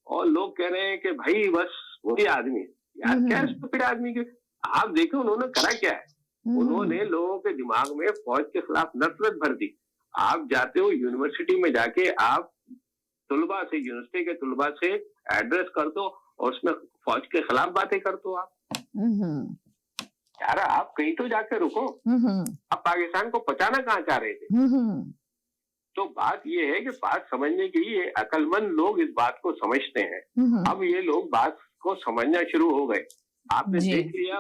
और लोग कह रहे हैं कि भाई बस वही आदमी। यार क्या स्टूपिड आदमी के, आप देखो उन्होंने करा क्या है। उन्होंने लोगों के दिमाग में फौज के खिलाफ नफरत भर दी। आप जाते हो यूनिवर्सिटी में, जाके आप तुलबा से, यूनिवर्सिटी के तुलबा से एड्रेस कर दो और उसमें फौज के खिलाफ बातें कर दो आप। यार आप कहीं तो जाके रुको। आप पाकिस्तान को बचाना कहाँ चाह रहे थे? तो बात ये है कि बात समझने की, ये अकलमंद लोग इस बात को समझते हैं। अब ये लोग बात को समझना शुरू हो गए। आपने देख लिया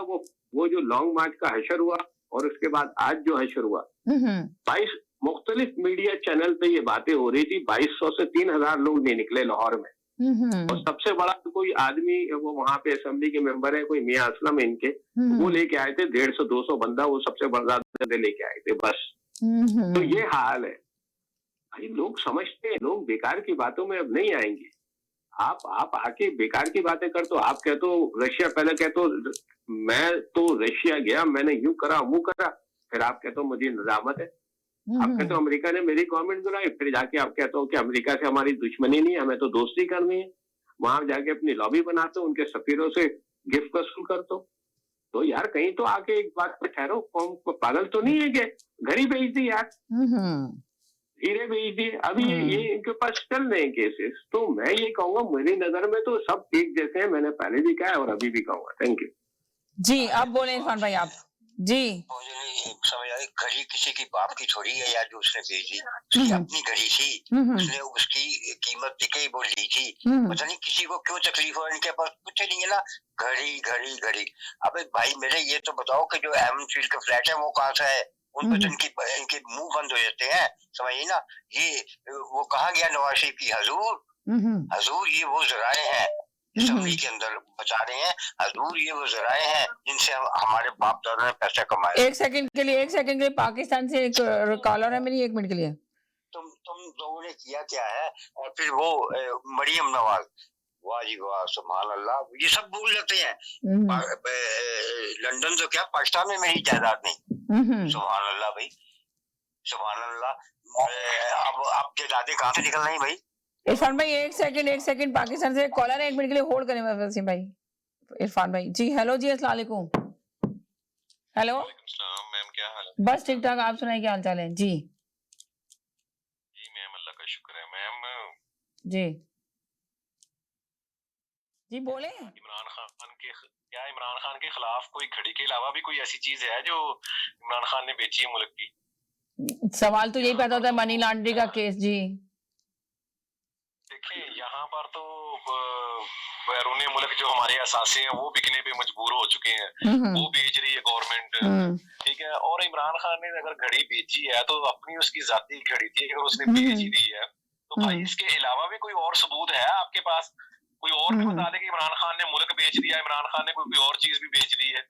वो जो लॉन्ग मार्च का हशर हुआ, और उसके बाद आज जो हशर हुआ, 22 मुख्तलिफ मीडिया चैनल पे ये बातें हो रही थी। 2200 से 3000 लोग नहीं निकले लाहौर में, और सबसे बड़ा कोई आदमी, वो वहां पे असेंबली के मेंबर है, कोई मियां असलम इनके, वो लेके आए थे 150-200 बंदा, वो सबसे बड़ा लेके आए थे बस। तो ये हाल है भाई। लोग समझते हैं, लोग बेकार की बातों में अब नहीं आएंगे। आप आके बेकार की बातें कर, तो आप कहते हो रशिया, पहले कहते हो मैं तो रशिया गया, मैंने यूं करा मुंह करा, फिर आप कहते हो मुझे नजामत है। आप कहते हो अमेरिका ने मेरी गवर्नमेंट गिराई, फिर जाके आप कहते हो कि अमेरिका से हमारी दुश्मनी नहीं है, हमें तो दोस्ती करनी है। वहां जाके अपनी लॉबी बनाते हो, उनके सफीरों से गिफ्ट वसूल करते हो। तो यार कहीं तो आके एक बात पे ठहरो, पागल तो नहीं है कि घड़ी बेच दी यार, हीरे बेच दिए। अभी ये इनके पास चल रहे हैं केसेस। तो मैं ये कहूंगा, मेरी नजर में तो सब एक जैसे हैं, मैंने पहले भी कहा है और अभी भी कहूंगा। थैंक यू जी। अब बोले इरफान भाई आप जी। मुझे नहीं समझ आई, घड़ी किसी की बाप की थोड़ी है यार जो उसने बेची, उसकी अपनी घड़ी थी, उसने उसकी कीमत दिखे वो ली थी। पता नहीं किसी को क्यों तकलीफ हो, इनके पास कुछ नहीं है ना, घड़ी घड़ी घड़ी। अबे भाई मेरे ये तो बताओ कि जो एमन फील्ड का फ्लैट है वो कहाँ से है? उन पर इनके मुंह बंद हो जाते हैं, समझिए ना। ये वो कहाँ गया नवाज शरीफ की हजूर, ये वो जराए हैं असम्बली के अंदर बचा रहे हैं। हजूर ये वो जराए हैं जिनसे हमारे बाप दादा ने पैसा कमाया। एक सेकंड के लिए पाकिस्तान से एक कॉलर है मेरी, 1 मिनट के लिए। तुम लोगों ने किया क्या है? और फिर वो मरियम नवाज, वाह जी वाह, सुभान अल्लाह, ये सब भूल जाते हैं। लंदन तो क्या, पाकिस्तान में मेरी जायदाद नहीं। सुभान अल्लाह भाई, सुभान अल्लाह। अब जायदादें कहाँ से निकल रही भाई? इरफान भाई एक सेकंड, पाकिस्तान से कॉलर है, 1 मिनट के लिए होल्ड करें वसीम भाई। इरफान भाई जी, हेलो जी, अस्सलाम वालेकुम। हेलो मैम, क्या हाल है? बस ठीक ठाक, आप सुनाइए क्या हाल चाल है जी? जी मैम, अल्लाह का शुक्र है मैम। जी जी बोले। इमरान खान के खिलाफ कोई घड़ी के अलावा भी कोई ऐसी चीज है जो इमरान खान ने बेची है मुल्क की? सवाल तो यही पैदा होता है, मनी लॉन्ड्रिंग का केस जी। देखिए यहाँ पर तो बैरून मुल्क जो हमारे असासे हैं वो बिकने पे मजबूर हो चुके हैं, वो बेच रही है गवर्नमेंट, ठीक है। और इमरान खान ने अगर घड़ी बेची है तो अपनी उसकी जाती घड़ी थी, अगर उसने बेच ही दी है तो भाई इसके अलावा भी कोई और सबूत है आपके पास? कोई और भी बता दे कि इमरान खान ने मुल्क बेच दिया, इमरान खान ने कोई और चीज भी बेच दी है।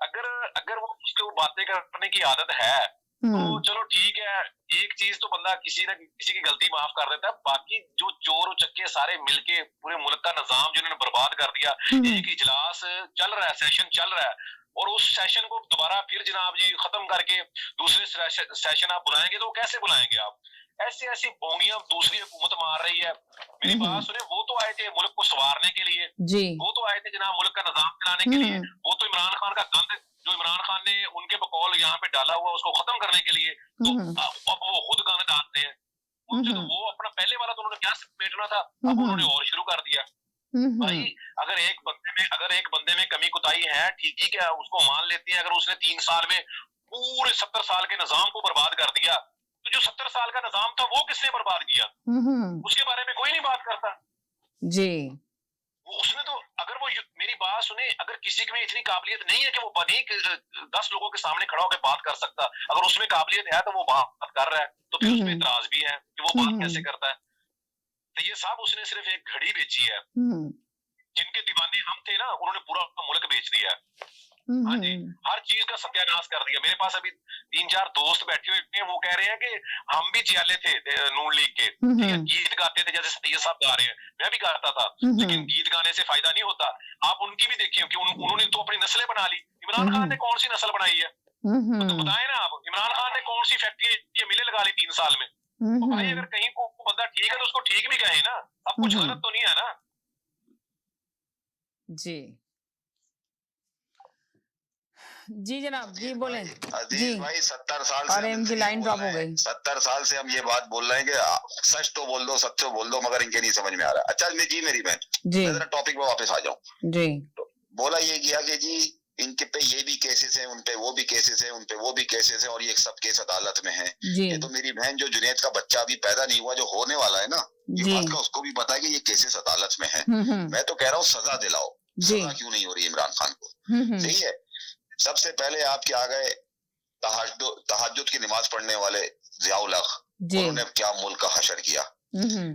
अगर वो उसको बातें करने की आदत है तो चलो ठीक है, एक चीज तो बंदा किसी न किसी की गलती माफ कर देता है। बाकी जो चोर चक्के सारे मिलके पूरे मुल्क का निजाम जिन्होंने बर्बाद कर दिया, एक इजलास चल रहा है, सेशन चल रहा है, और उस सेशन को दोबारा फिर जनाब जी खत्म करके दूसरे सेशन आप बुलाएंगे तो कैसे बुलाएंगे आप? ऐसी ऐसी बोंगियां दूसरी हुकूमत मार रही है। मेरी बात सुने, वो तो आए थे मुल्क को संवारने के लिए जी, वो तो आए थे जनाब मुल्क का निजाम चलाने के लिए। वो तो इमरान खान का गंद जो इमरान खान ने उनके बकौल यहाँ पे डाला हुआ उसको खत्म करने के लिए, तो अब वो खुद गंद डालते हैं उनसे। तो वो अपना पहले वाला तो उन्होंने क्या समेटना था, अब उन्होंने और शुरू कर दिया। भाई अगर एक बंदे में कमी कुताही है, ठीक है, उसको मान लेते हैं। अगर उसने 3 साल में पूरे 70 साल के निजाम को बर्बाद कर दिया, तो जो 70 साल का निजाम था वो किसने बर्बाद किया, उसके बारे में कोई नहीं बात करता जी। उसने तो, अगर वो मेरी बात सुने, अगर किसी में इतनी काबिलियत नहीं है कि वो बनी 10 लोगों के सामने खड़ा होकर बात कर सकता, अगर उसमें काबिलियत है तो वो बात कर रहा है, तो फिर उसमें इतराज भी है कि वो बात कैसे करता है। तो ये सब उसने सिर्फ एक घड़ी बेची है। जिनके दीवाने हम थे ना, उन्होंने पूरा मुल्क बेच दिया है। हाँ जी, हर चीज का सत्यानाश कर दिया। मेरे पास अभी 3-4 दोस्त बैठे हुए हैं, वो कह रहे हैं कि हम भी जियाले थे नून लीग के, ठीक है, गीत गाते थे जैसे सैयद साहब गा रहे हैं, मैं भी गाता था, लेकिन गीत गाने से फायदा नहीं होता। आप उनकी भी देखिए कि उन्होंने तो अपनी नस्लें बना ली। इमरान खान ने कौन सी नस्ल बनाई है, तो बताए ना आप। इमरान खान ने कौन सी फैक्ट्री मिले लगा ली 3 साल में। तो भाई अगर कहीं को बंदा ठीक है तो उसको ठीक भी कहे ना, सब कुछ गलत तो नहीं है ना। जी जी जनाब, जी बोलें। अजीज भाई 70 साल से अरे इनकी लाइन ड्रॉप हो गई। 70 साल से हम ये बात बोल रहे हैं कि सच तो बोल दो, सच तो बोल दो, मगर इनके नहीं समझ में आ रहा। अच्छा जी मेरी बहन, मैं जरा टॉपिक पे वापस आ जाऊं जी। तो बोला ये किया कि जी इनके पे ये भी केसेस हैं, उनपे वो भी केसेस हैं, उनपे वो भी केसेस हैं, और ये सब केस अदालत में हैं। ये तो मेरी बहन जो जुनैद का बच्चा अभी पैदा नहीं हुआ, जो होने वाला है ना, ये बात का उसको भी पता है कि ये केसेस अदालत में है। मैं तो कह रहा हूँ सजा दिलाओ। सजा क्यों नहीं हो रही इमरान खान को? सही है। सबसे पहले आपके आ गए तहज्जुद की नमाज पढ़ने वाले जियाउल हक, उन्होंने क्या मुल्क का हशर किया।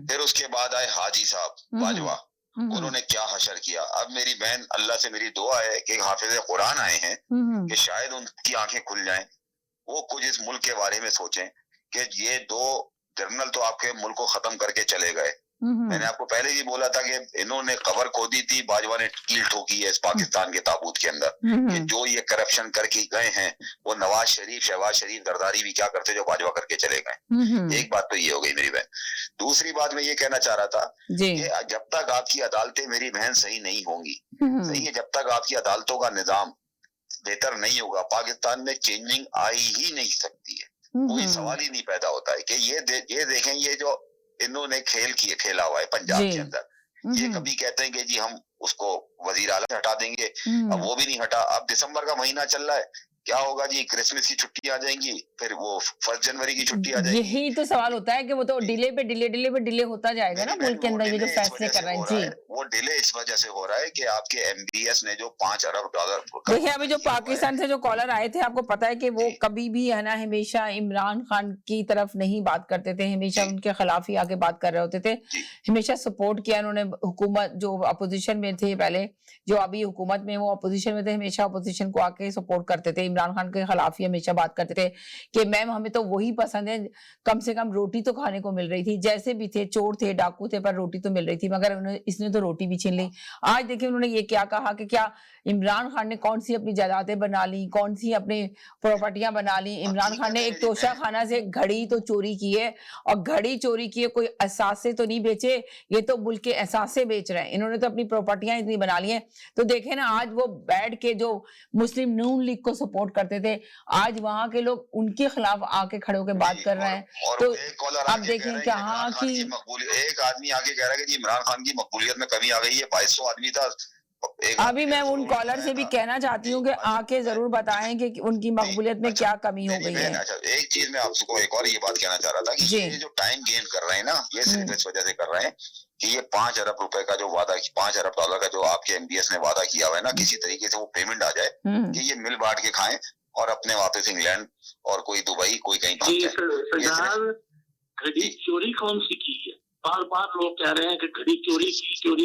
फिर उसके बाद आए हाजी साहब बाजवा, उन्होंने क्या हशर किया। अब मेरी बहन, अल्लाह से मेरी दुआ है कि हाफिज कुरान आए हैं कि शायद उनकी आंखें खुल जाएं, वो कुछ इस मुल्क के बारे में सोचें कि ये 2 जर्नल तो आपके मुल्क को खत्म करके चले गए। मैंने आपको पहले ही बोला था कि इन्होंने कबर खोदी थी, बाजवा ने कील ठोकी है इस पाकिस्तान के ताबूत के अंदर, कि जो ये करप्शन करके गए हैं, वो नवाज शरीफ, शहबाज शरीफ, जरदारी भी क्या करते जो बाजवा करके चले गए। एक बात तो ये हो गई मेरी बहन। दूसरी बात मैं ये कहना चाह रहा था कि जब तक आपकी अदालतें मेरी बहन सही नहीं होंगी, सही है, जब तक आपकी अदालतों का निजाम बेहतर नहीं होगा, पाकिस्तान में चेंजिंग आई ही नहीं सकती है। कोई सवाल ही नहीं पैदा होता है कि ये देखें, ये जो इन्होंने खेला हुआ है पंजाब के अंदर, ये कभी कहते हैं कि जी हम उसको वजीर आला हटा देंगे, अब वो भी नहीं हटा। अब दिसंबर का महीना चल रहा है, क्या होगा जी? क्रिसमस की छुट्टी आ जाएंगी, फिर वो 1 जनवरी की छुट्टी आ जाएगी। यही तो सवाल होता है कि वो तो डिले पे डिले होता जाएगा ना मुल्क के अंदर। ये जो फैसले कर रहे हैं जी, वो डिले इस वजह से हो रहा है कि आपके एमबीएस ने जो $5 अरब देखिए, अभी जो पाकिस्तान से जो कॉलर आए थे, आपको पता है कि वो कभी भी है ना, हमेशा इमरान खान की तरफ नहीं बात करते थे, हमेशा उनके खिलाफ ही आके बात कर रहे होते थे, हमेशा सपोर्ट किया उन्होंने। हुकूमत जो अपोजिशन में थे पहले, जो अभी हुकूमत में वो अपोजिशन में थे, हमेशा अपोजिशन को आके सपोर्ट करते थे, इमरान खान के खिलाफ ही हमेशा बात करते थे कि मैम हमें तो वही पसंद है, कम से कम रोटी तो खाने को मिल रही थी। जैसे भी थे, चोर थे, डाकू थे, पर रोटी तो मिल रही थी, मगर इसने तो रोटी भी छीन ली। आज देखिए उन्होंने ये क्या कहा कि क्या इमरान खान ने कौन सी अपनी जायदादें बना ली, कौन सी अपनी प्रॉपर्टियां बना ली। इमरान खान ने एक तोशा खाना से घड़ी तो चोरी की है, और घड़ी चोरी की है, कोई असासे तो नहीं बेचे, ये तो मुल्क के असासे बेच रहे हैं। इन्होंने तो अपनी प्रॉपर्टियां इतनी बना ली हैं। तो देखे ना, आज वो बैठ के जो मुस्लिम नून लीग को सपोर्ट करते थे, आज वहां के लोग उनके खिलाफ आके खड़े होकर बात कर रहे हैं। तो आप देखें कि हाँ कि एक आदमी आके कह रहा है कि इमरान खान की मकबूलियत में कमी आ गई है। 2200 आदमी था। अभी मैं उन कॉलर से भी कहना चाहती हूँ कि आके जरूर बताएं कि उनकी मकबूलियत में क्या कमी हो गई है। अच्छा, एक चीज मैं आपको एक और ये बात कहना चाह रहा था कि ये जो टाइम गेन कर रहे हैं ना, ये सिर्फ इस वजह से कर रहे हैं कि ये $5 अरब का जो वादा, $5 अरब का जो आपके एमबीएस ने वादा किया हुआ है ना, किसी तरीके से वो पेमेंट आ जाए कि ये मिल बांट के खाएं और अपने वापस इंग्लैंड और कोई दुबई, कोई कहीं भाग जाए। घड़ी चोरी कौन सी की है? बार बार लोग कह रहे हैं कि घड़ी चोरी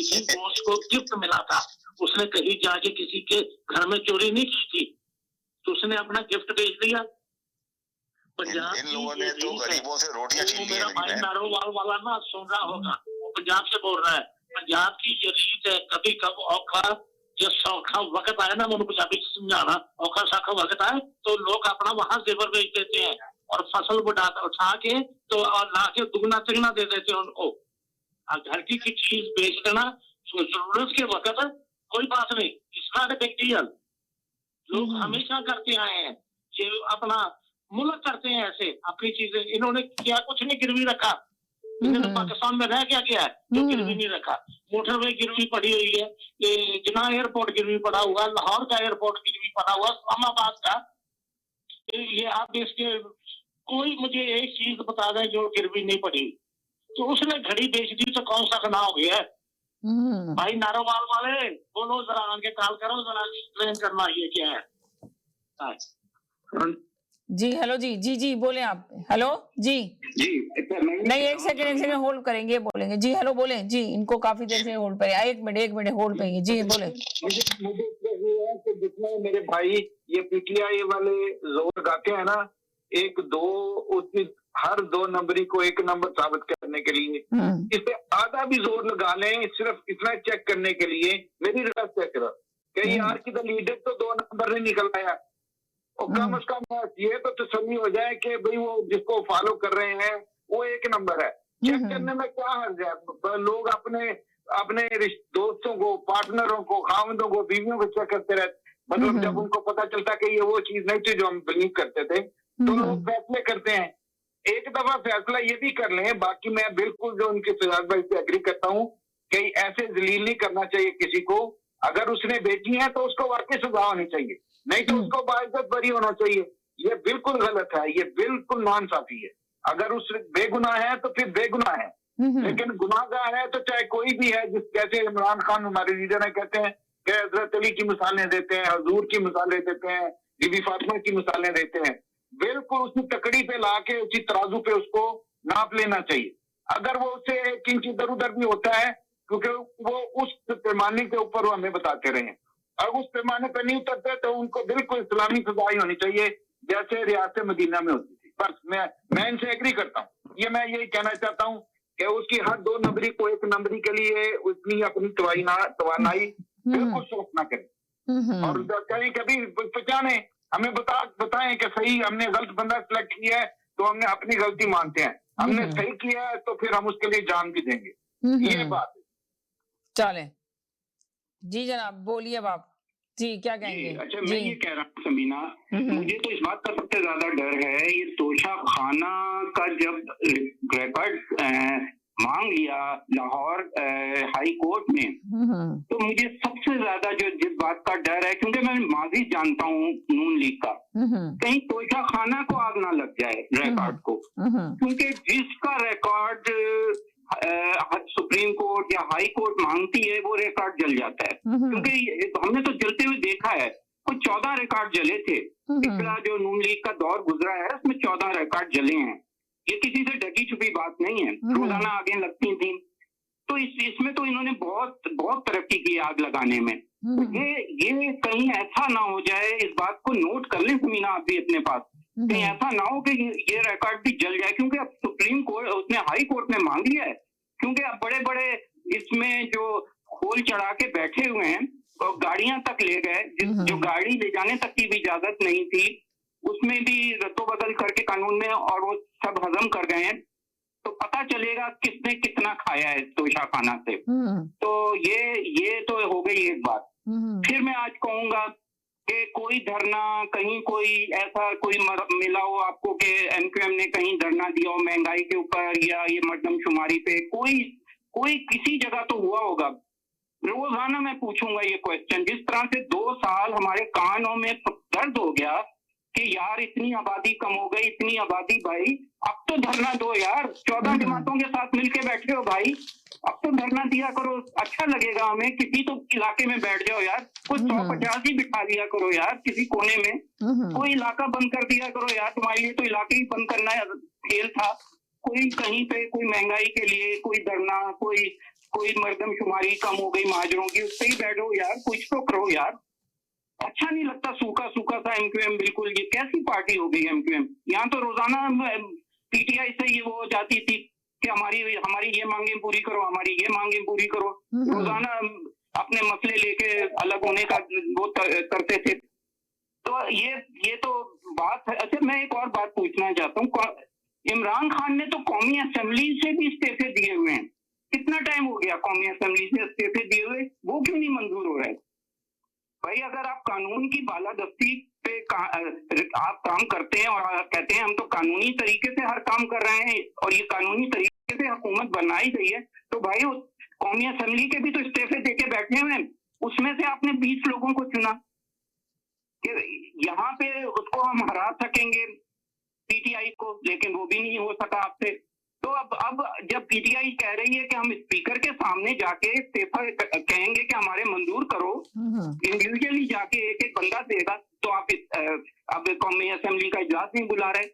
की। वो उसको गिफ्ट मिला था, उसने कहीं जाके किसी के घर में चोरी नहीं की थी, तो उसने अपना गिफ्ट बेच दिया। इन लोगों ने तो गरीबों से रोटियां छीन ली हैं। भाई नारोवाल वाला ना सुन रहा होगा, वो पंजाब से बोल रहा है। पंजाब की ये रीत है, कभी कब औखा जो सौखा वक्त आए ना, मैं पंजाबी समझाना, औखा सौखा वक्त आए तो लोग अपना वहां जेवर बेच देते हैं। और फसल उठा के तो और ला के दुगना तिगना दे देते हैं उनको। घर की चीज बेच देना जरूरत के वक्त कोई बात नहीं, it's not a big deal. लोग हमेशा करते आए हैं, ये अपना मुल्क करते हैं ऐसे अपनी चीजें। इन्होंने क्या कुछ नहीं गिरवी रखा, इन्होंने पाकिस्तान में रह क्या किया है जो गिरवी नहीं रखा। मोटरवे गिरवी पड़ी हुई है, ये जिन्ना एयरपोर्ट गिरवी पड़ा हुआ, लाहौर का एयरपोर्ट गिरवी पड़ा हुआ, इस्लामाबाद का। ये आप इसके कोई मुझे एक चीज बता दें जो गिरवी नहीं पड़ी। तो उसने घड़ी बेच दी तो कौन सा गुनाह हो गया है? भाई नारोवाल वाले बोलो जरा, आगे कॉल करो जरा, एक्सप्लेन करना ये क्या है। जी हेलो जी जी जी बोले आप। हेलो जी जी नहीं, एक सेकंड होल्ड करेंगे, बोलेंगे जी। हेलो बोले जी, इनको काफी देर से होल्ड पे, एक मिनट होल्ड पे जी बोले। मुझे ये है कि जितने मेरे भाई ये पीटीआई वाले जोर गाते हैं ना, एक दो उसकी हर 2 नंबरी को 1 नंबर साबित करने के लिए, इसे आधा भी जोर लगा लें सिर्फ इतना चेक करने के लिए। मेरी राय चेक करो कि यार की लीडर तो 2 नंबर नहीं निकल आया, और कम से कम ये तो तसल्ली हो जाए कि भाई वो जिसको फॉलो कर रहे हैं वो 1 नंबर है। चेक करने में क्या हर्ज है? लोग अपने दोस्तों को, पार्टनरों को, खामदों को, बीवियों को चेक करते रहते। मतलब जब उनको पता चलता कि ये वो चीज नहीं थी जो हम बिलीव करते थे, तो लोग फैसले करते हैं। एक दफा फैसला ये भी कर लें। बाकी मैं बिल्कुल जो उनके सिराज भाई से एग्री करता हूँ कि ऐसे जलील नहीं करना चाहिए किसी को। अगर उसने बेची है तो उसको वाकई सजा होनी चाहिए, नहीं तो उसको बाइज्जत बरी होना चाहिए। ये बिल्कुल गलत है, ये बिल्कुल नाइंसाफी है। अगर उस बेगुनाह है तो फिर बेगुनाह है, लेकिन गुनाहगार है तो चाहे कोई भी है। जिस जैसे इमरान खान हमारे लीडर है, कहते हैं कि हजरत अली की मिसालें देते हैं, हजूर की मिसालें देते हैं, बीबी फातिमा की मिसालें देते हैं। बिल्कुल उसी तकड़ी पे लाके उसी तराजू पे उसको नाप लेना चाहिए। अगर वो उससे 1 इंच इधर उधर भी होता है, क्योंकि वो उस पैमाने के ऊपर वो हमें बताते रहे, और उस पैमाने पर नहीं उतरते तो उनको बिल्कुल इस्लामी सजाई होनी चाहिए जैसे रियासत मदीना में होती थी। बस मैं इनसे एग्री करता हूँ। ये मैं यही कहना चाहता हूँ कि उसकी हर 2 नंबरी को 1 नंबरी के लिए उसकी अपनी तवानाई बिल्कुल सोच ना करें, और कहीं कभी पहचाने हमें बताएं कि सही हमने गलत बंदा सिलेक्ट किया है तो हमने अपनी गलती मानते हैं, हमने सही किया है तो फिर हम उसके लिए जान भी देंगे। ये बात है। चले जी जनाब, बोलिए आप जी, क्या कहेंगे? अच्छा, मैं ये कह रहा हूँ समीना, मुझे तो इस बात का सबसे ज्यादा डर है ये तोशा खाना का। जब रिकॉर्ड मांग लिया लाहौर हाई कोर्ट में, तो मुझे सबसे ज्यादा जो जिस बात का डर है, क्योंकि मैं माजी जानता हूँ नून लीग का, कहीं तोशा खाना को आग ना लग जाए रिकॉर्ड को, क्योंकि जिसका रिकॉर्ड सुप्रीम कोर्ट या हाई कोर्ट मांगती है वो रिकॉर्ड जल जाता है। क्योंकि हमने तो जलते हुए देखा है, कुछ 14 रिकॉर्ड जले थे। पिछला जो नून लीग का दौर गुजरा है उसमें 14 रिकॉर्ड जले हैं। ये किसी से ढकी छुपी बात नहीं है, रोजाना आगे लगती थी। तो इसमें तो इन्होंने बहुत तरक्की की आग लगाने में। ये कहीं ऐसा ना हो जाए, इस बात को नोट कर लें समीना आप भी अपने पास, कहीं ऐसा ना हो कि ये रिकॉर्ड भी जल जाए। क्योंकि अब सुप्रीम कोर्ट उसने हाई कोर्ट में मांग लिया है, क्योंकि अब बड़े बड़े इसमें जो खोल चढ़ा के बैठे हुए हैं और गाड़ियां तक ले गए, जो गाड़ी ले जाने तक की भी इजाजत नहीं थी उसमें भी रद्दोबदल करके कानून में, और वो सब हजम कर गए हैं। तो पता चलेगा किसने कितना खाया है तोशा खाना से। तो ये तो हो गई एक बात। फिर मैं आज कहूंगा कि कोई धरना कहीं कोई ऐसा कोई मिला हो आपको कि एमक्यूएम ने कहीं धरना दिया हो महंगाई के ऊपर या ये मर्दमशुमारी पे, कोई किसी जगह तो हुआ होगा। रोजाना मैं पूछूंगा ये क्वेश्चन। जिस तरह से 2 साल हमारे कानों में दर्द हो गया कि यार इतनी आबादी कम हो गई, इतनी आबादी भाई, अब तो धरना दो यार। 14 जमातों के साथ मिलके बैठे हो भाई, अब तो धरना दिया करो, अच्छा लगेगा हमें। किसी तो इलाके में बैठ जाओ यार, कुछ 150 ही बिठा दिया करो यार किसी कोने में, कोई इलाका बंद कर दिया करो यार। तुम्हारे लिए तो इलाके ही बंद करना खेल था। कोई कहीं पे कोई महंगाई के लिए कोई धरना, कोई मर्दमशुमारी कम हो गई महाजरों की, उससे ही बैठो यार, कुछ तो करो यार। अच्छा नहीं लगता सूखा सा एमक्यूएम। बिल्कुल ये कैसी पार्टी हो गई एमक्यूएम। यहाँ तो रोजाना पीटीआई से ये वो हो जाती थी कि हमारी ये मांगे पूरी करो, हमारी ये मांगे पूरी करो। रोजाना अपने मसले लेके अलग होने का वो करते थे। तो ये तो बात है। अच्छा, मैं एक और बात पूछना चाहता हूँ, इमरान खान ने तो कौमी असेंबली से भी इस्तीफे दिए हुए हैं। कितना टाइम हो गया कौमी असेंबली से इस्तीफे दिए हुए, वो क्यों नहीं मंजूर हो रहा है? भाई अगर आप कानून की बालादस्ती पे आप काम करते हैं और कहते हैं हम तो कानूनी तरीके से हर काम कर रहे हैं और ये कानूनी तरीके से हुकूमत बनाई गई है, तो भाई कौमी असेंबली के भी तो इस्तीफे देके बैठे हुए हैं। उसमें से आपने 20 लोगों को चुना कि यहाँ पे उसको हम हरा सकेंगे पीटीआई को, लेकिन वो भी नहीं हो सका आपसे। तो अब जब पीटीआई कह रही है कि हम स्पीकर के सामने जाके इस्तीफा कहेंगे कि हमारे मंजूर करो, इंडिविजुअली जाके एक एक बंदा देगा, तो आप अब कौमी असेंबली का इजलास नहीं बुला रहे।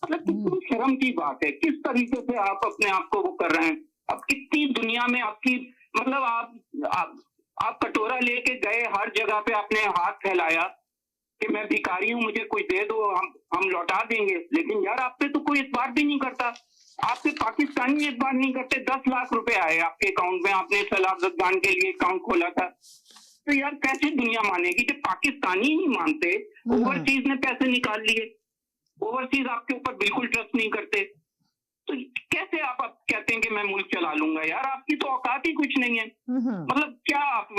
मतलब कितनी शर्म की बात है, किस तरीके से आप अपने आप को वो कर रहे हैं। अब कितनी दुनिया में आपकी मतलब आप कटोरा लेके गए, हर जगह पे आपने हाथ फैलाया कि मैं भिखारी हूं, मुझे कोई दे दो, हम लौटा देंगे, लेकिन यार आप पे तो कोई इतबार भी नहीं करता। आपके पाकिस्तानी इतबार नहीं करते। 10 लाख रुपए आए आपके अकाउंट में, आपने सलाह अफगान के लिए अकाउंट खोला था। तो यार कैसे दुनिया मानेगी कि पाकिस्तानी नहीं मानते, ओवरसीज ने पैसे निकाल लिए, ओवरसीज आपके ऊपर बिल्कुल ट्रस्ट नहीं करते, तो कैसे आप कहते हैं कि मैं मुल्क चला लूंगा? यार आपकी तो औकात ही कुछ नहीं है। मतलब क्या आप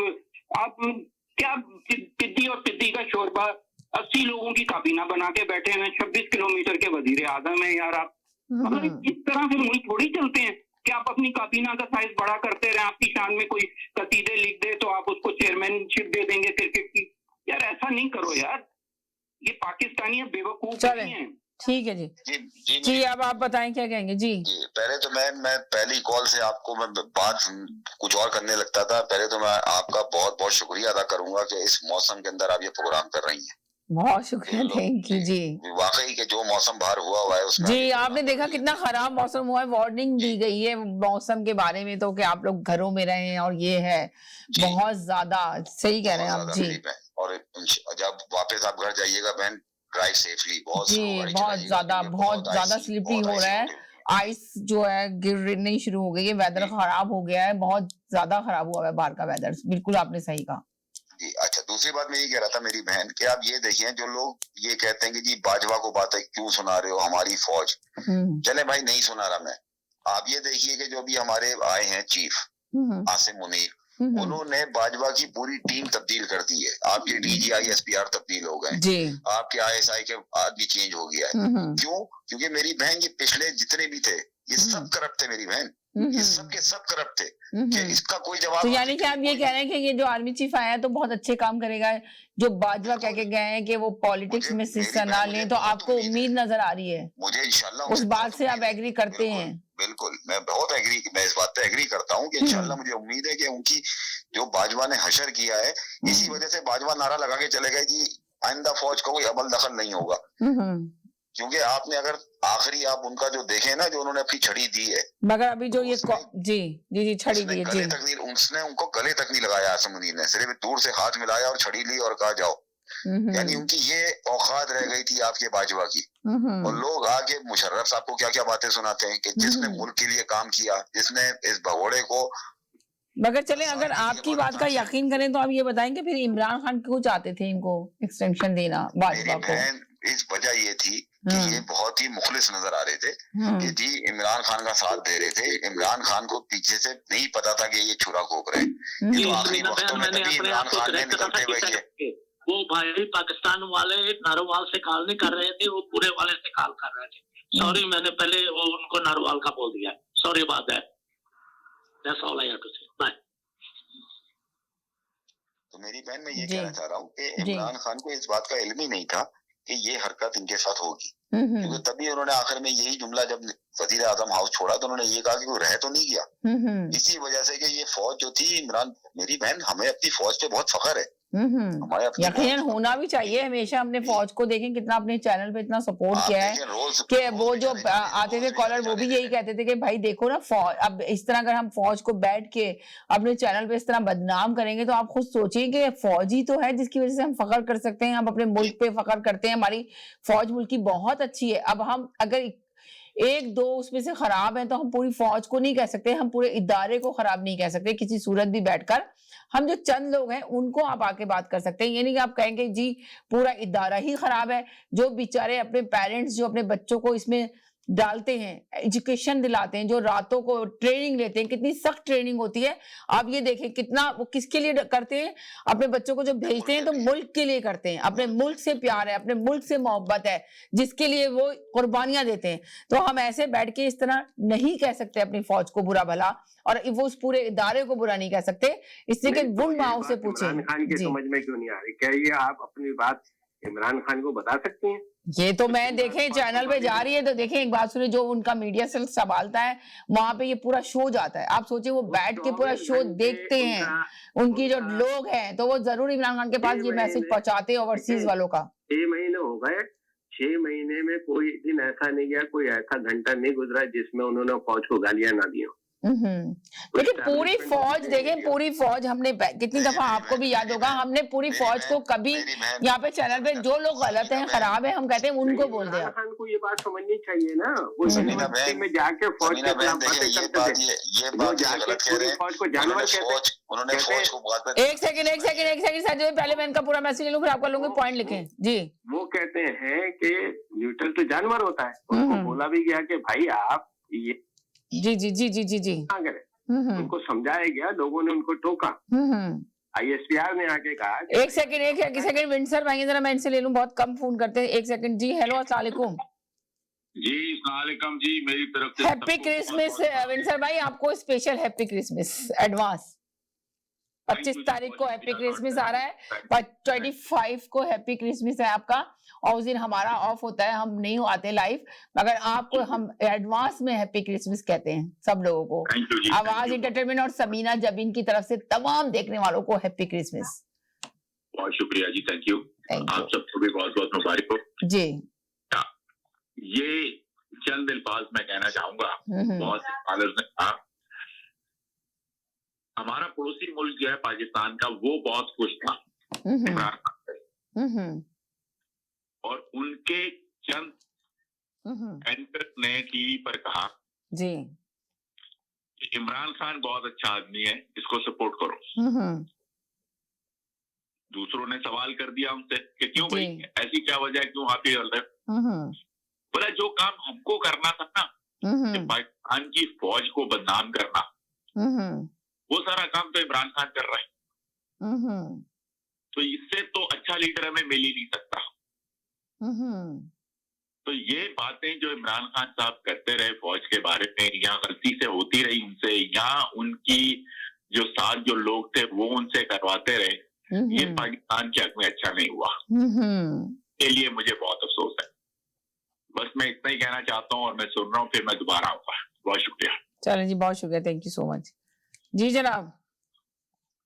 क्या पिद्दी और पिद्दी का शोरबा 80 लोगों की काबीना बना के बैठे हैं, 26 किलोमीटर के वजीर आजम है यार आप। मतलब इस तरह से मुल्क थोड़ी चलते हैं कि आप अपनी काबीना का साइज बड़ा करते रहे, आपकी शान में कोई कसीदे लिख दे तो आप उसको चेयरमैनशिप दे देंगे क्रिकेट की। यार ऐसा नहीं करो यार, ये पाकिस्तानी बेवकूफ नहीं है। ठीक है जी जी अब आप बताएं क्या कहेंगे जी। पहले तो मैं पहली कॉल से आपको मैं बात कुछ और करने लगता था। पहले तो मैं आपका बहुत बहुत शुक्रिया अदा करूंगा कि इस मौसम के अंदर आप ये प्रोग्राम कर रही हैं। बहुत शुक्रिया, थैंक यू जी। वाकई के जो मौसम बाहर हुआ है उसका जी आपने देखा कितना खराब मौसम हुआ है, वार्निंग दी गई है मौसम के बारे में तो कि आप लोग घरों में रहें, और ये है बहुत ज्यादा सही कह रहे हैं आप जी। और जब वापस आप घर जाइएगा बहन, ड्राइव सेफली। बहुत ज्यादा स्लिपरी हो रहा है, आइस जो है गिरनी शुरू हो गई है, वेदर खराब हो गया है, बहुत ज्यादा खराब हुआ है बाहर का वेदर। बिल्कुल आपने सही कहा जी। अच्छा, दूसरी बात मैं ये कह रहा था मेरी बहन कि आप ये देखिए, जो लोग ये कहते हैं कि जी बाजवा को बातें क्यों सुना रहे हो, हमारी फौज। चले भाई, नहीं सुना रहा मैं। आप ये देखिए कि जो भी हमारे आए हैं चीफ आसिम मुनीर, उन्होंने बाजवा की पूरी टीम तब्दील कर दी है। आपके DGI SPR तब्दील हो गए, आपके ISI के आदमी चेंज हो गया है। क्यों? क्योंकि मेरी बहन ये पिछले जितने भी थे ये सब करप्ट थे मेरी बहन, ये सब के सब करप्ट थे। कि इसका कोई जवाब। तो यानी कि आप ये कह रहे हैं कि ये जो आर्मी चीफ आया है तो बहुत अच्छे काम करेगा, जो बाजवा कह के गए हैं कि वो पॉलिटिक्स में हिस्सा ना लें, तो आपको उम्मीद नजर आ रही है? मुझे इंशाल्लाह उस बात से आप एग्री करते हैं? बिल्कुल, मैं बहुत एग्री, मैं इस बात पे एग्री करता हूँ कि इंशाल्लाह मुझे उम्मीद है कि उनकी जो बाजवा ने हशर किया है, इसी वजह से बाजवा नारा लगा के चले गए जी आइंदा फौज का कोई अमल दखल नहीं होगा। क्योंकि आपने अगर आखिरी आप उनका जो देखे ना, जो उन्होंने अपनी छड़ी दी है, मगर अभी जो ये जी छड़ी दी है जी, उसने उनको गले तक नहीं लगाया आसिम मुनीर ने, सिर्फ दूर से हाथ मिलाया और छड़ी ली और कहा जाओ। यानी उनकी ये औकात रह गई थी आपके बाजवा की। और लोग आगे मुशर्रफ साहब को क्या क्या बातें सुनाते हैं कि जिसने मुल्क के लिए काम किया, जिसने इस भगोड़े को। मगर चले, अगर आपकी बात का यकीन करें तो आप ये बताएंगे फिर इमरान खान क्यों चाहते थे इनको एक्सटेंशन देना बाजवा को? इस वजह ये थी कि ये बहुत ही मुखलिस नजर आ रहे थे कि जी इमरान खान का साथ दे रहे थे। इमरान खान को पीछे से नहीं पता था कि ये छुरा घोंक रहे। ये तो आखिरी वक्तों में तभी इमरान खान ने निकलते हुए किए। वो भाई पाकिस्तान वाले नारोवाल से कॉल नहीं कर रहे थे, वो पूरे वाले से कॉल कर रहे थे। सॉरी, मैंने पहले वो उनको नारोवाल का बोल दिया, सॉरी बात है। That's all I have to say. Bye. तो मेरी बहन, मैं ये कहना चाह रहा हूँ कि इमरान खान को इस बात का इल्म ही नहीं था कि ये हरकत इनके साथ होगी, क्योंकि तभी उन्होंने आखिर में यही जुमला जब वजीर आजम हाउस छोड़ा तो उन्होंने ये कहा कि वो रह तो नहीं गया। इसी वजह से कि ये फौज जो थी इमरान, मेरी बहन हमें अपनी फौज पे बहुत फख्र है। यकीनन होना भी चाहिए। हमेशा हमने फौज को देखें कितना अपने चैनल पे इतना सपोर्ट किया है कि वो जो आते थे कॉलर वो भी यही कहते थे कि भाई देखो ना फौज, अब इस तरह अगर हम फौज को बैठ के अपने चैनल पे इस तरह बदनाम करेंगे तो आप खुद सोचिए कि फौज ही तो है जिसकी वजह से हम फख्र कर सकते हैं, हम अपने मुल्क पे फख्र करते हैं, हमारी फौज मुल्क की बहुत अच्छी है। अब हम अगर एक दो उसमें से खराब है तो हम पूरी फौज को नहीं कह सकते, हम पूरे इदारे को खराब नहीं कह सकते किसी सूरत भी बैठकर। हम जो चंद लोग हैं उनको आप आके बात कर सकते हैं, ये नहीं कि आप कहेंगे जी पूरा इदारा ही खराब है। जो बेचारे अपने पेरेंट्स जो अपने बच्चों को इसमें डालते हैं, एजुकेशन दिलाते हैं, जो रातों को ट्रेनिंग लेते हैं, कितनी सख्त ट्रेनिंग होती है। आप ये देखें कितना वो किसके लिए करते हैं, अपने बच्चों को जो भेजते हैं तो मुल्क के लिए करते हैं, अपने मुल्क से प्यार है, अपने मुल्क से मोहब्बत है, जिसके लिए वो कुर्बानियां देते हैं। तो हम ऐसे बैठ के इस तरह नहीं कह सकते अपनी फौज को बुरा भला, और वो उस पूरे इदारे को बुरा नहीं कह सकते, इसलिए कि बुन माओ से पूछे। इमरान खान की समझ में क्यों नहीं आ रही? क्या ये आप अपनी बात इमरान खान को बता सकती हैं? ये तो मैं देखें चैनल पे जा रही है तो देखें, एक बात सुनिए, जो उनका मीडिया सेल संभालता है वहां पे ये पूरा शो जाता है। आप सोचिए वो बैठ के पूरा शो देखते हैं, उनकी जो लोग हैं तो वो जरूर इमरान खान के पास ये मैसेज पहुंचाते हैं ओवरसीज वालों का। 6 महीने हो गए, 6 महीने में कोई दिन ऐसा नहीं गया, कोई ऐसा घंटा नहीं गुजरा जिसमें उन्होंने फौज को गालियां ना दी हो। लेकिन पूरी फौज देखें, पूरी फौज हमने कितनी दफा, आपको भी याद होगा, हमने पूरी फौज को कभी यहाँ पे चैनल पे जो लोग गलत हैं खराब है हम कहते हैं उनको बोल दे। खान को ये बात समझनी चाहिए ना, वो यूनिवर्सिटी में जाके फौज के खिलाफ बातें करते थे, फौज को जानवर कहते। एक सेकंड साजिद, पहले मैं इनका पूरा मैसेज ले लूं फिर आपका लूंगी, पॉइंट लिखें जी। वो कहते हैं कि न्यूट्रल तो जानवर होता है, उनको बोला भी गया कि भाई आप ये जी जी जी जी जी जी उनको समझाया गया, लोगों ने उनको टोका। ISPR ने आके कहा एक सेकंड विंसर भाई जरा मैं इनसे ले लूं, बहुत कम फोन करते हैं। एक सेकंड जी, हेलो अस्सलाम वालेकुम जी। अस्सलाम वालेकुम जी, मेरी तरफ से हैप्पी क्रिसमस विंसर भाई, आपको स्पेशल हैप्पी क्रिसमस एडवांस। 25 तारीख को हैप्पी क्रिसमस आ रहा है, 25 को हैप्पी क्रिसमस है आपका, और उस दिन हमारा ऑफ होता है, हम नहीं आते लाइव, मगर आपको हम एडवांस में हैप्पी क्रिसमस कहते हैं सब लोगों को। आवाज एंटरटेनमेंट और समीना जबीन की तरफ से तमाम देखने वालों को हैप्पी क्रिसमस। बहुत शुक्रिया जी, थैंक यू। आप सबको भी बहुत बहुत मुबारक हो जी। ये चंद अल्फाज मैं कहना चाहूंगा, बहुत स्कॉलर्स ने कहा हमारा पड़ोसी मुल्क जो है पाकिस्तान का, वो बहुत खुश था इमरान खान से, और उनके चंद एंकर ने टीवी पर कहा जी इमरान खान बहुत अच्छा आदमी है, इसको सपोर्ट करो। दूसरों ने सवाल कर दिया उनसे कि क्यों भाई, ऐसी क्या वजह है, क्यों आप ये कर रहे? बोला जो काम हमको करना था ना, कि पाकिस्तान की फौज को बदनाम करना, वो सारा काम तो इमरान खान कर रहा है। तो इससे तो अच्छा लीडर हमें मिल ही नहीं सकता। तो ये बातें जो इमरान खान साहब करते रहे फौज के बारे में, या गलती से होती रही उनसे, या उनकी जो साथ जो लोग थे वो उनसे करवाते रहे, ये पाकिस्तान के हक में अच्छा नहीं हुआ। के लिए मुझे बहुत अफसोस है। बस मैं इतना ही कहना चाहता हूँ, और मैं सुन रहा हूँ, फिर मैं दोबारा आऊंगा। बहुत शुक्रिया। चलें जी, बहुत शुक्रिया, थैंक यू सो मच जी। जनाब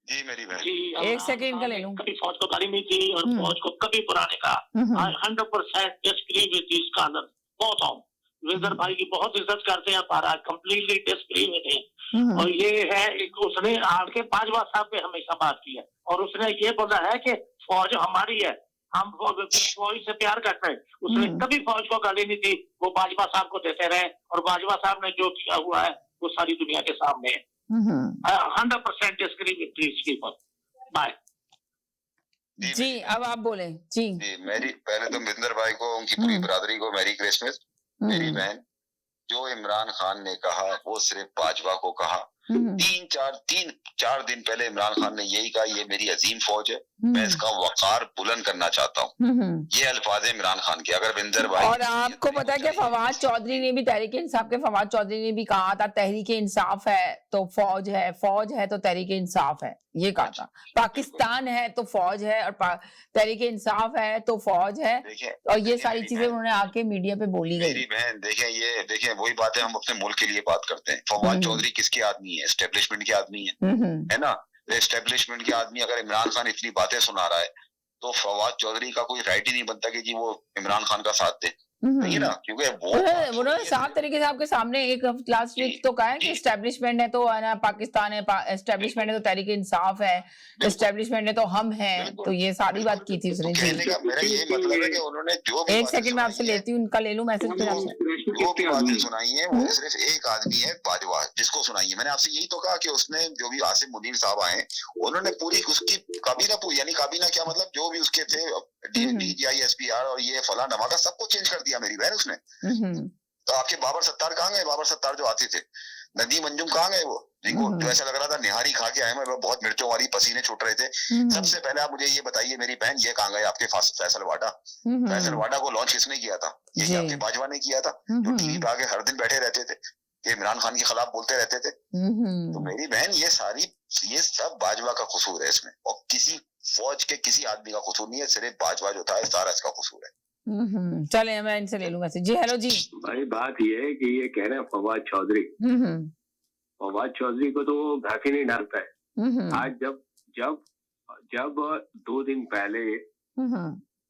जी मेरी बहन, एक सेकंड का ले लूं। कभी फौज को गाली नहीं दी और फौज को कभी पुराने का 100% डिसएग्री विद दिस स्कॉलर। बहुत हूँ विंसर भाई की बहुत इज्जत करते हैं, पारा कंप्लीटली डिसएग्री विद हिम। और ये है एक, उसने आके बाजवा साहब पे हमेशा बात की है, और उसने ये बोला है कि फौज हमारी है, हम फौज से प्यार करते हैं। उसने कभी फौज को गाली नहीं दी, वो बाजवा साहब को देते रहे, और बाजवा साहब ने जो किया हुआ है वो सारी दुनिया के सामने है। 100% disagree with this people. Bye जी। अब आप बोले जी। मेरी पहले तो मिंदर भाई को, उनकी पूरी बरादरी को मेरी क्रिसमस। मेरी बहन, जो इमरान खान ने कहा वो सिर्फ बाजवा को कहा। 3-4 दिन पहले इमरान खान ने यही कहा, ये मेरी अजीम फौज है, मैं इसका वकार बुलंद करना चाहता हूँ। ये अल्फाज है इमरान खान के। अगर विंदर भाई, और आपको पता है कि फवाद चौधरी ने भी, तहरीक इंसाफ के फवाद चौधरी ने भी कहा था, तहरीक इंसाफ है तो फौज है, फौज है तो तहरीक इंसाफ है, ये कहा था। पाकिस्तान है तो फौज है, और तहरीक इंसाफ है तो फौज है, और ये सारी चीजें उन्होंने आके मीडिया पे बोली गई। मेरी बहन देखें वही बात है, हम अपने मुल्क के लिए बात करते हैं। फवाद चौधरी किसके आदमी है? एस्टेब्लिशमेंट के आदमी है ना। एस्टेब्लिशमेंट के आदमी अगर इमरान खान इतनी बातें सुना रहा है, तो फवाद चौधरी का कोई राइट ही नहीं बनता कि जी वो इमरान खान का साथ दे। नहीं ना, क्योंकि वो उन्होंने साफ तरीके से आपके सामने एक लास्ट वीक तो कहा है कि एस्टेब्लिशमेंट है तो है ना पाकिस्तान है, एस्टेब्लिशमेंट है तो तहरीक इंसाफ है, एस्टेब्लिशमेंट है तो हम हैं, तो ये सारी बात की थी उसने। कहने का मेरा ये मतलब है कि उन्होंने जो भी एक सेकंड में आपसे लेती हूँ, उनका ले लूं मैसेज फिर आपसे। जो भी बातें सुनाई है वो सिर्फ एक आदमी है बाजवा जिसको सुनाई है। मैंने आपसे यही तो कहा कि उसने जो भी आसिफ मुनीर साहब आए उन्होंने पूरी उसकी काबीना पूरी, यानी काबीना क्या मतलब जो भी उसके थे DGI SPR और ये फला नवाका सबको चेंज कर दिया मेरी बहन उसने। तो आपके बाबर सत्तार कहाँ गए? बाबर सत्तार जो आते थे, नदीम अंजुम कहाँ गए? वो जिनको जो ऐसा लग रहा था निहारी खा के आए हैं, बहुत मिर्चों वाली, पसीने छूट रहे थे। सबसे पहले आप मुझे ये बताइए मेरी बहन, ये कहाँ गए आपके फैसल वाडा? फैसल वाडा को लॉन्च किसने किया था? यही आपके बाजवा ने किया था, जो टीवी पे आके हर दिन बैठे रहते थे, ये इमरान खान के खिलाफ बोलते रहते थे। तो मेरी बहन ये सब बाजवा का कसूर है इसमें, और किसी फौज के किसी आदमी का कसूर नहीं है, सिर्फ बाजवा जो था सारा इसका कसूर है। चले मैं इनसे ले लूंगा जी। हेलो जी भाई, बात ये है कि ये कह रहे हैं फवाद चौधरी, फवाद चौधरी को तो वो घासी नहीं डालता है। आज जब 2 दिन पहले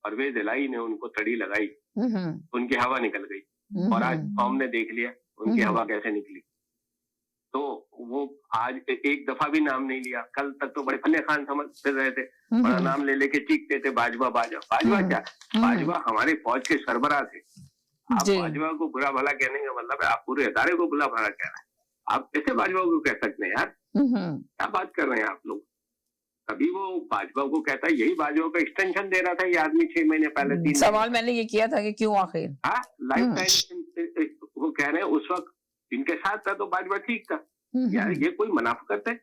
परवेज इलाही ने उनको तड़ी लगाई, उनकी हवा निकल गई, और आज कौम ने देख लिया उनकी हवा कैसे निकली। तो वो आज एक दफा भी नाम नहीं लिया। कल तक तो बड़े फन्ने खान समझ रहे थे, बड़ा नाम ले लेके चीखते थे बाजवा बाजवा। बाजवा क्या? बाजवा हमारे फौज के सरबराह थे। आप बाजवा को बुरा भला कहने का मतलब है आप पूरे अदारे को बुरा भला कह रहे हैं। आप कैसे बाजवा को कह सकते हैं यार? क्या बात कर रहे हैं आप लोग? अभी वो बाजवा को कहता है, यही बाजवा को एक्सटेंशन दे रहा था ये आदमी 6 महीने पहले। 3 सवाल मैंने ये किया था कि क्यों आखिर लाइफ टाइम वो कह रहे हैं उस वक्त इनके साथ था तो बाजवा ठीक था। यार ये कोई मुनाफिकत है?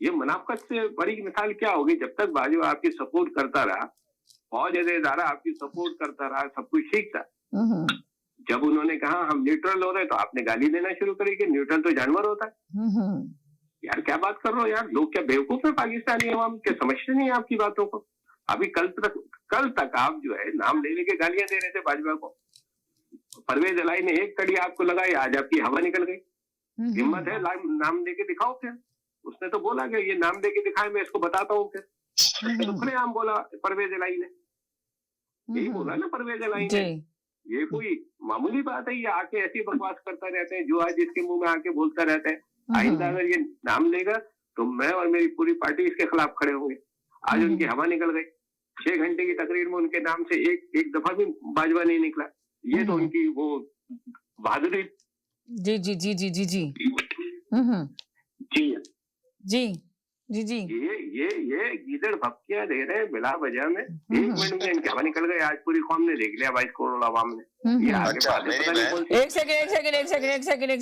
ये मुनाफिकत से बड़ी मिसाल क्या होगी? जब तक बाजवा आपकी सपोर्ट करता रहा, फौज इदारा आपकी सपोर्ट करता रहा, सब कुछ ठीक था। जब उन्होंने कहा हम न्यूट्रल हो रहे तो आपने गाली देना शुरू करी कि न्यूट्रल तो जानवर होता है। यार क्या बात कर रहे हो यार? लोग क्या बेवकूफ है? पाकिस्तानी अवाम क्या समझते नहीं आपकी बातों को? अभी कल तक आप जो है नाम ले लेके गालियां दे रहे थे बाजवा को। परवेज इलाही ने एक कड़ी आपको लगाई, आज आपकी हवा निकल गई। हिम्मत है नाम लेके दिखाओ फिर। उसने तो बोला कि ये नाम लेके दिखाए, मैं इसको बताता हूँ फिर। तो खुलेआम बोला परवेज इलाही ने, यही बोला ना परवेज इलाही ने। ये कोई मामूली बात है? ये आके ऐसी बकवास करता रहते हैं, जो आज जिसके मुंह में आके बोलता रहते हैं। आइंदा अगर ये नाम लेगा तो मैं और मेरी पूरी पार्टी इसके खिलाफ खड़े होंगे। आज उनकी हवा निकल गई। 6 घंटे की तकरीर में उनके नाम से एक दफा भी बाजवा नहीं निकला। ये तो उनकी वो बहादुरी। जी जी जी जी जी जी जी जी जी ये गीदड़ भपकियां दे रहे हैं बिला वजह में। 1 मिनट में इनकी हवा निकल गई। आज पूरी कौम ने देख लिया, 22 करोड़ आवाम ने। ये आगे एक सेकंड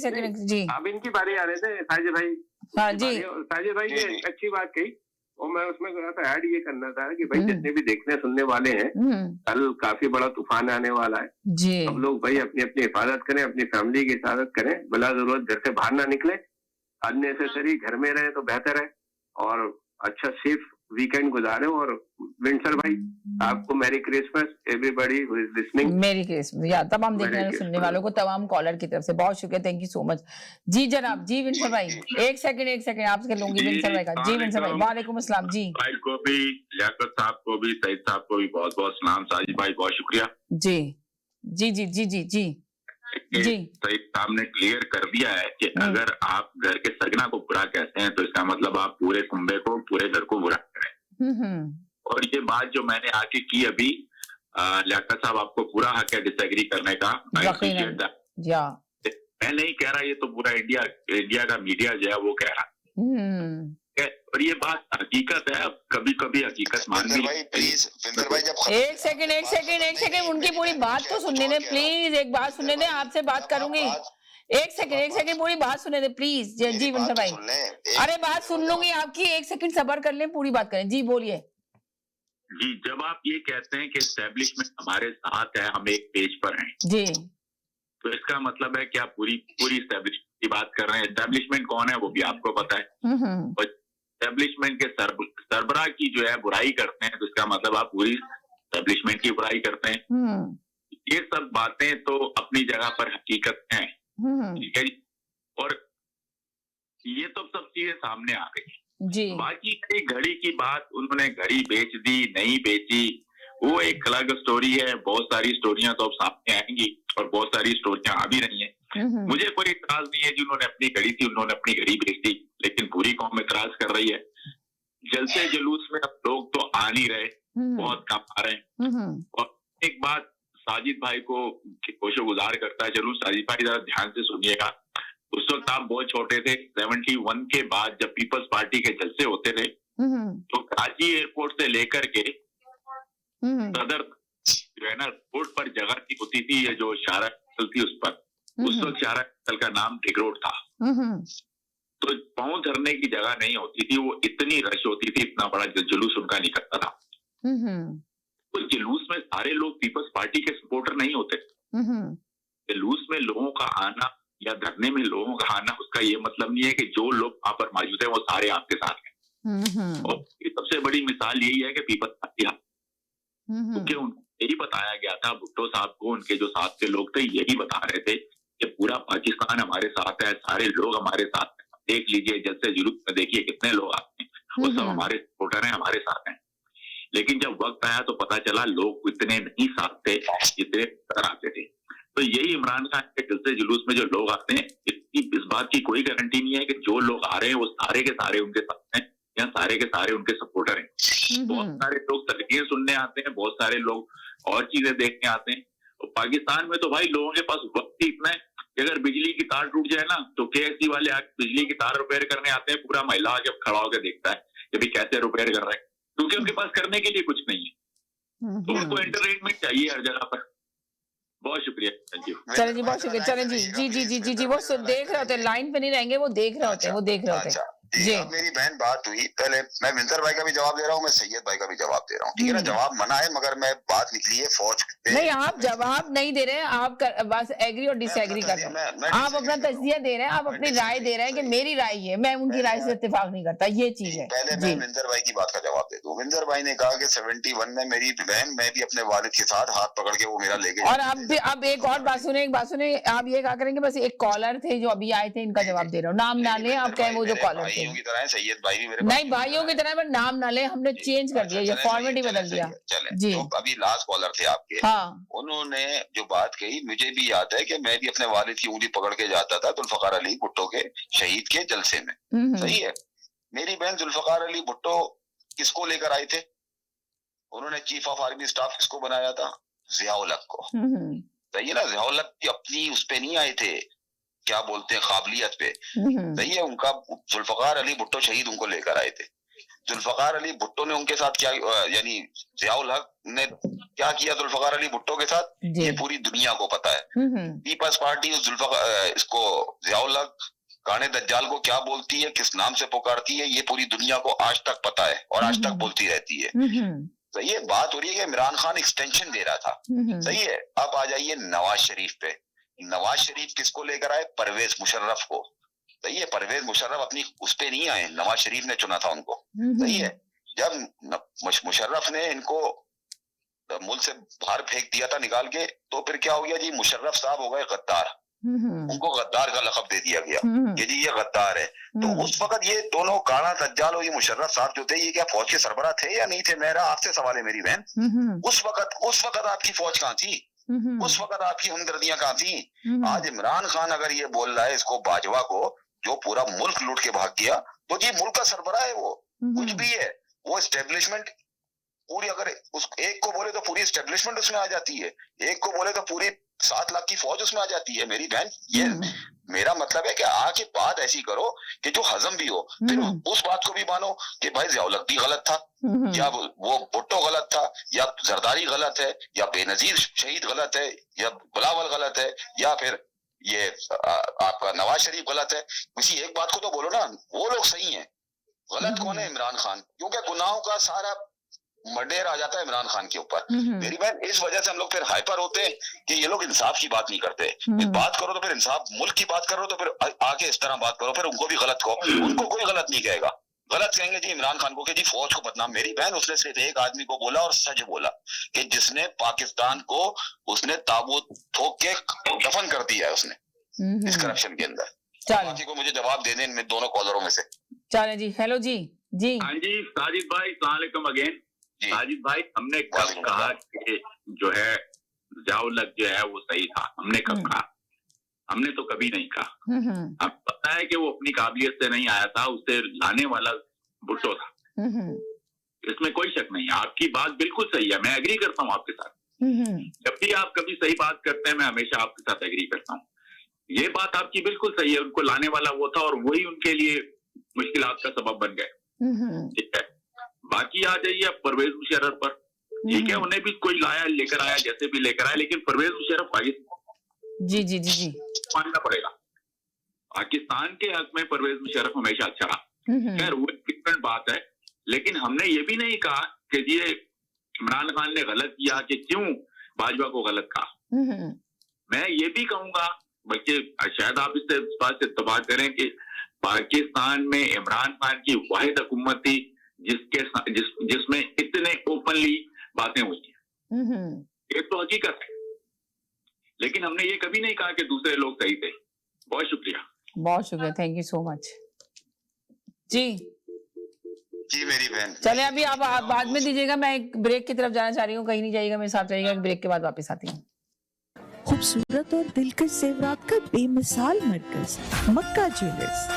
जी, अब इनकी बारी आ रहे थे साजिद भाई। हाँ जी, साजिद भाई ने अच्छी बात कही, और मैं उसमें कहा था ऐड ये करना था कि भाई जितने भी देखने सुनने वाले हैं, कल काफी बड़ा तूफान आने वाला है जी। सब लोग भाई अपनी अपनी हिफाजत करें, अपनी फैमिली की हिफाजत करें, बिला जरूरत घर से बाहर ना निकले, अननेसेसरी घर में रहे तो बेहतर है, और अच्छा सेफ वीकेंड गुजारे। और विंटर भाई आपको merry Christmas, everybody who is listening, merry Christmas. या तमाम देखने सुनने वालों को, तमाम कॉलर की तरफ से बहुत शुक्रिया, थैंक यू सो मच जी। जनाब जी विंटर भाई, एक सेकंड आपसे लूंगी विंटर भाई का। जी विंटर भाई, वालेकुम अस्सलाम जी। भाई को भी, लियाकत साहब को भी, सईद साहब को भी बहुत बहुत सलाम। साजिद भाई बहुत शुक्रिया जी जी जी जी जी जी जी। सईद साहब ने क्लियर कर दिया है कि अगर आप घर के सगना को बुरा कहते हैं तो इसका मतलब आप पूरे कुंबे को, पूरे घर को बुरा करें। और ये बात जो मैंने आके की अभी, लियाकत साहब आपको पूरा हक है डिसएग्री करने का। मैं नहीं कह रहा, ये तो पूरा इंडिया का मीडिया जो है वो कह रहा है, और ये बात हकीकत है। अब कभी कभी हकीकत मान ली। एक सेकंड उनकी पूरी बात तो सुनने दें प्लीज। एक बात सुनने दें, आपसे बात करूंगी। एक सेकंड पूरी बात सुनने दें प्लीज जी विंटर भाई। अरे बात सुन लूंगी आपकी, 1 सेकंड सब्र कर लें, पूरी बात करें जी, बोलिए जी। जब आप ये कहते हैं कि एस्टेब्लिशमेंट हमारे साथ है, हम एक पेज पर हैं जी, तो इसका मतलब है कि आप पूरी एस्टेब्लिशमेंट की बात कर रहे हैं। एस्टेब्लिशमेंट कौन है वो भी आपको पता है, और एस्टेब्लिशमेंट के सरबराह की जो है बुराई करते हैं तो इसका मतलब आप पूरी एस्टेब्लिशमेंट की बुराई करते हैं। ये सब बातें तो अपनी जगह पर हकीकत हैं, ठीक है जी। और ये तो सब चीजें सामने आ गई जी। बाकी घड़ी की बात, उन्होंने घड़ी बेच दी नहीं बेची, वो एक अलग स्टोरी है। बहुत सारी स्टोरियां तो अब सामने आएंगी और बहुत सारी स्टोरियां आ भी रही हैं। मुझे कोई इतराज नहीं है, जिन्होंने अपनी घड़ी थी उन्होंने अपनी घड़ी बेच दी, लेकिन पूरी कौम इतराज कर रही है। जलसे जुलूस में अब लोग तो आ नहीं रहे, बहुत कम आ रहे हैं। और एक बात साजिद भाई को शुक्रगुजार करता है, चलो साजिद भाई जरा ध्यान से सुनिएगा। उस वक्त आप बहुत छोटे थे, 71 के बाद जब पीपल्स पार्टी के जलसे होते थे तो कराची एयरपोर्ट से लेकर के सदर जो है ना रोड पर जगह की होती थी, ये जो शारा थी उस पर, उस वक्त शारा का नाम टिक रोड था। तो पाँव धरने की जगह नहीं होती थी, वो इतनी रश होती थी, इतना बड़ा जुलूस उनका निकलता था। तो जुलूस में सारे लोग पीपल्स पार्टी के सपोर्टर नहीं होते। जुलूस में लोगों का आना या धरने में लोगों का आना, उसका ये मतलब नहीं है कि जो लोग वहां पर मौजूद है वो सारे आपके साथ हैं। और सबसे बड़ी मिसाल यही है कि पीपल्स पार्टी, क्योंकि उनको यही बताया गया था, भुट्टो साहब को उनके जो साथ के लोग थे यही बता रहे थे कि पूरा पाकिस्तान हमारे साथ है, सारे लोग हमारे साथ हैं। देख लीजिए जलसे जुलूस में देखिए कितने लोग आते हैं, वो सब हमारे सपोर्टर हैं, हमारे साथ हैं। लेकिन जब वक्त आया तो पता चला लोग इतने नहीं साथ थे जितने आते थे। तो यही इमरान खान के जलसे जुलूस में जो लोग आते हैं, इस बात की कोई गारंटी नहीं है कि जो लोग आ रहे हैं वो सारे के सारे उनके साथ हैं या सारे के सारे उनके सपोर्टर हैं। बहुत सारे लोग तकरीरें सुनने आते हैं, बहुत सारे लोग और चीजें देखने आते हैं। और पाकिस्तान में तो भाई लोगों के पास वक्त ही इतना है कि अगर बिजली की तार टूट जाए ना तो KSC वाले आके बिजली की तार रिपेयर करने आते हैं, पूरा महिला आके खड़ा होकर देखता है कि भाई कैसे रिपेयर कर रहे हैं, क्योंकि उनके पास करने के लिए कुछ नहीं है। तो उनको एंटरटेनमेंट चाहिए हर जगह पर। बहुत शुक्रिया, थैंक यू। चलें जी, बहुत शुक्रिया। चलें जी जी जी जी जी जी वो देख रहे होते हैं, लाइन पे नहीं रहेंगे, वो देख रहे होते हैं, वो देख रहे होते हैं जी। अब मेरी बहन बात हुई, पहले मैं विंतर भाई का भी जवाब दे रहा हूँ, मैं सैयद भाई का भी जवाब दे रहा हूँ, ठीक है ना। जवाब मना है, मगर मैं बात निकली है फौज पे। नहीं, आप जवाब नहीं दे रहे हैं, आप बस एग्री और डिसएग्री कर रहे हैं। आप अपना तजजिया दे रहे हैं, आप अपनी राय दे रहे हैं कि मेरी राय है, मैं उनकी राय से इत्तेफाक नहीं करता, ये चीज है। पहले मैं विंतर भाई की बात का जवाब दे दूं। विंतर भाई ने कहा कि 71 में मेरी बहन, मैं भी अपने वालिद के साथ हाथ पकड़ के वो मेरा लेके। और अब एक और बात सुने, एक बात सुने, आप ये कहा करेंगे बस एक कॉलर थे जो अभी आए थे, इनका जवाब दे रहा हूँ, नाम ना ले, आप कहें वो जो कॉलर थे भाई भी मेरे नहीं भाइयों की तरह, पर नाम ना ले, हमने चेंज कर दिया, ये फॉर्मेट ही बदल दिया जी। तो अभी लास्ट कॉलर थे आपके, हाँ, उन्होंने जो बात कही मुझे भी याद है कि मैं भी अपने वालिद की उंगली पकड़ के जाता था जुल्फकार अली भुट्टो के शहीद के जलसे में। सही है। मेरी बहन जुल्फकार अली भुट्टो किसको लेकर आए थे? उन्होंने चीफ ऑफ आर्मी स्टाफ किसको बनाया था? जियाउल हक को। सही है ना। जियाउल हक की अपनी उस पे नहीं आए थे, क्या बोलते हैं, काबिलियत पे। सही है। उनका जुल्फकार अली भुट्टो शहीद उनको लेकर आए थे। जुल्फकार अली भुट्टो ने उनके साथ क्या, यानी जियाउल हक ने क्या किया जुल्फकार अली भुट्टो के साथ, ये पूरी दुनिया को पता है। पीपल्स पार्टी इसको जियाउल हक गाने दज्जाल को क्या बोलती है, किस नाम से पुकारती है, ये पूरी दुनिया को आज तक पता है और आज तक बोलती रहती है। सही है। बात हो रही है कि इमरान खान एक्सटेंशन दे रहा था। सही है। अब आ जाइए नवाज शरीफ पे। नवाज शरीफ किसको लेकर आए? परवेज मुशर्रफ को। सही है। परवेज मुशर्रफ अपनी उस पे नहीं आए, नवाज शरीफ ने चुना था उनको। सही है। जब मुशर्रफ ने इनको मुल्क से बाहर फेंक दिया था निकाल के, तो फिर क्या हो गया जी, मुशर्रफ साहब हो गए गद्दार। उनको गद्दार का लक़ब दे दिया गया कि जी ये गद्दार है। तो उस वक्त ये दोनों काला दज्जाल और ये मुशर्रफ साहब जो थे, ये क्या फौज के सरबराह थे या नहीं थे? मेरा आपसे सवाल है मेरी बहन। उस वक्त आपकी फौज कहाँ थी? उस वक्त आपकी हमदर्दियां कहाँ थी? आज इमरान खान अगर ये बोल रहा है इसको बाजवा को, जो पूरा मुल्क लूट के भाग गया, तो जी मुल्क का सरबराह है वो, कुछ भी है वो। एस्टेब्लिशमेंट पूरी, अगर उस एक को बोले तो पूरी एस्टेब्लिशमेंट उसमें आ जाती है, एक को बोले तो पूरी 7 लाख की फौज उसमें आ जाती है मेरी बहन। ये मेरा मतलब है कि आके बात ऐसी करो कि जो हजम भी हो। फिर उस बात को भी मानो कि भाई जियाउल हक भी गलत था, या वो भुट्टो गलत था, या जरदारी गलत है, या बेनजीर शहीद गलत है, या बिलावल गलत है, या फिर ये आपका नवाज शरीफ गलत है। किसी एक बात को तो बोलो ना, वो लोग सही हैं। गलत कौन है? इमरान खान। क्योंकि गुनाहों का सारा मर्डेर आ जाता है इमरान खान के ऊपर। मेरी बहन, इस वजह से हम लोग फिर हाइपर होते हैं कि ये लोग इंसाफ की बात नहीं करते। बात करो तो फिर इंसाफ, मुल्क की बात करो तो फिर आके इस तरह बात करो, फिर उनको भी गलत कहो। उनको कोई गलत नहीं कहेगा, गलत कहेंगे जी इमरान खान को कि जी फौज को बदनाम। मेरी बहन, उसने सिर्फ एक आदमी को बोला और सच बोला कि जिसने पाकिस्तान को उसने ताबूत ठोक के दफन कर दिया है उसने इस करप्शन के अंदर। बाकी को मुझे जवाब देने इनमें दोनों कॉलरों में से। चले जी। हेलो जी। जी हाँ जी साजिद भाई, अस्सलाम वालेकुम अगेन। साजिद भाई, हमने कब कहा कि जो है ज़िया-उल-हक जो है वो सही था? हमने कब कहा? हमने तो कभी नहीं कहा। अब पता है कि वो अपनी काबिलियत से नहीं आया था, उसे लाने वाला भुट्टो था। इसमें कोई शक नहीं है। आपकी बात बिल्कुल सही है, मैं एग्री करता हूँ आपके साथ। जब भी आप कभी सही बात करते हैं, मैं हमेशा आपके साथ एग्री करता हूँ। ये बात आपकी बिल्कुल सही है, उनको लाने वाला वो था और वही उनके लिए मुश्किलात का सबब बन गए। ठीक है, बाकी आ जाइए अब परवेज मुशर्रफ पर। ठीक है, उन्हें भी कोई लाया, लेकर आया, जैसे भी लेकर आया, लेकिन परवेज मुशर्रफ आई जी मानना पड़ेगा। पाकिस्तान के हक में परवेज मुशर्रफ हमेशा अच्छा रहा। खैर वो डिफरेंट बात है, लेकिन हमने ये भी नहीं कहा कि ये इमरान खान ने गलत किया कि क्यों बाजवा को गलत कहा। मैं ये भी कहूंगा, बल्कि शायद आप इससे इस बात से इत्तेफाक करें कि पाकिस्तान में इमरान खान की वाहिद हुकूमत थी जिसमें इतने ओपनली बातें हुई हैं। ये तो हकीकत है, लेकिन हमने ये कभी नहीं कहा कि दूसरे लोग सही थे। बहुत शुक्रिया, थैंक यू सो मच। जी मेरी बहन, चले अभी आप बाद में दीजिएगा, मैं एक ब्रेक की तरफ जाना चाह रही हूँ, कहीं नहीं जाइएगा, मेरे साथ रहिएगा, ब्रेक के बाद वापस आती हूँ। खूबसूरत और दिलकश जेवरात का बेमिसाल मरकज मक्का ज्वेलर्स,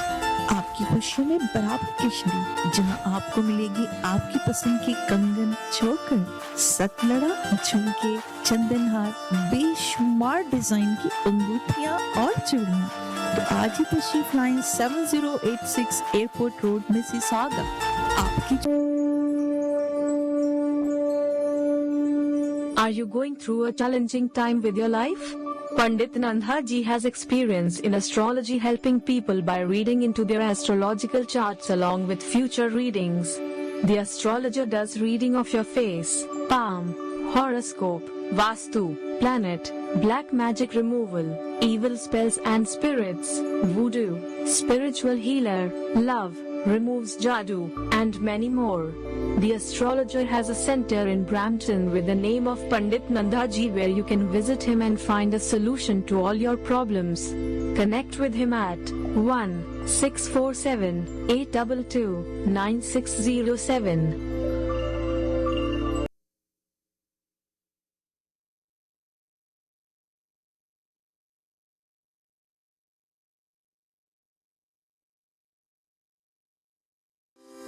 आपकी खुशियों में बराबर की शरीक, जहां आपको मिलेगी आपकी पसंद की कंगन, चोकर, सतलड़ा, झुमके, चंदनहार, बेशुमार डिजाइन की अंगूठियां और चूड़ियां। तो आज ही तशरीफ लाएं 7086 एयरपोर्ट रोड, मिसिसागा। आपकी Are you going through a challenging time with your life? Pandit Nandha ji has experience in astrology, helping people by reading into their astrological charts along with future readings. The astrologer does reading of your face, palm, horoscope, vastu, planet, black magic removal, evil spells and spirits, voodoo, spiritual healer, love, removes jadoo, and many more. The astrologer has a center in Brampton with the name of Pandit Nandha ji, where you can visit him and find a solution to all your problems. Connect with him at 1-647-822-9607.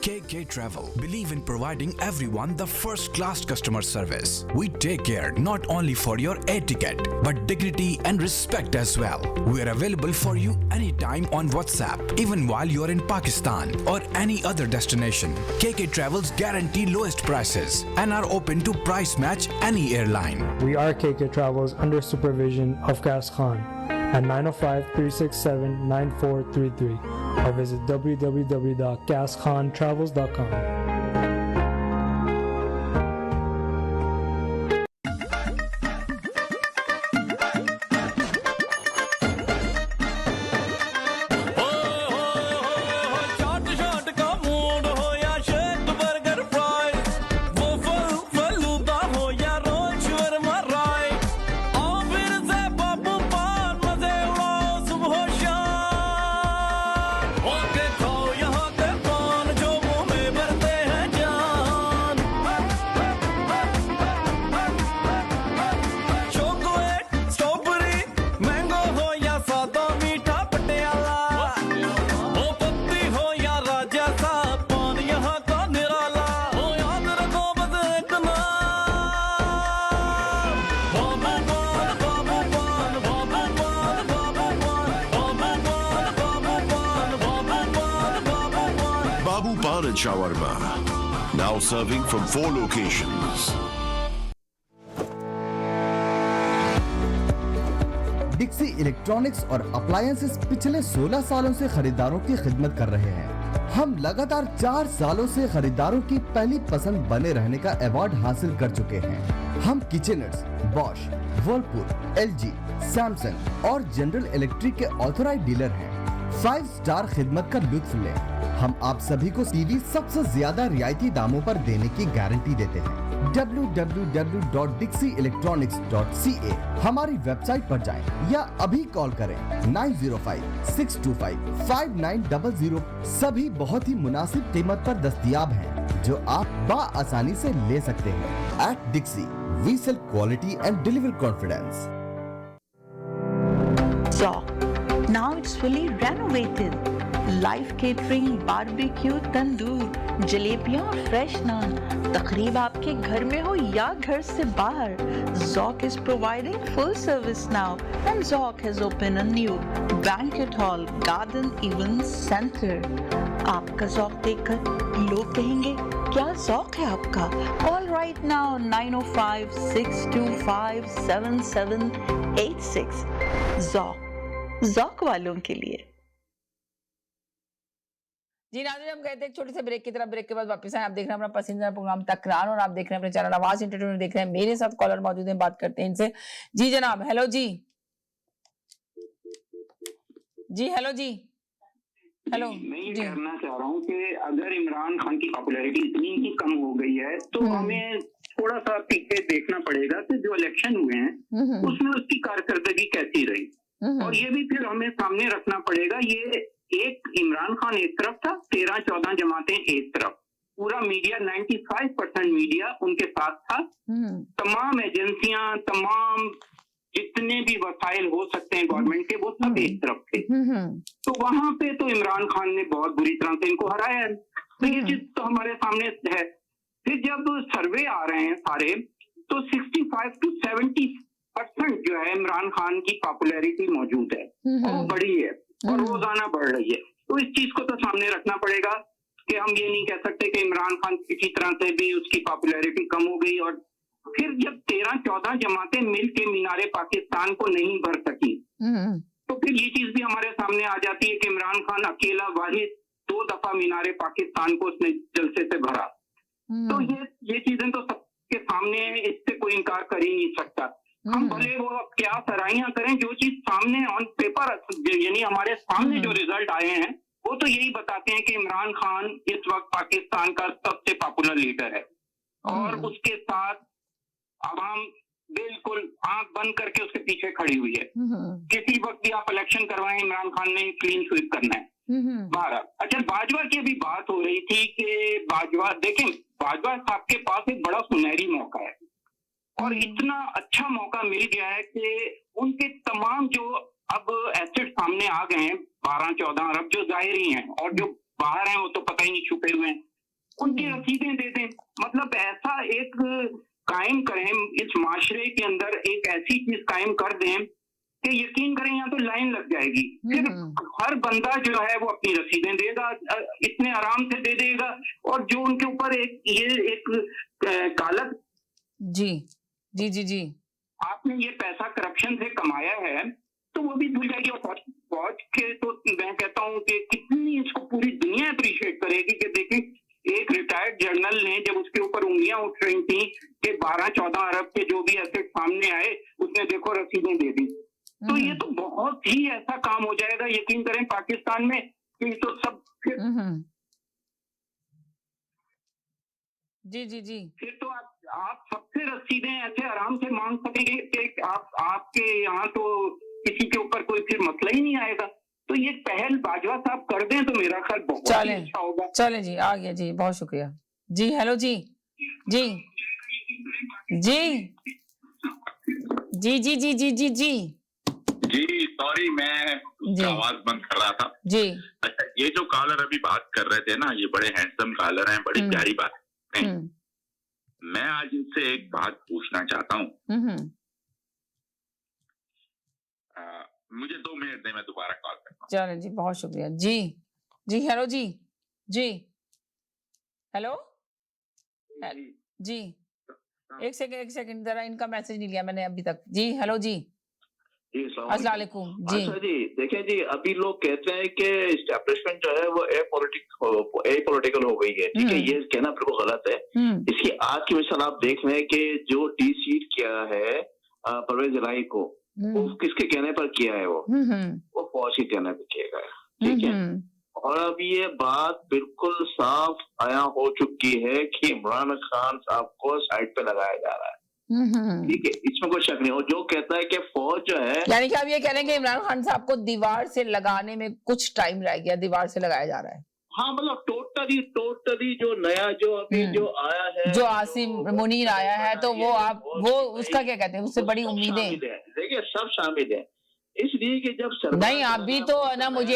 KK Travel believe in providing everyone the first-class customer service. We take care not only for your air ticket, but dignity and respect as well. We are available for you anytime on WhatsApp, even while you are in Pakistan or any other destination. KK Travels guarantee lowest prices and are open to price match any airline. We are KK Travels under supervision of Qais Khan at 905-367-9433 or visit www.qaiskhan.travels.com. Shawarma, now serving from 4 locations. डिक्सी electronics और appliances पिछले 16 सालों से खरीदारों की खिदमत कर रहे हैं। हम लगातार 4 सालों से खरीदारों की पहली पसंद बने रहने का अवार्ड हासिल कर चुके हैं। हम किचनर्स, बॉश, वर्लपूल, एलजी, सैमसंग और जनरल इलेक्ट्रिक के ऑथराइज्ड डीलर हैं। 5 स्टार खिदमत का लुत्फ लें। हम आप सभी को टीवी सबसे ज्यादा रियायती दामों पर देने की गारंटी देते हैं। www.dixieelectronics.ca हमारी वेबसाइट पर जाएं या अभी कॉल करें 9056255900। सभी बहुत ही मुनासिब कीमत पर दस्तयाब हैं जो आप आसानी से ले सकते हैं। At Dixie, we sell quality and deliver confidence. Zoc. Now it's fully renovated. Live catering, barbecue, तंदूर, जलेबियाँ और फ्रेश नान। तकरीब आपके घर में हो या घर से बाहर, Zoc is providing full service now, and Zoc has opened a new banquet hall, garden event center. आपका Zoc देखकर लोग कहेंगे क्या Zoc है आपका? Call right now 905-625-7786. Zoc वालों के लिए। जी नाज़रीन, हम गए थे एक छोटे से ब्रेक की तरफ। ब्रेक के बाद वापस आए। आप देख रहे हैं अपना पसंदीदा प्रोग्राम तकरार और आप देख रहे हैं अपने चैनल आवाज एंटरटेनमेंट देख रहे हैं। मेरे साथ कॉलर मौजूद हैं, बात करते हैं इनसे। जी जनाब, हेलो जी। जी हेलो जी। हेलो। मैं ये कहना चाह रहा हूँ कि अगर इमरान खान की पॉपुलैरिटी इतनी ही कम हो गई है तो हमें थोड़ा सा पीछे देखना पड़ेगा कि जो इलेक्शन हुए हैं उसमें उसकी कारकर्दगी कैसी रही, और ये भी फिर हमें सामने रखना पड़ेगा। ये एक इमरान खान एक तरफ था, 13-14 जमातें एक तरफ, पूरा मीडिया 95% मीडिया उनके साथ था। तमाम एजेंसियां, तमाम जितने भी वसाइल हो सकते हैं गवर्नमेंट के, वो सब एक तरफ थे। तो वहां पे तो इमरान खान ने बहुत बुरी तरह से इनको हराया है। तो ये चीज तो हमारे सामने है। फिर जब सर्वे आ रहे हैं सारे, तो 65 to 70% जो है इमरान खान की पॉपुलैरिटी मौजूद है और वो बढ़ी है और रोजाना बढ़ रही है। तो इस चीज को तो सामने रखना पड़ेगा कि हम ये नहीं कह सकते कि इमरान खान किसी तरह से भी उसकी पॉपुलैरिटी कम हो गई। और फिर जब 13-14 जमातें मिल के मीनारे पाकिस्तान को नहीं भर सकी, तो फिर ये चीज भी हमारे सामने आ जाती है कि इमरान खान अकेला वाहिद 2 दफा मीनारे पाकिस्तान को उसने जलसे से भरा। तो ये चीजें तो सबके सामने है, इससे कोई इनकार कर ही नहीं सकता। हम भले वो क्या सराहियां करें, जो चीज सामने ऑन पेपर यानी हमारे सामने जो रिजल्ट आए हैं वो तो यही बताते हैं कि इमरान खान इस वक्त पाकिस्तान का सबसे पॉपुलर लीडर है और उसके साथ आवाम बिल्कुल आंख बंद करके उसके पीछे खड़ी हुई है। किसी वक्त भी आप इलेक्शन करवाएं, इमरान खान ने क्लीन स्वीप करना है। 12। अच्छा, बाजवा की अभी बात हो रही थी कि बाजवा, देखें बाजवा साहब के पास एक बड़ा सुनहरी मौका है और इतना अच्छा मौका मिल गया है कि उनके तमाम जो अब एसेट सामने आ गए हैं 12-14 अरब जो जाहिर हैं और जो बाहर हैं वो तो पता ही नहीं छुपे हुए हैं, उनकी रसीदें दे दें। मतलब ऐसा एक कायम करें इस माशरे के अंदर, एक ऐसी चीज कायम कर दें कि यकीन करें यहाँ तो लाइन लग जाएगी। फिर हर बंदा जो है वो अपनी रसीदें देगा, इतने आराम से दे देगा। और जो उनके ऊपर एक कालक जी जी जी जी आपने ये पैसा करप्शन से कमाया है तो वो भी भूल जाएगी। और फौज के तो मैं कहता हूँ कि कितनी इसको पूरी दुनिया अप्रिशिएट करेगी कि देखिए एक रिटायर्ड जनरल ने जब उसके ऊपर उंगलियां उठ रही थी कि 12-14 अरब के जो भी एसेट सामने आए उसने देखो रसीदें दे दी। तो ये तो बहुत ही ऐसा काम हो जाएगा, यकीन करें पाकिस्तान में कि तो सब फिर जी जी जी फिर तो आप सबसे रसीदें ऐसे आराम से मांग सकेंगे कि आपके यहाँ तो किसी के ऊपर कोई फिर मसला ही नहीं आएगा। तो ये पहल बाजवा साहब कर दें तो मेरा ख्याल बहुत ही अच्छा होगा। चले जी, आ गया जी, बहुत शुक्रिया जी। हेलो जी जी जी जी जी जी जी जी जी जी सॉरी, मैं आवाज बंद कर रहा था जी। अच्छा, ये जो कॉलर अभी बात कर रहे थे ना, ये बड़े हैंडसम कॉलर हैं, बड़ी प्यारी बात है। मैं आज इनसे एक बात पूछना चाहता हूँ। मुझे 2 मिनट दें, मैं दोबारा कॉल करता हूँ। चलो जी, बहुत शुक्रिया जी जी। हेलो जी जी हेलो जी, एक सेकंड जरा इनका मैसेज नहीं लिया मैंने अभी तक। जी हेलो जी जी, अस्सलाम वालेकुम जी। अच्छा जी, देखें जी, अभी लोग कहते हैं कि एस्टेब्लिशमेंट जो है वो एपॉलिटिकल हो गई है। ठीक है, ये कहना बिल्कुल गलत है। इसकी आज की मिसाल आप देख रहे हैं कि जो डी-सीट किया है परवेज इलाही को, वो किसके कहने पर किया है? वो फौज के कहने पर किया गया। ठीक है, और अब ये बात बिल्कुल साफ आया हो चुकी है कि इमरान खान साहब को साइड पे लगाया जा रहा है। ठीक है, इसमें कोई शक नहीं। और जो कहता है कि फौज जो है, यानी कि आप ये कह रहे हैं कि इमरान खान साहब को दीवार से लगाने में कुछ टाइम रह गया, दीवार से लगाया जा रहा है। हाँ, मतलब टोटली जो नया जो अभी जो आया है, जो आसिम मुनीर आया है, तो वो उसका क्या कहते हैं, उससे बड़ी उम्मीदें। देखिए सब शामिल है, इसलिए कि जब नहीं अभी तो ना, मुझे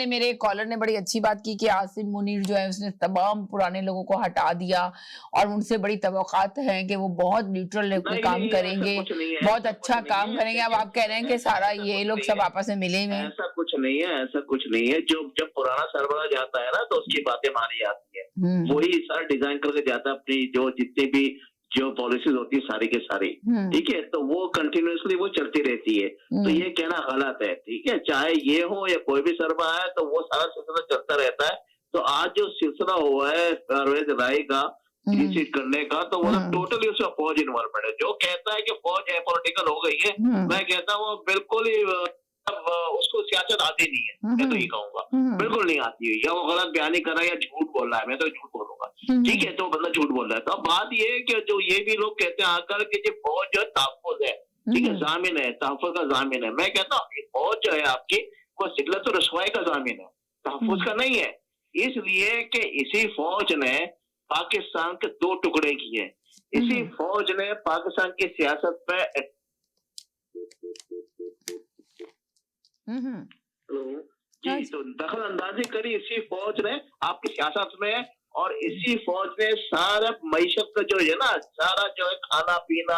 मेरे एक कॉलर ने बड़ी अच्छी बात की कि आसिम मुनीर जो है उसने तमाम पुराने लोगों को हटा दिया और उनसे बड़ी तवक्कात हैं कि वो बहुत न्यूट्रल काम करेंगे, बहुत अच्छा काम करेंगे। अब आप कह रहे हैं कि सारा ये लोग सब आपस में मिले हुए हैं। ऐसा कुछ नहीं है, ऐसा कुछ नहीं है। जब पुराना सरबराह जाता है ना तो उसकी बातें मानी जाती है, वही सारा डिजाइन करके जाता है अपनी जो जितनी भी जो पॉलिसीज होती है सारी के सारी। ठीक है, तो वो कंटिन्यूअसली वो चलती रहती है। तो ये कहना गलत है। ठीक है, चाहे ये हो या कोई भी सरबराह है, तो वो सारा सिलसिला चलता रहता है। तो आज जो सिलसिला हुआ है परवेज राय का सीट करने का, तो वो टोटली उसका फौज इन्वॉल्वमेंट है। जो कहता है कि फौज पॉलिटिकल हो गई है, मैं कहता हूँ वो बिल्कुल ही उसको सियासत आती नहीं है। मैं तो ये कहूंगा बिल्कुल नहीं आती है, या वो गलत बयानी कर रहा है या झूठ बोल रहा है। मैं तो झूठ बोलूंगा। ठीक है, तो मतलब झूठ बोल रहा है। तो अब बात ये है कि जो ये भी लोग कहते हैं आकर के जो फौज जो तहफ्फुज़ है, ठीक है, जामिन है, तहफ्फुज़ का जामिन है। मैं कहता हूँ फौज जो है आपकी वो जिल्लत और रुसवाई का जामिन है, तहफ्फुज़ का नहीं है। इसलिए कि इसी फौज ने पाकिस्तान के 2 टुकड़े किए। इसी फौज ने पाकिस्तान की सियासत पे जी तो दखल अंदाजी करी इसी फौज ने आपकी सियासत में, और इसी फौज ने सारा मईशत का जो है ना, सारा जो है खाना पीना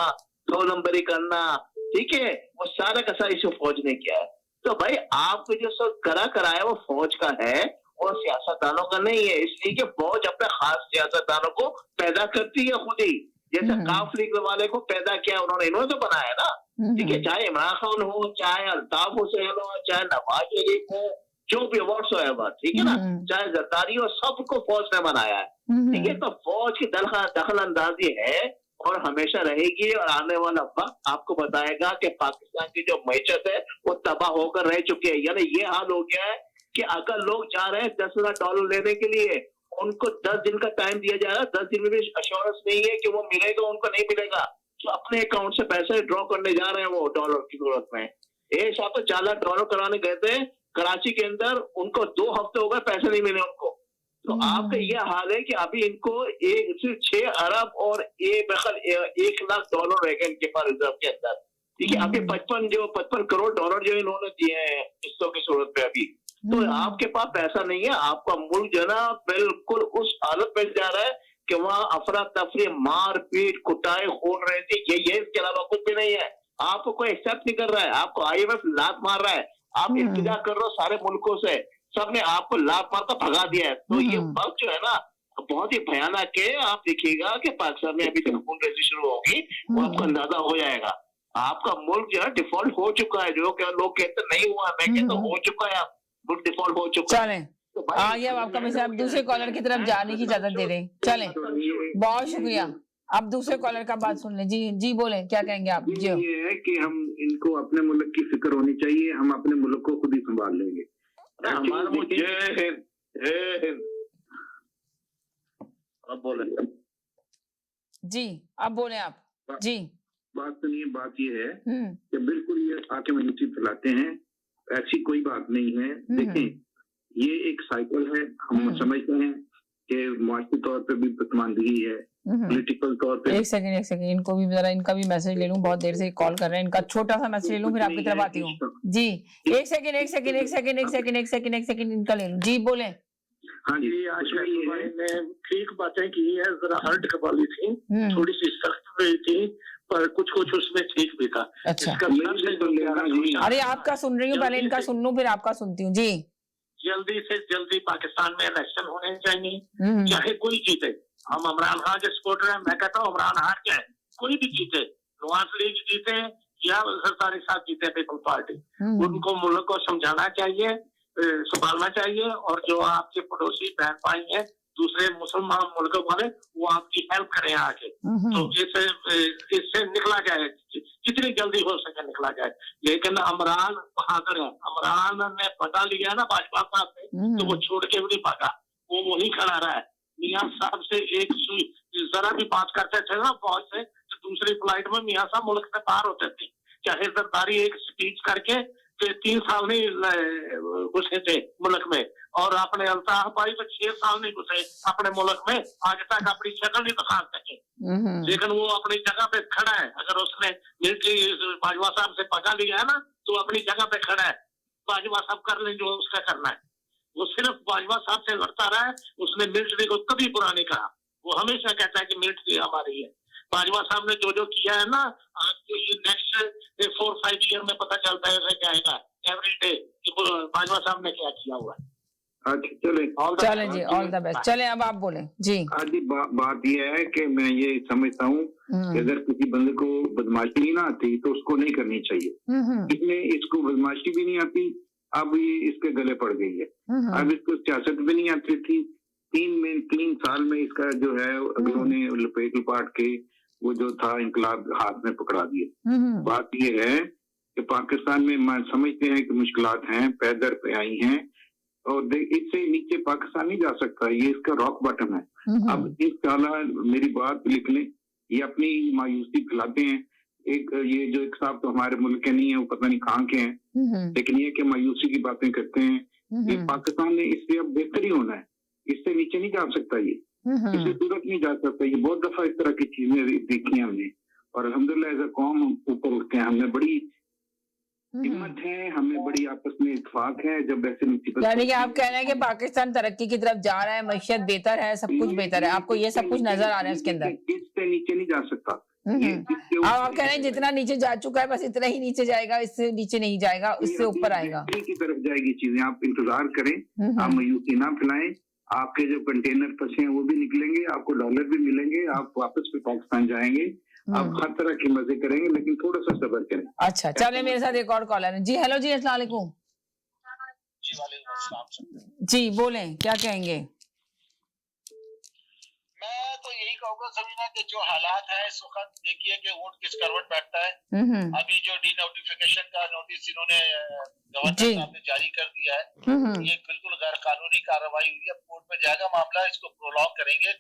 2 नंबरी करना, ठीक है, वो सारा का सारा इसी फौज ने किया है। तो भाई आपको जो सब कराया वो फौज का है और सियासतदानों का नहीं है। इसलिए कि फौज अपने खास सियासतदानों को पैदा करती है खुद ही, जैसे काफ लीग वाले को पैदा किया उन्होंने, इन्होंने तो बनाया ना। ठीक है, चाहे इमरान खान हो, चाहे अल्ताफ हुसैन हो, चाहे नवाज शरीफ हो, जो भी अवार्ड है, ठीक है ना, चाहे जरदारी हो, सबको फौज ने बनाया है। ठीक है, तो फौज की दखल अंदाजी है और हमेशा रहेगी। और आने वाला वक्त आपको बताएगा कि पाकिस्तान की जो मैशत है वो तबाह होकर रह चुकी है। यानी ये हाल हो गया है कि अगर लोग जा रहे हैं $10,000 लेने के लिए, उनको 10 दिन का टाइम दिया जा रहा है। 10 दिन में भी अश्योरेंस नहीं है कि वो मिलेगा, उनको नहीं मिलेगा। तो अपने अकाउंट से पैसे ड्रॉ करने जा रहे हैं वो डॉलर की जरूरत में। एक साथ तो $4 लाख कराने गए थे कराची के अंदर, उनको 2 हफ्ते हो गए, पैसे नहीं मिले उनको। तो आपका ये हाल है कि अभी इनको सिर्फ 6 अरब और $1 लाख रह गए इनके पास रिजर्व के अंदर। ठीक है, अभी 55 करोड़ डॉलर जो इन्होंने दिए हैं किस्तों की सूरत पे अभी। तो आपके पास पैसा नहीं है। आपका मुल्क जो ना बिल्कुल उस हालत में जा रहा है कि वहाँ अफरा तफरी, मार पीट, कुटाई, खून रहे थे, ये इसके अलावा कुछ भी नहीं है। आपको कोई एक्सेप्ट नहीं कर रहा है, आपको IMF लात मार रहा है, आप इंतजार कर रहे हो सारे मुल्कों से, सबने आपको लात मार कर भगा दिया है। तो ये वक्त जो है ना बहुत ही भयानक है। आप देखिएगा कि पाकिस्तान में अभी तक खून रेजी शुरू होगी, वो आपको अंदाजा हो जाएगा। आपका मुल्क जो है डिफॉल्ट हो चुका है। जो क्या लोग कहते नहीं हुआ, मैं कहता हो चुका है, मुल्क डिफॉल्ट हो चुका है। चलें, आगे अब आपका मैसेज, आप दूसरे कॉलर की तरफ जाने की इजाजत दे रहे। चलें, बहुत शुक्रिया। अब दूसरे कॉलर का बात सुन लें। जी बोले, क्या कहेंगे आप? जी, ये है कि हम इनको अपने मुल्क की फिक्र होनी चाहिए, हम अपने मुल्क को खुद ही संभाल लेंगे। हमारा अब बोले जी, अब बोले आप जी। बात सुनिए, बात ये है कि बिल्कुल ये आके मनीची फैलाते हैं, ऐसी कोई बात नहीं है। देखें, ये एक साइकिल है। हम समझते हैं कि माशी तौर पे भी पसमानदगी है, पॉलिटिकल तौर पे। एक सेकंड, इनको भी जरा, इनका भी मैसेज ले लूं, बहुत देर से कॉल कर रहे हैं। इनका छोटा सा मैसेज ले लूं, फिर आपकी तरफ आती हूँ। जी, एक सेकंड इनका ले लूं। जी बोले। हाँ जी, आज ने ठीक बातें की है, जरा हर्ट वाली थी, थोड़ी सी सख्त भी थी, पर कुछ उसमें ठीक भी था। अच्छा, अरे आपका सुन रही हूँ, पहले इनका सुन लूं, फिर आपका सुनती हूँ। जी, जल्दी से जल्दी पाकिस्तान में इलेक्शन होने चाहिए, चाहे कोई जीते। हम इमरान खान के सपोर्टर हैं। मैं कहता हूँ इमरान खान क्या है, कोई भी जीते, नवाज लीग जीते या सरकारी साथ जीते पीपल पार्टी, उनको मुल्क को समझाना चाहिए, संभालना चाहिए। और जो आपके पड़ोसी बहन भाई हैं दूसरे मुसलमान मुल्कों वाले, वो आपकी हेल्प करें आके। तो इससे निकला जाए, जितनी जल्दी हो सके निकला जाए। लेकिन इमरान बहादुर है, इमरान ने पता लिया ना भाजपा साहब से तो वो छोड़ के भी नहीं भागा, वो वहीं खड़ा रहा है। मियाँ साहब से एक सुई जरा भी बात करते थे ना फौज से, तो दूसरी फ्लाइट में मियाँ साहब मुल्क से बाहर होते थे। चाहे जरदारी एक स्पीच करके 3 साल नहीं घुसे थे मुल्क में, और अपने अल्ताफ भाई तो 6 साल नहीं घुसे अपने मुल्क में, आज तक अपनी शक्ल नहीं दिखा सके। लेकिन वो अपनी जगह पे खड़ा है। अगर उसने मिलिट्री बाजवा साहब से पका लिया है ना, तो अपनी जगह पे खड़ा है। बाजवा साहब कर लें जो उसका करना है। वो सिर्फ बाजवा साहब से लड़ता रहा है, उसने मिलिट्री को कभी बुरा नहीं कहा। वो हमेशा कहता है कि मिलिट्री हमारी है। बाजवा साहब ने जो जो किया है ना, आज तो ये नेक्स्ट 4-5 ईयर में पता चलता है जाएगा एवरी डे कि बाजवा साहब ने क्या किया हुआ है। अच्छा चले जी, ऑल द बेस्ट। चले अब आप बोले जी। आदि बात यह है कि मैं ये समझता हूँ कि अगर किसी बंदे को बदमाशी नहीं ना आती तो उसको नहीं करनी चाहिए। इसमें इसको बदमाशी भी नहीं आती, अब ये इसके गले पड़ गई है। अब इसको सियासत भी नहीं आती थी। 3 साल में इसका जो है उन्होंने लपेट लपाट के वो जो था इंकलाब हाथ में पकड़ा दिए। बात ये है कि पाकिस्तान में समझते हैं कि मुश्किलात हैं, पैदर पे आई हैं, और इससे नीचे पाकिस्तान नहीं जा सकता। ये इसका रॉक बटन है। अब इस साला मेरी बात लिख लें, ये अपनी मायूसी फैलाते हैं। ये जो एक साहब तो हमारे मुल्क के नहीं है, वो पता नहीं कहाँ के हैं, लेकिन ये कि मायूसी की बातें करते हैं। ये पाकिस्तान ने इससे अब बेहतर ही होना है, इससे नीचे नहीं जा सकता, ये इससे सूरत नहीं जा सकता। ये बहुत दफा इस तरह की चीजें देखी हमने, और अल्हम्दुलिल्लाह एज अ कौम ऊपर उठते हैं। हमने बड़ी हिम्मत है, हमें बड़ी आपस में इत्तेफाक है। जब ऐसे यानी कि आप कह रहे हैं कि पाकिस्तान तरक्की की तरफ जा रहा है, मैशियत बेहतर है, सब कुछ बेहतर है, आपको ये सब कुछ नजर आ रहा है उसके अंदर। इससे नीचे नहीं जा सकता। अब आप कह रहे हैं जितना नीचे जा चुका है बस इतना ही नीचे जाएगा, इससे नीचे नहीं जाएगा, इससे ऊपर आएगा। की तरफ जाएगी चीजें, आप इंतजार करें, आप मायूसी ना फैलाएं। आपके जो कंटेनर फंसे हैं वो भी निकलेंगे, आपको डॉलर भी मिलेंगे, आप वापस भी पाकिस्तान जाएंगे, आप हर तरह के मजे करेंगे, लेकिन थोड़ा सा सब्र करें। अच्छा चले, मेरे साथ एक और कॉलर है जी। हेलो जी, अस्सलाम वालेकुम जी, बोलें क्या कहेंगे? मैं तो यही कहूँगा समीना कि जो हालात है इस वक्त, देखिए कि ऊंट किस करवट बैठता है। अभी जो डीनोटिफिकेशन का नोटिस इन्होंने गवर्नर साहब ने जारी कर दिया है, ये बिल्कुल गैर कानूनी कार्रवाई हुई है। कोर्ट में जाएगा मामला, इसको प्रोलॉन्ग करेंगे,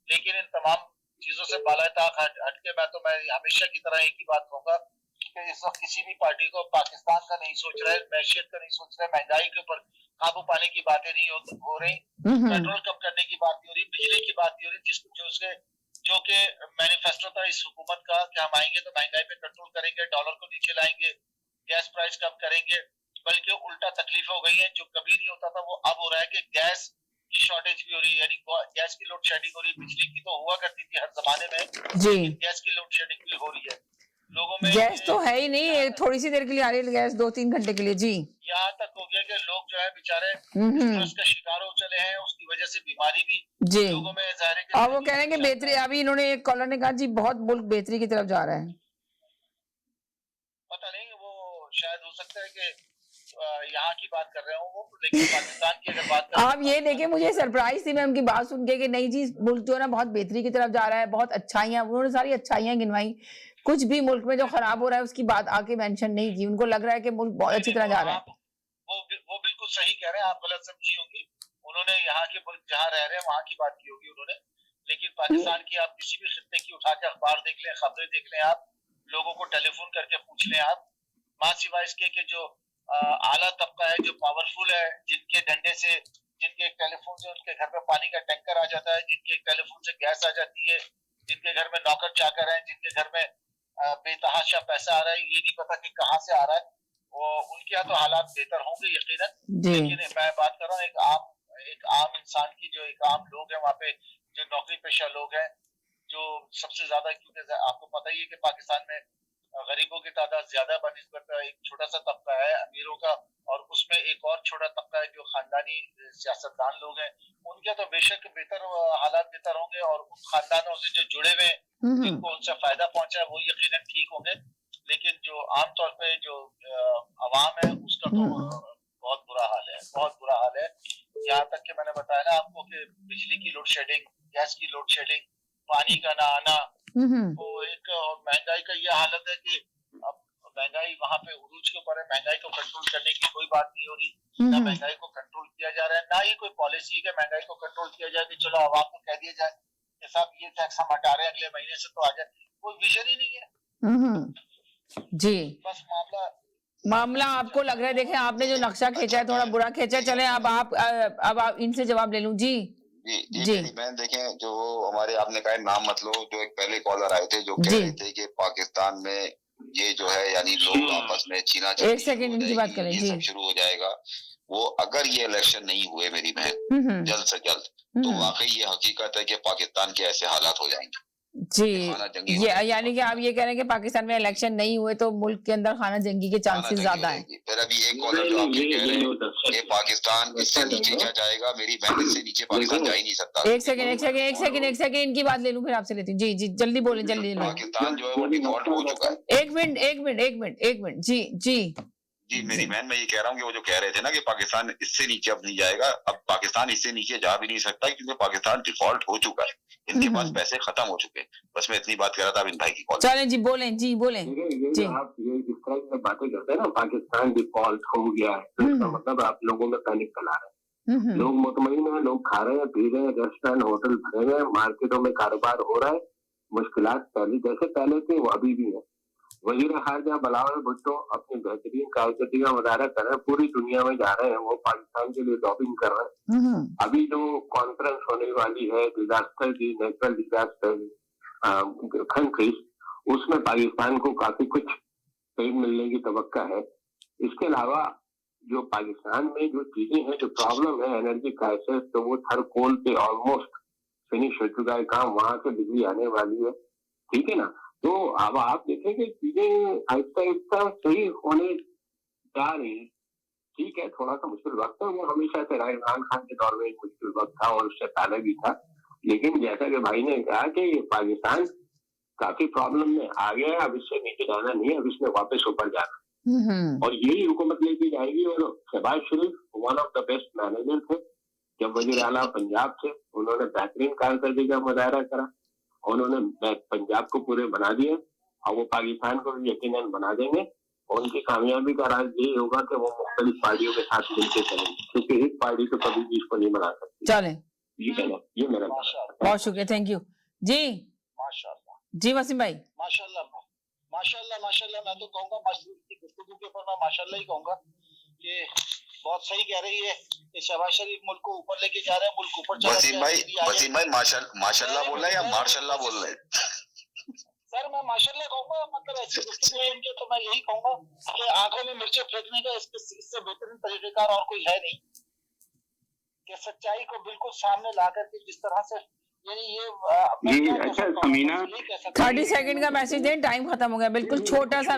लेकिन इन तमाम चीजों से बालाताक हटके मैं हमेशा की तरह एक ही बात कहूंगा कि इस वक्त किसी भी पार्टी को पाकिस्तान का नहीं सोच रहा है, मैशियत का नहीं सोच रहा है, महंगाई के ऊपर काबू पाने की बातें नहीं हो रही, पेट्रोल कम करने की बात नहीं हो रही, बिजली की बात नहीं हो रही, जो कि मैनिफेस्टो था इस हुकूमत का कि हम आएंगे तो महंगाई पे कंट्रोल करेंगे, डॉलर को नीचे लाएंगे, गैस प्राइस कम करेंगे, बल्कि उल्टा तकलीफ हो गई है। जो कभी नहीं होता था वो अब हो रहा है कि गैस की शॉर्टेज भी हो रही है, यानी गैस की लोड शेडिंग हो रही है। बिजली की तो हुआ करती थी हर जमाने में, लेकिन गैस की लोड शेडिंग भी हो रही है। लोगों में गैस तो है ही नहीं, थोड़ी सी देर के लिए आ रही है गैस, 2-3 घंटे के लिए जी। यहाँ तक हो गया कि लोग जो है बेचारे स्ट्रेस का शिकार हो चले हैं, उसकी वजह से बीमारी भी जी लोगों में ज़ाहिर है। और वो कह रहे हैं कि बेहतरी, अभी इन्होंने एक कॉलर ने कहा जी बहुत मुल्क बेहतरी की तरफ जा रहा है। पता नहीं, वो शायद हो सकता है कि यहाँ की बात कर रहे हो वो, लेकिन पाकिस्तान की अगर बात कर आप ये देखिए, मुझे सरप्राइज थी मैं उनकी बात सुन के कि नहीं जी मुल्क जो है ना बहुत बेहतरी की तरफ जा रहा है, बहुत अच्छाइयां, उन्होंने सारी अच्छाइयां गिनवाई। कुछ भी मुल्क में जो खराब हो रहा है उसकी बात आके मेंशन नहीं की। उनको लग रहा है कि मुल्क बहुत अच्छी तरह जा रहा है। वो बिल्कुल सही कह रहे हैं, आप गलत समझी होंगी। उन्होंने यहाँ के मुल्क जहाँ रह रहे हैं वहाँ की बात की होगी उन्होंने, लेकिन पाकिस्तान की आप किसी भी खित्ते की उठा के अखबार देख लें, खबरें देख लें, आप लोगों को टेलीफोन करके पूछ लें, आप माँ सिवाय इसके कि जो आला तबका है, जो पावरफुल है, जिनके डंडे से, जिनके टेलीफोन से उनके घर में पानी का टैंकर आ जाता है, जिनके टेलीफोन से गैस आ जाती है, जिनके घर में नौकर चाकर है, जिनके घर में बेतहाशा पैसा आ रहा है, ये नहीं पता कि कहाँ से आ रहा है, वो उनके यहाँ तो हालात बेहतर होंगे यकीनन। लेकिन मैं बात कर रहा हूँ एक आम इंसान की, जो एक आम लोग हैं वहाँ पे, जो नौकरी पेशा लोग हैं, जो सबसे ज्यादा, क्योंकि आपको पता ही है कि पाकिस्तान में गरीबों की तादाद ज्यादा बनिस्बत एक छोटा सा तबका है अमीरों का, और उसमें एक और छोटा तबका है जो खानदानी सियासतदान लोग हैं। उनके तो बेशक बेहतर हालात बेहतर होंगे, और उन खानदानों से जो जुड़े हुए जिनको उनसे फायदा पहुंचा है वो यकीनन ठीक होंगे। लेकिन जो आमतौर पे जो अवाम है उसका तो बहुत बुरा हाल है, बहुत बुरा हाल है। यहाँ तक कि मैंने बताया ना आपको कि बिजली की लोड शेडिंग, गैस की लोड शेडिंग, पानी का ना आना, तो एक और महंगाई का ये हालत है कि अब महंगाई वहाँ पे उरूज के ऊपर है। महंगाई को कंट्रोल करने की कोई बात नहीं हो रही, ना महंगाई को कंट्रोल किया जा रहा है, ना ही कोई पॉलिसी के महंगाई को कंट्रोल किया जाए कि चलो आवाम को कह दिया जाए कि साहब ये टैक्स हम हटा रहे हैं अगले महीने से तो आ जाए, कोई विजन ही नहीं है। जी बस मामला आपको लग रहा है, देखें आपने जो नक्शा खींचा है थोड़ा बुरा खींचा है। चले अब आप इनसे जवाब ले लूं। जी मेरी बहन देखें, जो हमारे आपने कहा नाम मत लो, जो एक पहले कॉलर आए थे जो कह रहे थे कि पाकिस्तान में ये जो है यानी लोग आपस में छीना एक सेकंड इनकी बात करें। ये जी सब शुरू हो जाएगा। वो अगर ये इलेक्शन नहीं हुए मेरी बहन जल्द से जल्द, तो वाकई ये हकीकत है कि पाकिस्तान के ऐसे हालात हो जाएंगे। जी ये यानी कि आप ये कह रहे हैं कि पाकिस्तान में इलेक्शन नहीं हुए तो मुल्क के अंदर खाना जंगी के चांसेस ज्यादा हैं। फिर अभी एक कॉलर जो आपके कह रहे हैं कि पाकिस्तान इससे नीचे क्या जाएगा, मेरी बहन इससे नीचे पाकिस्तान जा ही नहीं सकता। एक सेकंड इनकी बात ले लूं फिर आपसे लेती हूँ। जी जल्दी बोले जल्दी। पाकिस्तान जो है वो डिफॉल्ट हो चुका है। एक मिनट। जी मेरी बहन, मैं ये कह रहा हूँ कि वो जो कह रहे थे ना कि पाकिस्तान इससे नीचे अब नहीं जाएगा, अब पाकिस्तान इससे नीचे जा भी नहीं सकता क्योंकि पाकिस्तान डिफॉल्ट हो चुका है, इनके पास पैसे खत्म हो चुके हैं। बस मैं इतनी बात कह रहा था। इन भाई की कॉल चलें जी बोलें। जी आप ये इस तरह की बातें करते हैं ना, पाकिस्तान डिफॉल्ट हो गया है, तो इसका मतलब आप लोगों में पैनिक फैला रहे हैं। लोग मुतमईन है, लोग खा रहे हैं, पी रहे हैं, रेस्टोरेंट होटल भरे हुए हैं, मार्केटों में कारोबार हो रहा है, मुश्किलात पहले थे वो अभी भी है। वजीर खारजा बिलावल भुट्टो अपनी बेहतरीन कारकर्दगी का मुजाहरा कर रहे हैं, पूरी दुनिया में जा रहे हैं, वो पाकिस्तान के लिए लॉबिंग कर रहे हैं। अभी जो कॉन्फ्रेंस होने वाली है डिजास्टर की, नेचुरल डिजास्टर कंट्रीज, उसमें पाकिस्तान को काफी कुछ फेम मिलने की तवक्का है। इसके अलावा जो पाकिस्तान में जो चीजें हैं, जो प्रॉब्लम है एनर्जी क्राइसिस, तो वो थर कोल पे ऑलमोस्ट फिनिश हो चुका है काम, वहां से बिजली आने वाली है, ठीक है ना। तो अब आप देखें कि चीजें आहिस्ता सही होने जा रही है, ठीक है। थोड़ा सा मुश्किल वक्त है, वो हमेशा से इमरान खान के दौर में एक मुश्किल वक्त था और उससे पहले भी था, लेकिन जैसा कि भाई ने कहा कि ये पाकिस्तान काफी प्रॉब्लम में आ गया है, अब इससे नीचे जाना नहीं है, अब इसमें वापस ऊपर जाना, और यही हुकूमत लेके जाएगी। और Shahbaz Sharif one of the best manager थे, जब वजीर आला पंजाब थे, उन्होंने बेहतरीन कारकर्दगी का मुजाहरा करा, उन्होंने पंजाब को पूरे बना दिया, और वो पाकिस्तान को भी यकीनन बना देंगे। और उनकी कामयाबी का राज यही होगा कि वो मुख्तलिफ पार्टियों के साथ मिलकर चलेंगे, क्योंकि एक पार्टी तो कभी भी इसको नहीं बना सकती। चले ये मेरा बहुत शुक्रिया, थैंक यू जी। माशाल्लाह जी वसीम भाई। माशाल्लाह मैं तो कहूँगा मजदूर की गुफ्तगू के ऊपर मैं माशाल्लाह ही कहूँगा कि बहुत सही कह रही है कि शहबाज शरीफ मुल्क को ऊपर लेके जा रहे हैं, मुल्क ऊपर चला वसीम भाई माशाल्लाह बोल रहे हैं या मार्शल्लाह बोल रहे हैं? सर मैं माशाल्लाह कहूँगा, मतलब ऐसी गुफ्तगू है इनके, तो मैं यही कहूँगा कि आंखों में मिर्चें फेंकने का इससे बेहतरीन तरीकेकार और कोई है नहीं, कि सच्चाई को बिल्कुल सामने ला करके जिस तरह से ये अच्छा समीना 30 सेकंड का मैसेज दें, टाइम खत्म हो गया। बिल्कुल छोटा सा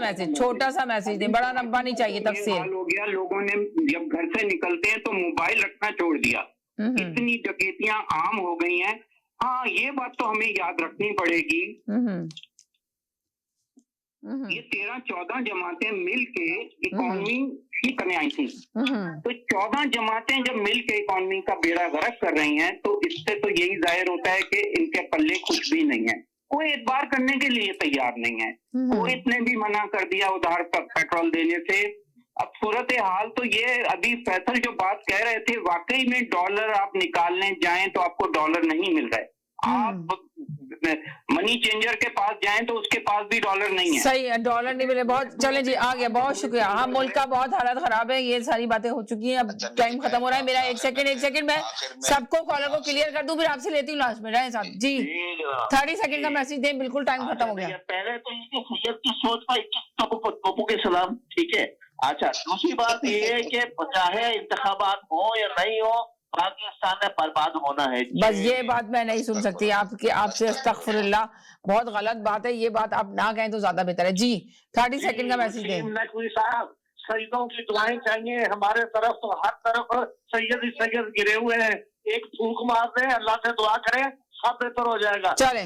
मैसेज दें, बड़ा लंबा नहीं चाहिए। तफसील हो गया, लोगों ने जब घर से निकलते हैं तो मोबाइल रखना छोड़ दिया, इतनी डकैतियां आम हो गई हैं। हाँ, ये बात तो हमें याद रखनी पड़ेगी। ये 13-14 जमातें मिल के इकोनॉमी ही करने आई थी, तो 14 जमातें जब मिल के इकोनॉमी का बेड़ा गर्क कर रही हैं, तो इससे तो यही जाहिर होता है कि इनके पल्ले कुछ भी नहीं है, कोई एतबार करने के लिए तैयार नहीं है। कोई ने भी मना कर दिया उधार पर पेट्रोल देने से। अब सूरत हाल तो ये, अभी फैसल जो बात कह रहे थे, वाकई में डॉलर आप निकालने जाएं तो आपको डॉलर नहीं मिल रहा है। आप मनी चेंजर के पास जाएं तो उसके पास भी डॉलर नहीं है। सही है, डॉलर नहीं मिले। बहुत चले जी, आ गया, बहुत शुक्रिया। हाँ, मुल्क का बहुत हालत खराब है, ये सारी बातें हो चुकी हैं। अब टाइम खत्म हो रहा है मेरा। एक सेकंड मैं सबको कॉलर को क्लियर कर दूं, फिर आपसे लेती हूँ लास्ट में। रहे साहब जी 30 सेकंड का मैसेज दें, बिल्कुल टाइम खत्म हो गया। पहले तो ये सैयद की सोच पर पप्पू के सलाम, ठीक है। अच्छा, दूसरी बात ये है कि चाहे इंतखाबात हो या नहीं हो, पाकिस्तान में बर्बाद होना है। बस ये बात मैं नहीं सुन सकती आपसे, अस्तगफुरुल्लाह, बहुत गलत बात है ये बात। आप ना कहें तो ज्यादा बेहतर है जी। 30 सेकंड का मैसेज दें। नकवी साहब, सईदों की दुआएं चाहिए हमारे तरफ, तो हर तरफ सैयद ही सैयद गिरे हुए हैं। एक फूंक मार दे, अल्लाह से दुआ करें, सब बेहतर हो जाएगा। चलें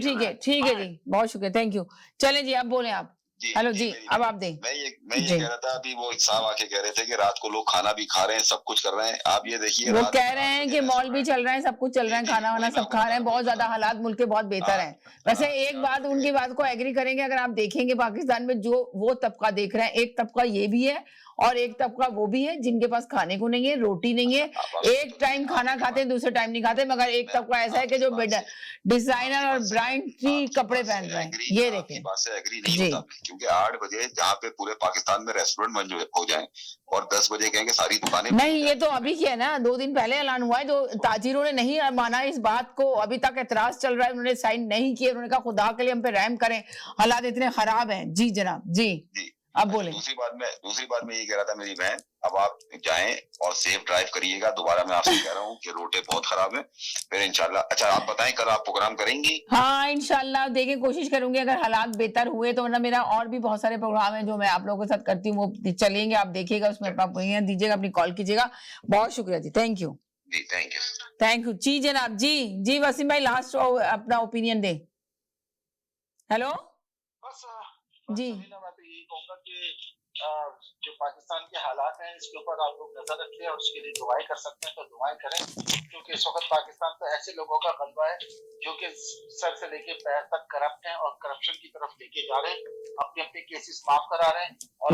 ठीक है जी, बहुत शुक्रिया, थैंक यू। चलें जी, अब बोलें आप। हेलो जी, अब आप दें। मैं ये कह रहा था, अभी वो साहब आके कह रहे थे कि रात को लोग खाना भी खा रहे हैं, सब कुछ कर रहे हैं। आप ये देखिए, वो कह रहे हैं कि मॉल भी चल रहे हैं, सब कुछ चल रहा है, खाना वाना सब खा रहे हैं, बहुत ज्यादा हालात मुल्क के बहुत बेहतर हैं। वैसे एक बात, उनकी बात को एग्री करेंगे, अगर आप देखेंगे पाकिस्तान में जो वो तबका देख रहे हैं, एक तबका ये भी है और एक तबका वो भी है जिनके पास खाने को नहीं है, रोटी नहीं है, एक टाइम खाना खाते हैं, दूसरे टाइम नहीं खाते, मगर एक तबका ऐसा है कि जो डिजाइनर और ब्रांड कपड़े पहन रहे हैं। ये देखें, बात से एग्री नहीं होता, क्योंकि 8 बजे जहाँ पे पूरे पाकिस्तान में रेस्टोरेंट बंद हो जाएं और 10 बजे कहेंगे सारी दुकानें नहीं। ये तो अभी किया ना, 2 दिन पहले ऐलान हुआ है, जो ताजिरों ने नहीं माना इस बात को, अभी तक एतराज चल रहा है, उन्होंने साइन नहीं किए, उन्होंने कहा खुदा के लिए हम पे रहम करें, हालात इतने खराब हैं। जी जनाब, जी अब बोले। दूसरी बात मैं ये कह रहा था मेरी बहन, अब आप जाएं और सेफ ड्राइव करिएगा। दोबारा मैं आपसे कह रहा हूँ कि रोडें बहुत खराब है, फिर इंशाल्लाह। अच्छा आप बताएं, कल आप प्रोग्राम करेंगी? हाँ इंशाल्लाह, देखें, कोशिश करूंगी, अगर हालात बेहतर हुए तो, वरना मेरा और भी बहुत सारे प्रोग्राम हैं जो मैं आप लोगों के साथ करती हूँ, वो चलेंगे, आप देखिएगा, उसमें अपना ओपिनियन दीजिएगा, अपनी कॉल कीजिएगा। बहुत शुक्रिया जी, थैंक यू थैंक यू जी जनाब। जी वसीम भाई, लास्ट अपना ओपिनियन दे। हेलो जी। जो पाकिस्तान के हालात हैं इसके ऊपर आप लोग नजर रखें और उसके लिए दुआएं कर सकते हैं तो दुआएं करें, क्योंकि इस वक्त पाकिस्तान तो ऐसे लोगों का गलबा है जो कि सर से लेके पैर तक करप्ट हैं और करप्शन की तरफ लेके जा रहे हैं, अपने अपने केसेस माफ करा रहे हैं और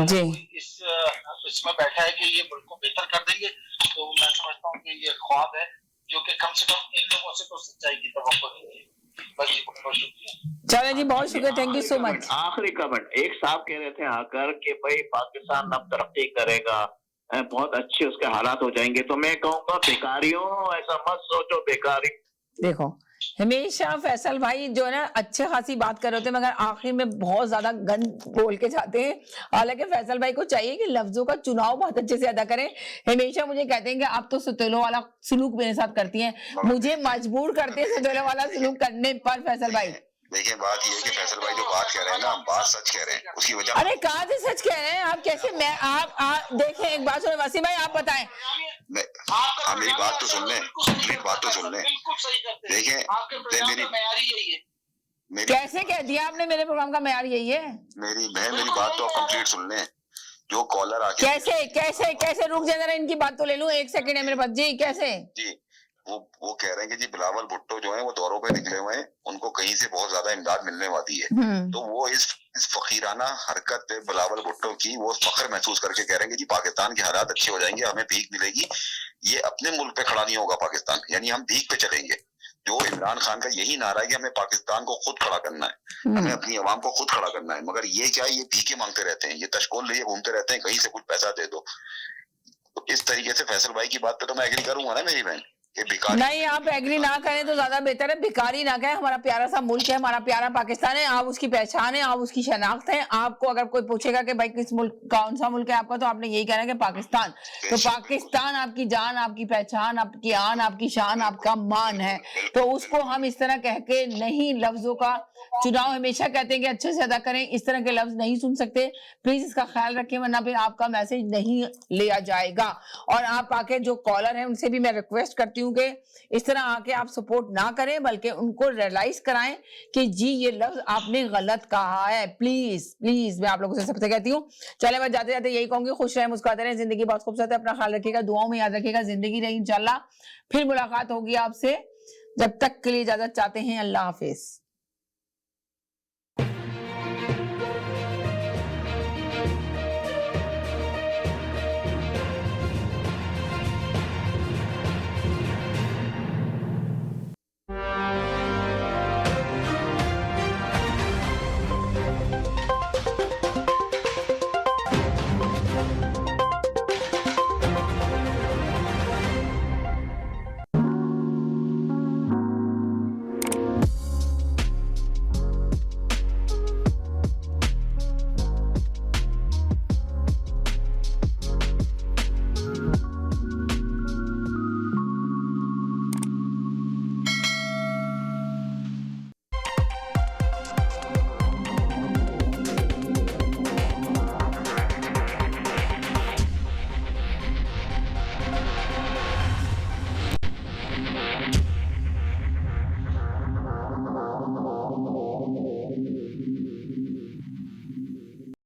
इसमें बैठा है कि ये मुल्क को बेहतर कर देंगे। तो मैं समझता हूँ कि ये ख्वाब है जो कि कम से कम इन लोगों से तो सच्चाई की तवक्को नहीं है। बस जी, बहुत शुक्रिया। चलो जी, बहुत शुक्रिया, थैंक यू सो मच। आखिरी कमेंट, एक साहब कह रहे थे आकर कि भाई पाकिस्तान अब तरक्की करेगा, बहुत अच्छे उसके हालात हो जाएंगे, तो मैं कहूँगा बेकारियों, ऐसा मत सोचो बेकारी। देखो, हमेशा फैसल भाई जो है ना अच्छे खासी बात कर रहे होते हैं, मगर आखिर में बहुत ज्यादा गंद बोल के जाते हैं। हालांकि फैसल भाई को चाहिए कि लफ्जों का चुनाव बहुत अच्छे से अदा करें। हमेशा मुझे कहते हैं कि आप तो सतेलो वाला सलूक मेरे साथ करती हैं, मुझे मजबूर करते हैं सतेलो वाला सलूक करने पर। फैसल भाई देखिए, बात ये है कि फैसल भाई जो बात कह रहे हैं ना, बात सच कह रहे हैं, उसकी वजह। अरे कहाँ से सच कह रहे हैं आप? कैसे? मैं आप देखें, एक बात सुने वसीम भाई, आप बताएं। मेरी बात तो सुन लें, देखें, कैसे कह दिया आपने मेरे प्रोग्राम का मेयार यही है? मेरी बात तो कंप्लीट सुन लें। जो कॉलर आके कैसे रुक जाए जरा, इनकी बात तो ले लूं, 1 सेकंड है मेरे पास। जी कैसे? जी वो कह रहे हैं कि जी बिलावल भुट्टो जो है वो दौरों पे निकले हुए हैं, उनको कहीं से बहुत ज्यादा इमदाद मिलने वाली है। तो वो इस फकीराना हरकत पे बिलावल भुट्टो की वो फख्र महसूस करके कह रहे हैं कि जी पाकिस्तान के हालात अच्छे हो जाएंगे, हमें भीख मिलेगी। ये अपने मुल्क पे खड़ा नहीं होगा पाकिस्तान, यानी हम भीख पे चलेंगे। जो इमरान खान का यही नारा है कि हमें पाकिस्तान को खुद खड़ा करना है, हमें अपनी आवाम को खुद खड़ा करना है। मगर ये क्या, ये भीखे मांगते रहते हैं, ये तशकोल लिए घूमते रहते हैं, कहीं से कुछ पैसा दे दो। तो इस तरीके से फैसल भाई की बात पे तो मैं एग्री करूंगा ना मेरी बहन। नहीं, आप एग्री ना करें तो ज्यादा बेहतर है। भिखारी ना कहें, हमारा प्यारा सा मुल्क है, हमारा प्यारा पाकिस्तान है, आप उसकी पहचान है, आप उसकी शनाख्त है। आपको अगर कोई पूछेगा कि भाई किस मुल्क, कौन सा मुल्क है आपका, तो आपने यही कहना है कि पाकिस्तान। तो पाकिस्तान आपकी जान, आपकी पहचान, आपकी आन, आपकी शान, आपका मान है। तो उसको हम इस तरह कह के नहीं, लफ्जों का चुनाव हमेशा कहते हैं कि अच्छे से अदा करें, इस तरह के लफ्ज नहीं सुन सकते। प्लीज इसका ख्याल रखें, वरना फिर आपका मैसेज नहीं लिया जाएगा। और आप आके जो कॉलर हैं उनसे भी मैं रिक्वेस्ट करती हूँ कि इस तरह आके आप सपोर्ट ना करें, बल्कि उनको रियलाइज कराएं कि जी ये लफ्ज आपने गलत कहा है। प्लीज मैं आप लोगों से सबसे कहती हूँ। चले, मैं जाते जाते यही कहूंगी, खुश रहें, मुस्कुराते रहें, जिंदगी बहुत खूबसूरत है, अपना ख्याल रखिएगा, दुआओं में याद रखिएगा। जिंदगी रही इंशाल्लाह, फिर मुलाकात होगी आपसे। जब तक के लिए इजाजत चाहते हैं, अल्लाह हाफिज।